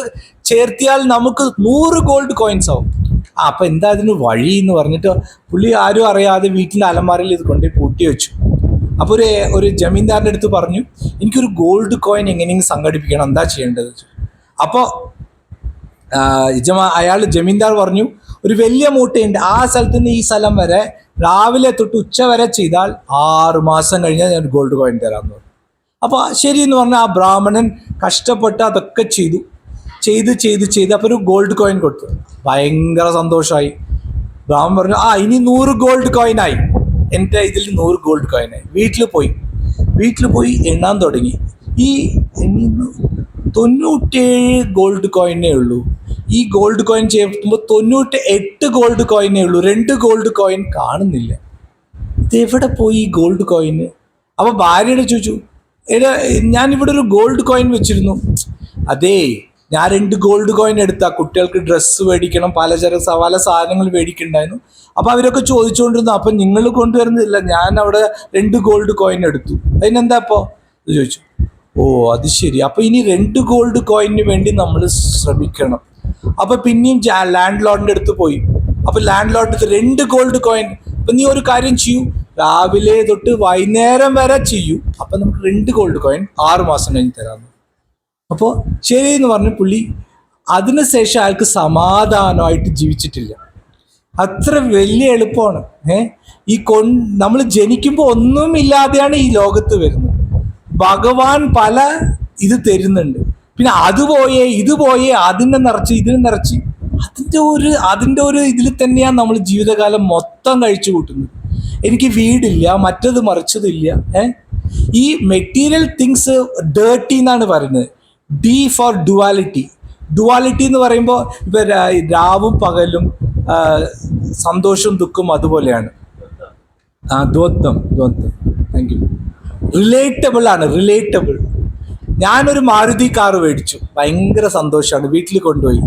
ചേർത്തിയാൽ നമുക്ക് 100 ഗോൾഡ് കോയിൻസ് ആവും. അപ്പം എന്താ അതിന് വഴി എന്ന് പറഞ്ഞിട്ട് പുള്ളി ആരും അറിയാതെ വീട്ടിലെ അലമാരയിൽ ഇത് കൊണ്ടുപോയി പൂട്ടി വെച്ചു. അപ്പോൾ ഒരു ജമീന്ദാറിൻ്റെ അടുത്ത് പറഞ്ഞു, എനിക്കൊരു ഗോൾഡ് കോയിൻ എങ്ങനെയെങ്കിലും സംഘടിപ്പിക്കണം, എന്താ ചെയ്യേണ്ടത്? അപ്പോൾ ജമീന്ദാർ പറഞ്ഞു, ഒരു വലിയ മൂട്ടയുണ്ട്, ആ സ്ഥലത്ത് നിന്ന് ഈ സ്ഥലം വരെ രാവിലെ തൊട്ട് ഉച്ച വരെ ചെയ്താൽ 6 മാസം കഴിഞ്ഞാൽ ഞാൻ ഗോൾഡ് കോയിൻ തരാമെന്ന് പറഞ്ഞു. അപ്പോൾ ശരി എന്ന് പറഞ്ഞാൽ ആ ബ്രാഹ്മണൻ കഷ്ടപ്പെട്ട് അതൊക്കെ ചെയ്ത് അപ്പോൾ ഒരു ഗോൾഡ് കോയിൻ കൊടുത്തു. ഭയങ്കര സന്തോഷമായി. ബ്രാഹ്മണൻ പറഞ്ഞു, ഇനി 100 ഗോൾഡ് കോയിനായി, എൻ്റെ ഇതിൽ 100 ഗോൾഡ് കോയിനായി. വീട്ടിൽ പോയി എണ്ണാൻ തുടങ്ങി. ഈ 97 ഗോൾഡ് കോയിനേ ഉള്ളൂ. ഈ ഗോൾഡ് കോയിൻ ചേർക്കുമ്പോൾ 98 ഗോൾഡ് കോയിനേ ഉള്ളൂ, 2 ഗോൾഡ് കോയിൻ കാണുന്നില്ല. ഇതെവിടെ പോയി ഈ ഗോൾഡ് കോയിന്? അപ്പോൾ ഭാര്യയോട് ചോദിച്ചു, ഞാനിവിടെ ഒരു ഗോൾഡ് കോയിൻ വെച്ചിരുന്നു. അതേ, ഞാൻ 2 ഗോൾഡ് കോയിൻ എടുത്താ, കുട്ടികൾക്ക് ഡ്രസ്സ് മേടിക്കണം, പല സാധനങ്ങൾ മേടിക്കണ്ടായിരുന്നു. അപ്പോൾ അവരൊക്കെ ചോദിച്ചുകൊണ്ടിരുന്നു, അപ്പം നിങ്ങൾ കൊണ്ടുവരുന്നില്ല, ഞാൻ അവിടെ 2 ഗോൾഡ് കോയിൻ എടുത്തു, അതിനെന്താ അപ്പോൾ എന്ന് ചോദിച്ചു. അത് ശരി, അപ്പോൾ ഇനി 2 ഗോൾഡ് കോയിന് വേണ്ടി നമ്മൾ ശ്രമിക്കണം. അപ്പോൾ പിന്നെയും ലാൻഡ് ലോർഡിൻ്റെ അടുത്ത് പോയി. അപ്പോൾ ലാൻഡ് ലോർഡിൻ്റെ അടുത്ത് 2 ഗോൾഡ് കോയിൻ, അപ്പം നീ ഒരു കാര്യം ചെയ്യൂ, രാവിലെ തൊട്ട് വൈകുന്നേരം വരെ ചെയ്യൂ, അപ്പം നമുക്ക് 2 ഗോൾഡ് കോയിൻ 6 മാസം കഴിഞ്ഞ് തരാമെന്ന്. അപ്പോൾ ശരി എന്ന് പറഞ്ഞ് പുള്ളി, അതിനുശേഷം അയാൾക്ക് സമാധാനമായിട്ട് ജീവിച്ചിട്ടില്ല. അത്ര വലിയ എളുപ്പമാണ്. നമ്മൾ ജനിക്കുമ്പോൾ ഒന്നുമില്ലാതെയാണ് ഈ ലോകത്ത് വരുന്നത്. ഭഗവാൻ പല ഇത് തരുന്നുണ്ട്, പിന്നെ ഇത് പോയേ അതിനെ നിറച്ച് ഇതിനെ നിറച്ച് അതിൻ്റെ ഒരു ഇതിൽ തന്നെയാണ് നമ്മൾ ജീവിതകാലം മൊത്തം കഴിച്ചു കൂട്ടുന്നത്. എനിക്ക് വീടില്ല, മറ്റത് മറിച്ചതില്ല. ഈ മെറ്റീരിയൽ തിങ്സ് ഡേർട്ടി എന്നാണ് പറയുന്നത്. ഡി ഫോർ ഡുവാലിറ്റി എന്ന് പറയുമ്പോൾ ഇപ്പം രാവും പകലും, സന്തോഷവും ദുഃഖവും അതുപോലെയാണ്. ദ്വന്ദ്ം. Thank you. റിലേറ്റബിൾ ആണ്. ഞാനൊരു മാരുതി കാർ മേടിച്ചു, ഭയങ്കര സന്തോഷമാണ്. വീട്ടിൽ കൊണ്ടുപോയി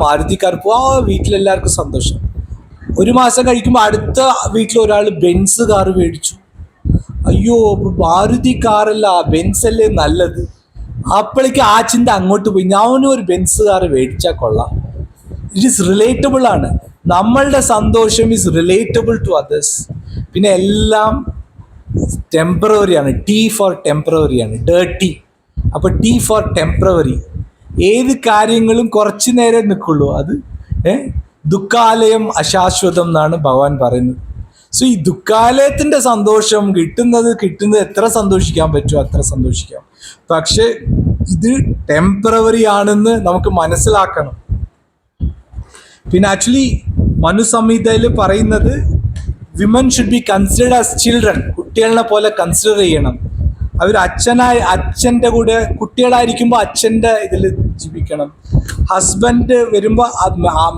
മാരുതി കാർ വീട്ടിലെല്ലാവർക്കും സന്തോഷം. 1 മാസം കഴിക്കുമ്പോൾ അടുത്ത വീട്ടിൽ ഒരാൾ ബെൻസ് കാർ മേടിച്ചു. അയ്യോ, മാരുതി കാറല്ല, ബെൻസ് അല്ലേ നല്ലത്. അപ്പോഴേക്ക് ആ ചിന്ത അങ്ങോട്ട് പോയി, ഞാനും ഒരു ബെൻസ് കാർ മേടിച്ചാൽ കൊള്ളാം. ഇറ്റ് ഈസ് റിലേറ്റബിൾ ആണ്. നമ്മളുടെ സന്തോഷം ഈസ് റിലേറ്റബിൾ ടു അതേഴ്സ്. പിന്നെ എല്ലാം ടെമ്പററിയാണ്. ടി ഫോർ ടെമ്പററിയാണ്, ഡേർട്ടി. അപ്പോൾ ടി ഫോർ ടെമ്പററി. ഏത് കാര്യങ്ങളും കുറച്ച് നേരം നിൽക്കുള്ളൂ. അത് ദുഃഖാലയം അശാശ്വതം എന്നാണ് ഭഗവാൻ പറയുന്നത്. സോ ഈ ദുഃഖാലയത്തിൻ്റെ സന്തോഷം കിട്ടുന്നത് എത്ര സന്തോഷിക്കാൻ പറ്റുമോ അത്ര സന്തോഷിക്കാം. പക്ഷെ ഇത് ടെമ്പററി ആണെന്ന് നമുക്ക് മനസ്സിലാക്കണം. പിന്നെ ആക്ച്വലി മനുസംഹിതയിൽ പറയുന്നത് women should be considered as children. കുട്ടികളെ പോലെ കൺസിഡർ ചെയ്യണം. അവർ അച്ഛൻ്റെ കൂടെ കുട്ടികളായിരിക്കുമ്പോൾ അച്ഛൻ്റെ ഇതിൽ ജീവിക്കണം. ഹസ്ബൻഡ് വരുമ്പോൾ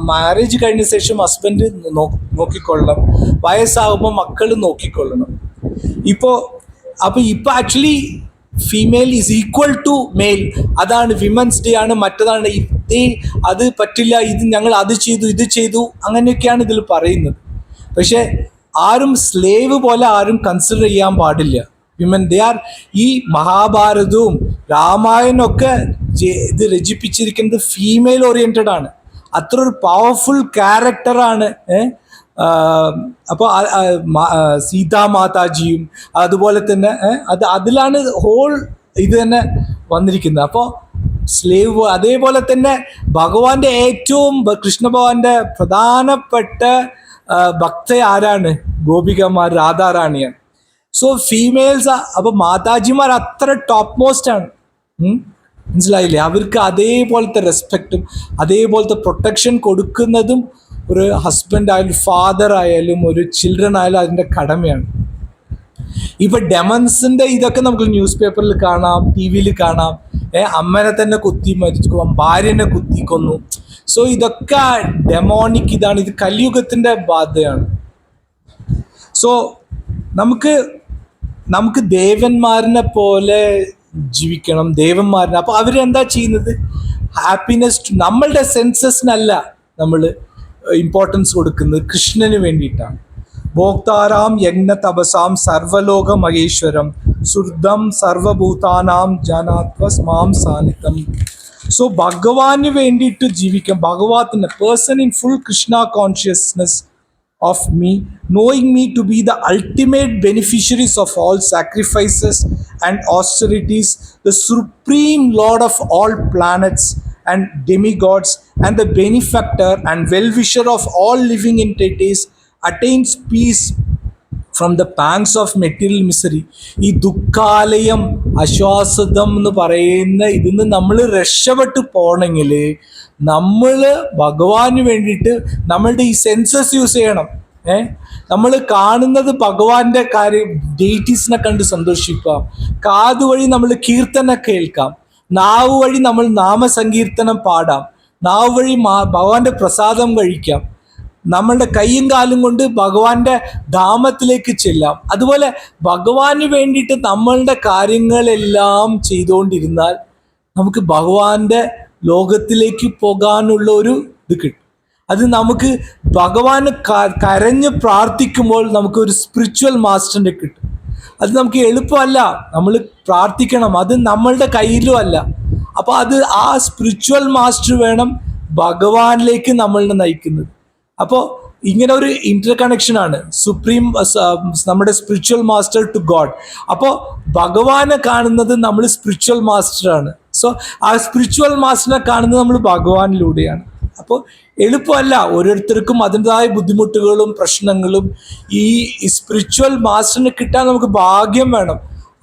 മാരേജ് കഴിഞ്ഞ ശേഷം ഹസ്ബൻഡ് നോക്കിക്കൊള്ളണം. വയസ്സാകുമ്പോൾ മക്കൾ നോക്കിക്കൊള്ളണം. ഇപ്പോൾ actually female is equal to male. അതാണ് വിമൻസ് ഡേ ആണ്. മറ്റതാണ് അത് പറ്റില്ല, ഞങ്ങൾ അത് ചെയ്തു ഇത് ചെയ്തു അങ്ങനെയൊക്കെയാണ് ഇതിൽ പറയുന്നത്. പക്ഷെ ആരും സ്ലേവ് പോലെ ആരും കൺസിഡർ ചെയ്യാൻ പാടില്ല. Women they are. ഈ മഹാഭാരതവും രാമായണമൊക്കെ ഇത് രചിപ്പിച്ചിരിക്കുന്നത് ഫീമെയിൽ ഓറിയൻറ്റഡ് ആണ്. അത്ര ഒരു പവർഫുൾ ക്യാരക്ടറാണ്. അപ്പോൾ സീതാമാതാജിയും അതുപോലെ തന്നെ അതിലാണ് ഹോൾ ഇത് തന്നെ വന്നിരിക്കുന്നത്. അപ്പോൾ സ്ലേവ് അതേപോലെ തന്നെ ഭഗവാന്റെ ഏറ്റവും കൃഷ്ണ ഭഗവാന്റെ പ്രധാനപ്പെട്ട ഭക്ത ആരാണ്? ഗോപികമാർ, രാധാറാണിയാണ്. സോ ഫീമെയിൽസ്, അപ്പോൾ മാതാജിമാർ അത്ര ടോപ്പ് മോസ്റ്റ് ആണ്. മനസ്സിലായില്ലേ? അവർക്ക് അതേപോലത്തെ റെസ്പെക്റ്റും അതേപോലത്തെ പ്രൊട്ടക്ഷൻ കൊടുക്കുന്നതും ഒരു ഹസ്ബൻഡ് ആയാലും ഫാദർ ആയാലും ഒരു ചിൽഡ്രൻ ആയാലും അതിൻ്റെ കടമയാണ്. ഇപ്പം ഡെമൺസിൻ്റെ ഇതൊക്കെ നമുക്ക് ന്യൂസ് പേപ്പറിൽ കാണാം, ടി വിയിൽ കാണാം. അമ്മനെ തന്നെ കുത്തി മരിച്ചു, ഭാര്യനെ കുത്തിക്കൊന്നു. സോ ഇതൊക്കെ ഡെമോണിക് ഇതാണ്. ഇത് കലിയുഗത്തിൻ്റെ ബാധയാണ്. സോ നമുക്ക് ദേവന്മാരിനെ പോലെ ജീവിക്കണം, ദേവന്മാരിനെ. അപ്പോൾ അവരെന്താ ചെയ്യുന്നത്? ഹാപ്പിനെസ്, നമ്മളുടെ സെൻസസിനല്ല നമ്മൾ ഇമ്പോർട്ടൻസ് കൊടുക്കുന്നത്, കൃഷ്ണന് വേണ്ടിയിട്ടാണ്. ഭോക്താരാം യജ്ഞ തപസാം സർവലോക മഹേശ്വരം സുർദം സർവഭൂതാനാം ജനാത്വസ് മാം സാനിധം. സോ ഭഗവാന് വേണ്ടിയിട്ട് ജീവിക്കാം. ഭഗവാത്തിന് person in full Krishna consciousness of me, knowing me to be the ultimate beneficiaries of all sacrifices and austerities, the supreme lord of all planets and demigods, and the benefactor and well-wisher of all living entities, attains peace from the pangs of material misery. ഈ ദുഃഖാലയം അശ്വാസതം എന്ന് പറയുന്ന ഇതിന്ന് നമ്മൾ രക്ഷപ്പെട്ടു പോകണമെങ്കിൽ നമ്മൾ ഭഗവാന് വേണ്ടിയിട്ട് നമ്മളുടെ ഈ സെൻസസ് യൂസ് ചെയ്യണം. നമ്മൾ കാണുന്നത് ഭഗവാന്റെ കാര്യം, ഡേറ്റീസിനെ കണ്ട് സന്തോഷിക്കാം. കാതു വഴി നമ്മൾ കീർത്തന കേൾക്കാം. നാവ് വഴി നമ്മൾ നാമസങ്കീർത്തനം പാടാം. നാവ് വഴി ഭഗവാന്റെ പ്രസാദം കഴിക്കാം. നമ്മളുടെ കൈയും കാലും കൊണ്ട് ഭഗവാന്റെ ധാമത്തിലേക്ക് ചെല്ലാം. അതുപോലെ ഭഗവാന് വേണ്ടിയിട്ട് നമ്മളുടെ കാര്യങ്ങളെല്ലാം ചെയ്തുകൊണ്ടിരുന്നാൽ നമുക്ക് ഭഗവാന്റെ ലോകത്തിലേക്ക് പോകാനുള്ള ഒരു ഇത് കിട്ടും. അത് നമുക്ക് ഭഗവാന് കരഞ്ഞ് പ്രാർത്ഥിക്കുമ്പോൾ നമുക്കൊരു സ്പിരിച്വൽ മാസ്റ്ററിനെ കിട്ടും. അത് നമുക്ക് എളുപ്പമല്ല, നമ്മൾ പ്രാർത്ഥിക്കണം, അത് നമ്മളുടെ കയ്യിലും അല്ല. അപ്പോൾ അത് ആ സ്പിരിച്വൽ മാസ്റ്റർ വേണം ഭഗവാനിലേക്ക് നമ്മളിനെ നയിക്കുന്നത്. അപ്പോൾ ഇങ്ങനെ ഒരു ഇന്റർ കണക്ഷനാണ് സുപ്രീം, നമ്മുടെ സ്പിരിച്വൽ മാസ്റ്റർ ടു ഗോഡ്. അപ്പോൾ ഭഗവാനെ കാണുന്നത് നമ്മൾ സ്പിരിച്വൽ മാസ്റ്ററാണ്. സോ ആ സ്പിരിച്വൽ മാസ്റ്ററിനെ കാണുന്നത് നമ്മൾ ഭഗവാനിലൂടെയാണ്. അപ്പോൾ എളുപ്പമല്ല, ഓരോരുത്തർക്കും അതിൻ്റെതായ ബുദ്ധിമുട്ടുകളും പ്രശ്നങ്ങളും. ഈ സ്പിരിച്വൽ മാസ്റ്ററിനെ കിട്ടാൻ നമുക്ക് ഭാഗ്യം വേണം.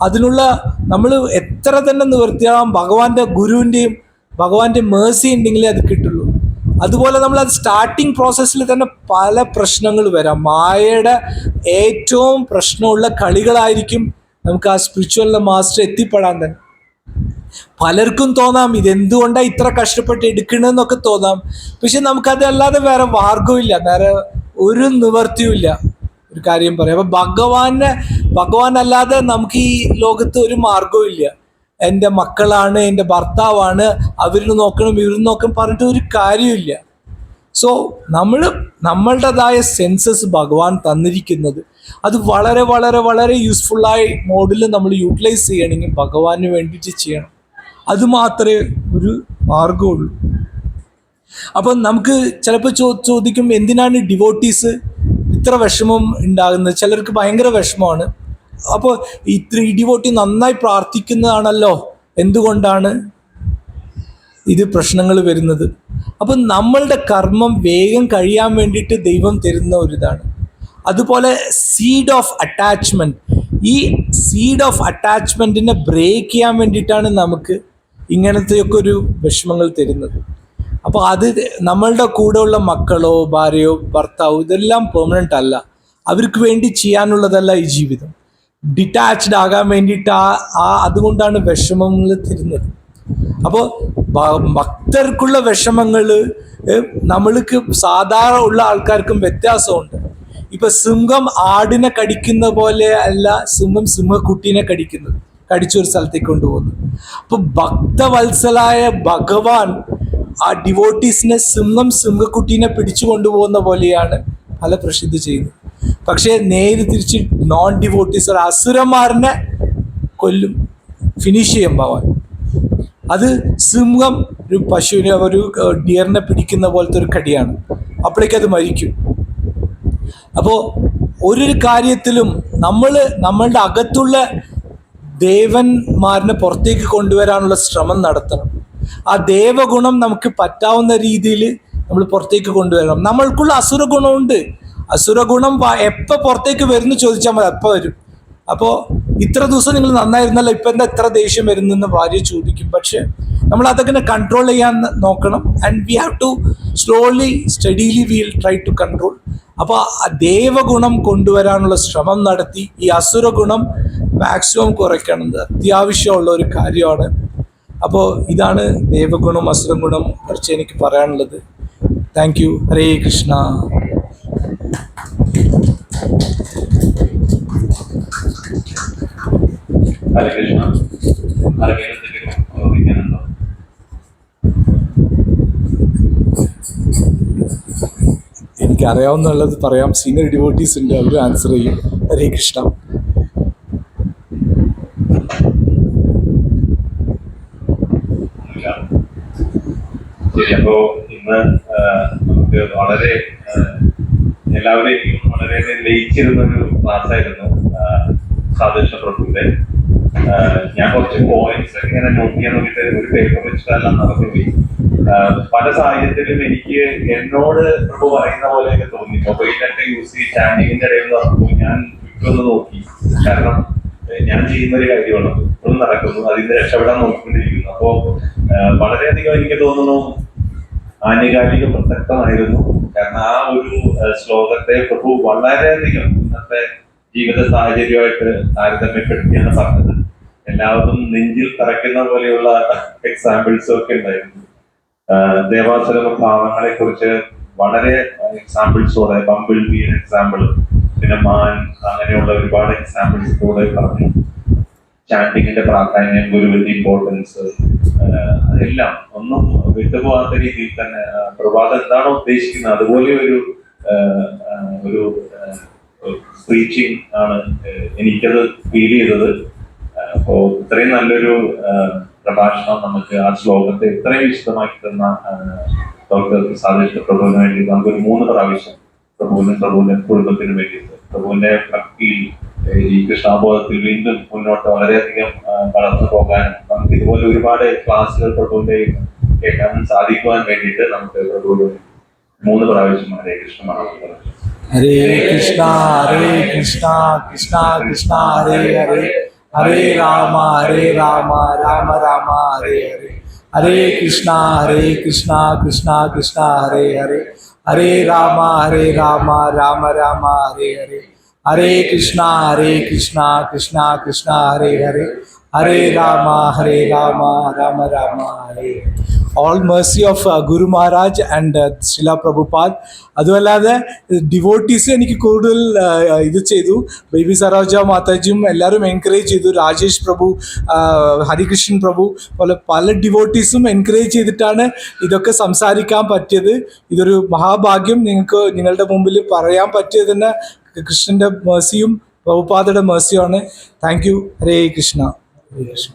അതിനുള്ള നമ്മൾ എത്ര തന്നെ നിവർത്തിയാം, ഭഗവാന്റെ ഗുരുവിൻ്റെയും ഭഗവാന്റെ മേഴ്സി ഉണ്ടെങ്കിലേ അത് കിട്ടുള്ളൂ. അതുപോലെ നമ്മൾ അത് സ്റ്റാർട്ടിങ് പ്രോസസ്സിൽ തന്നെ പല പ്രശ്നങ്ങൾ വരാം. മായയുടെ ഏറ്റവും പ്രശ്നമുള്ള കളികളായിരിക്കും നമുക്ക് ആ സ്പിരിച്വൽ മാസ്റ്റർ എത്തിപ്പെടാൻ തന്നെ. പലർക്കും തോന്നാം ഇതെന്തുകൊണ്ടാണ് ഇത്ര കഷ്ടപ്പെട്ട് എടുക്കണമെന്നൊക്കെ തോന്നാം. പക്ഷെ നമുക്കതല്ലാതെ വേറെ മാർഗമില്ല, വേറെ ഒരു നിവർത്തിയുമില്ല. ഒരു കാര്യം പറയാം, അപ്പം ഭഗവാനല്ലാതെ നമുക്ക് ഈ ലോകത്ത് ഒരു മാർഗവും ഇല്ല. എൻ്റെ മക്കളാണ്, എൻ്റെ ഭർത്താവാണ്, അവരിന് നോക്കണം ഇവരിന് നോക്കണം പറഞ്ഞിട്ട് ഒരു കാര്യമില്ല. സോ നമ്മളുടേതായ സെൻസസ് ഭഗവാൻ തന്നിരിക്കുന്നത് അത് വളരെ വളരെ വളരെ യൂസ്ഫുള്ളായ മോഡിൽ നമ്മൾ യൂട്ടിലൈസ് ചെയ്യണമെങ്കിൽ ഭഗവാന് വേണ്ടിയിട്ട് ചെയ്യണം. അത് മാത്രമേ ഒരു മാർഗമുള്ളൂ. അപ്പം നമുക്ക് ചിലപ്പോൾ ചോദിക്കും എന്തിനാണ് ഡിവോട്ടീസ് ഇത്ര വിഷമം ഉണ്ടാകുന്നത്? ചിലർക്ക് ഭയങ്കര വിഷമമാണ്. അപ്പോൾ ഇത്ര ഡിവോട്ടി നന്നായി പ്രാർത്ഥിക്കുന്നതാണല്ലോ, എന്തുകൊണ്ടാണ് ഇത് പ്രശ്നങ്ങൾ വരുന്നത്? അപ്പം നമ്മളുടെ കർമ്മം വേഗം കഴിയാൻ വേണ്ടിയിട്ട് ദൈവം തരുന്ന ഒരിതാണ്. അതുപോലെ സീഡ് ഓഫ് അറ്റാച്ച്മെൻറ്റ്, ഈ സീഡ് ഓഫ് അറ്റാച്ച്മെൻറ്റിനെ ബ്രേക്ക് ചെയ്യാൻ വേണ്ടിയിട്ടാണ് നമുക്ക് ഇങ്ങനത്തെയൊക്കെ ഒരു വിഷമങ്ങൾ തരുന്നത്. അപ്പോൾ അത് നമ്മളുടെ കൂടെയുള്ള മക്കളോ ഭാര്യയോ ഭർത്താവോ ഇതെല്ലാം പെർമനൻ്റ് അല്ല, അവർക്ക് വേണ്ടി ചെയ്യാനുള്ളതല്ല ഈ ജീവിതം. ഡിറ്റാച്ച്ഡ് ആകാൻ വേണ്ടിയിട്ട് അതുകൊണ്ടാണ് വിഷമങ്ങൾ തരുന്നത്. അപ്പോൾ ഭക്തർക്കുള്ള വിഷമങ്ങൾ നമ്മൾക്ക് സാധാരണ ഉള്ള ആൾക്കാർക്കും വ്യത്യാസമുണ്ട്. ഇപ്പം സിംഹം ആടിനെ കടിക്കുന്ന പോലെ അല്ല സിംഹക്കുട്ടീനെ കടിച്ചൊരു സ്ഥലത്തേക്ക് കൊണ്ടുപോകുന്നത്. അപ്പോൾ ഭക്തവത്സലായ ഭഗവാൻ ആ ഡിവോട്ടീസിനെ സിംഹക്കുട്ടീനെ പിടിച്ചു കൊണ്ടുപോകുന്ന പോലെയാണ് പല പ്രസിദ്ധി ചെയ്യുന്നത്. പക്ഷേ നേരെ തിരിച്ച് നോൺ ഡിവോട്ടീസ് അസുരന്മാരനെ കൊല്ലും, ഫിനിഷ് ചെയ്യും ഭഗവാൻ. അത് സിംഹം ഒരു പശുവിനെ ഒരു ഡിയറിനെ പിടിക്കുന്ന പോലത്തെ ഒരു കടിയാണ്, അപ്പോഴേക്കത് മരിക്കും. അപ്പോൾ ഒരു കാര്യത്തിലും നമ്മളുടെ അകത്തുള്ള ദേവന്മാരനെ പുറത്തേക്ക് കൊണ്ടുവരാനുള്ള ശ്രമം നടത്തണം. ആ ദേവഗുണം നമുക്ക് പറ്റാവുന്ന രീതിയിൽ നമ്മൾ പുറത്തേക്ക് കൊണ്ടുവരണം. നമ്മൾക്കുള്ള അസുര ഗുണമുണ്ട്. അസുര ഗുണം എപ്പോൾ പുറത്തേക്ക് വരുന്നു ചോദിച്ചാൽ മതി, എപ്പോൾ വരും. അപ്പോൾ ഇത്ര ദിവസം നിങ്ങൾ നന്നായിരുന്നല്ലോ, ഇപ്പം എന്താ ഇത്ര ദേഷ്യം വരുന്നെന്ന് ഭാര്യ ചോദിക്കും. പക്ഷെ നമ്മൾ അതൊക്കെ കൺട്രോൾ ചെയ്യാൻ നോക്കണം. And we have to slowly steadily will try to control. അപ്പോൾ ആ ദേവഗുണം കൊണ്ടുവരാനുള്ള ശ്രമം നടത്തി ഈ അസുര ഗുണം മാക്സിമം കുറയ്ക്കണത് അത്യാവശ്യമുള്ള ഒരു കാര്യമാണ്. അപ്പോൾ ഇതാണ് ദേവഗുണം അസുര ഗുണം കുറച്ച് എനിക്ക് പറയാനുള്ളത്. Thank you. ഹരേ കൃഷ്ണ. ഹരേ കൃഷ്ണ. എന്തെങ്കിലും ഓർമ്മിക്കാനുണ്ടോ? എനിക്കറിയാവുന്നുള്ളത് പറയാം. സീനിയർ ഡിവോട്ടീസ് ഉണ്ട്, അവർ ആൻസർ ചെയ്യും. ഹരേ കൃഷ്ണ. ശരി, അപ്പോ ഇന്ന് നമുക്ക് വളരെ എല്ലാവരെയും വളരെ ലയിച്ചിരുന്ന ഒരു ക്ലാസ് ആയിരുന്നു സാദൃശ്യ പ്രഭുവിന്റെ. ഞാൻ കുറച്ച് പോയിന്റ്സ് ഇങ്ങനെ നോട്ട് ചെയ്യാൻ നോക്കിയിട്ട് ഒരു പേപ്പർ വെച്ചിട്ടെല്ലാം നടന്നുപോയി. പല സാഹചര്യത്തിലും എനിക്ക് എന്നോട് പ്രഭു പറയുന്ന പോലെയൊക്കെ തോന്നി. മൊബൈലൊക്കെ യൂസ് ചെയ്ത് ചാനലിന്റെ ഇടയിൽ നടക്കുമ്പോൾ ഞാൻ ചുറ്റൊന്ന് നോക്കി. കാരണം ഞാൻ ചെയ്യുന്ന ഒരു കാര്യമാണ്, ഇപ്പോഴും നടക്കുന്നു, അതിന്റെ രക്ഷപ്പെടാൻ നോക്കിക്കൊണ്ടിരിക്കുന്നു. അപ്പോ വളരെയധികം എനിക്ക് തോന്നുന്നു ആനുകാലിക പ്രസക്തമായിരുന്നു. കാരണം ആ ഒരു ശ്ലോകത്തെ പ്രഭു വളരെയധികം ഇന്നത്തെ ജീവിത സാഹചര്യമായിട്ട് താരതമ്യപ്പെടുത്തിയാണ് പറഞ്ഞത്. എല്ലാവരും നെഞ്ചിൽ തറയ്ക്കുന്ന പോലെയുള്ള എക്സാമ്പിൾസും ഒക്കെ ഉണ്ടായിരുന്നു. ദേവാസുര ഭാവങ്ങളെ കുറിച്ച് വളരെ എക്സാമ്പിൾസോടെ, ബംബിൾ ബി എക്സാമ്പിൾ, പിന്നെ മാൻ, അങ്ങനെയുള്ള ഒരുപാട് എക്സാമ്പിൾസ് കൂടെ പറഞ്ഞു. ചാൻഡിങ്ങിന്റെ പ്രാധാന്യം, ഗുരുവിന്റെ ഇമ്പോർട്ടൻസ്, അതെല്ലാം ഒന്നും വിട്ടുപോകാത്ത രീതിയിൽ തന്നെ പ്രഭാതം എന്താണോ ഉദ്ദേശിക്കുന്നത് അതുപോലെ ഒരു പ്രീച്ചിങ് ആണ് എനിക്കത് ഫീൽ ചെയ്തത്. അപ്പോ ഇത്രയും നല്ലൊരു പ്രഭാഷണം നമുക്ക് ആ ശ്ലോകത്തെ ഇത്രയും വിശദമാക്കി തന്ന ഡോക്ടർ സാദൃശ്യ പ്രഭുവിന് വേണ്ടി നമുക്കൊരു 3 പ്രാവശ്യം പ്രഭുവിന്റെ കുടുംബത്തിന് വേണ്ടിയിട്ട് പ്രഭുവിന്റെ ഭക്തിയിൽ ഈ കൃഷ്ണാബോധത്തിൽ വീണ്ടും മുന്നോട്ട് വളരെയധികം വളർന്നു പോകാനും നമുക്ക് ഇതുപോലെ ഒരുപാട് ക്ലാസ്സുകൾ പ്രഭുവിന്റെ കേൾക്കാൻ സാധിക്കുവാൻ വേണ്ടിയിട്ട് നമുക്ക് പ്രഭുവിന് 3 പ്രാവശ്യം Hare Krishna Hare Krishna Hare Krishna Krishna Krishna Hare Hare Hare Rama Rama Rama Hare Hare. Hare Krishna Krishna Krishna Hare Hare Hare Rama Rama Rama Hare Hare. Hare Krishna Krishna Krishna Hare Hare Hare Rama Rama Rama Hare. All mercy of guru Maharaj and Srila Prabhupad. അതുമല്ലാതെ ഡിവോട്ടീസ് എനിക്ക് കൂടുതൽ ഇത് ചെയ്തു. ബേബി സരോജ മാതാജിയും എല്ലാവരും എൻകറേജ് ചെയ്തു. രാജേഷ് പ്രഭു, ഹരികൃഷ്ണൻ പ്രഭു പോലെ പല ഡിവോട്ടീസും എൻകറേജ് ചെയ്തിട്ടാണ് ഇതൊക്കെ സംസാരിക്കാൻ പറ്റിയത്. ഇതൊരു മഹാഭാഗ്യം. നിങ്ങൾക്ക് നിങ്ങളുടെ മുമ്പിൽ പറയാൻ പറ്റിയത് തന്നെ കൃഷ്ണൻ്റെ മേഴ്സിയും പ്രഭുപാദയുടെ മേഴ്സിയുമാണ്. Thank you. ഹരേ കൃഷ്ണ. ഹരേ കൃഷ്ണ.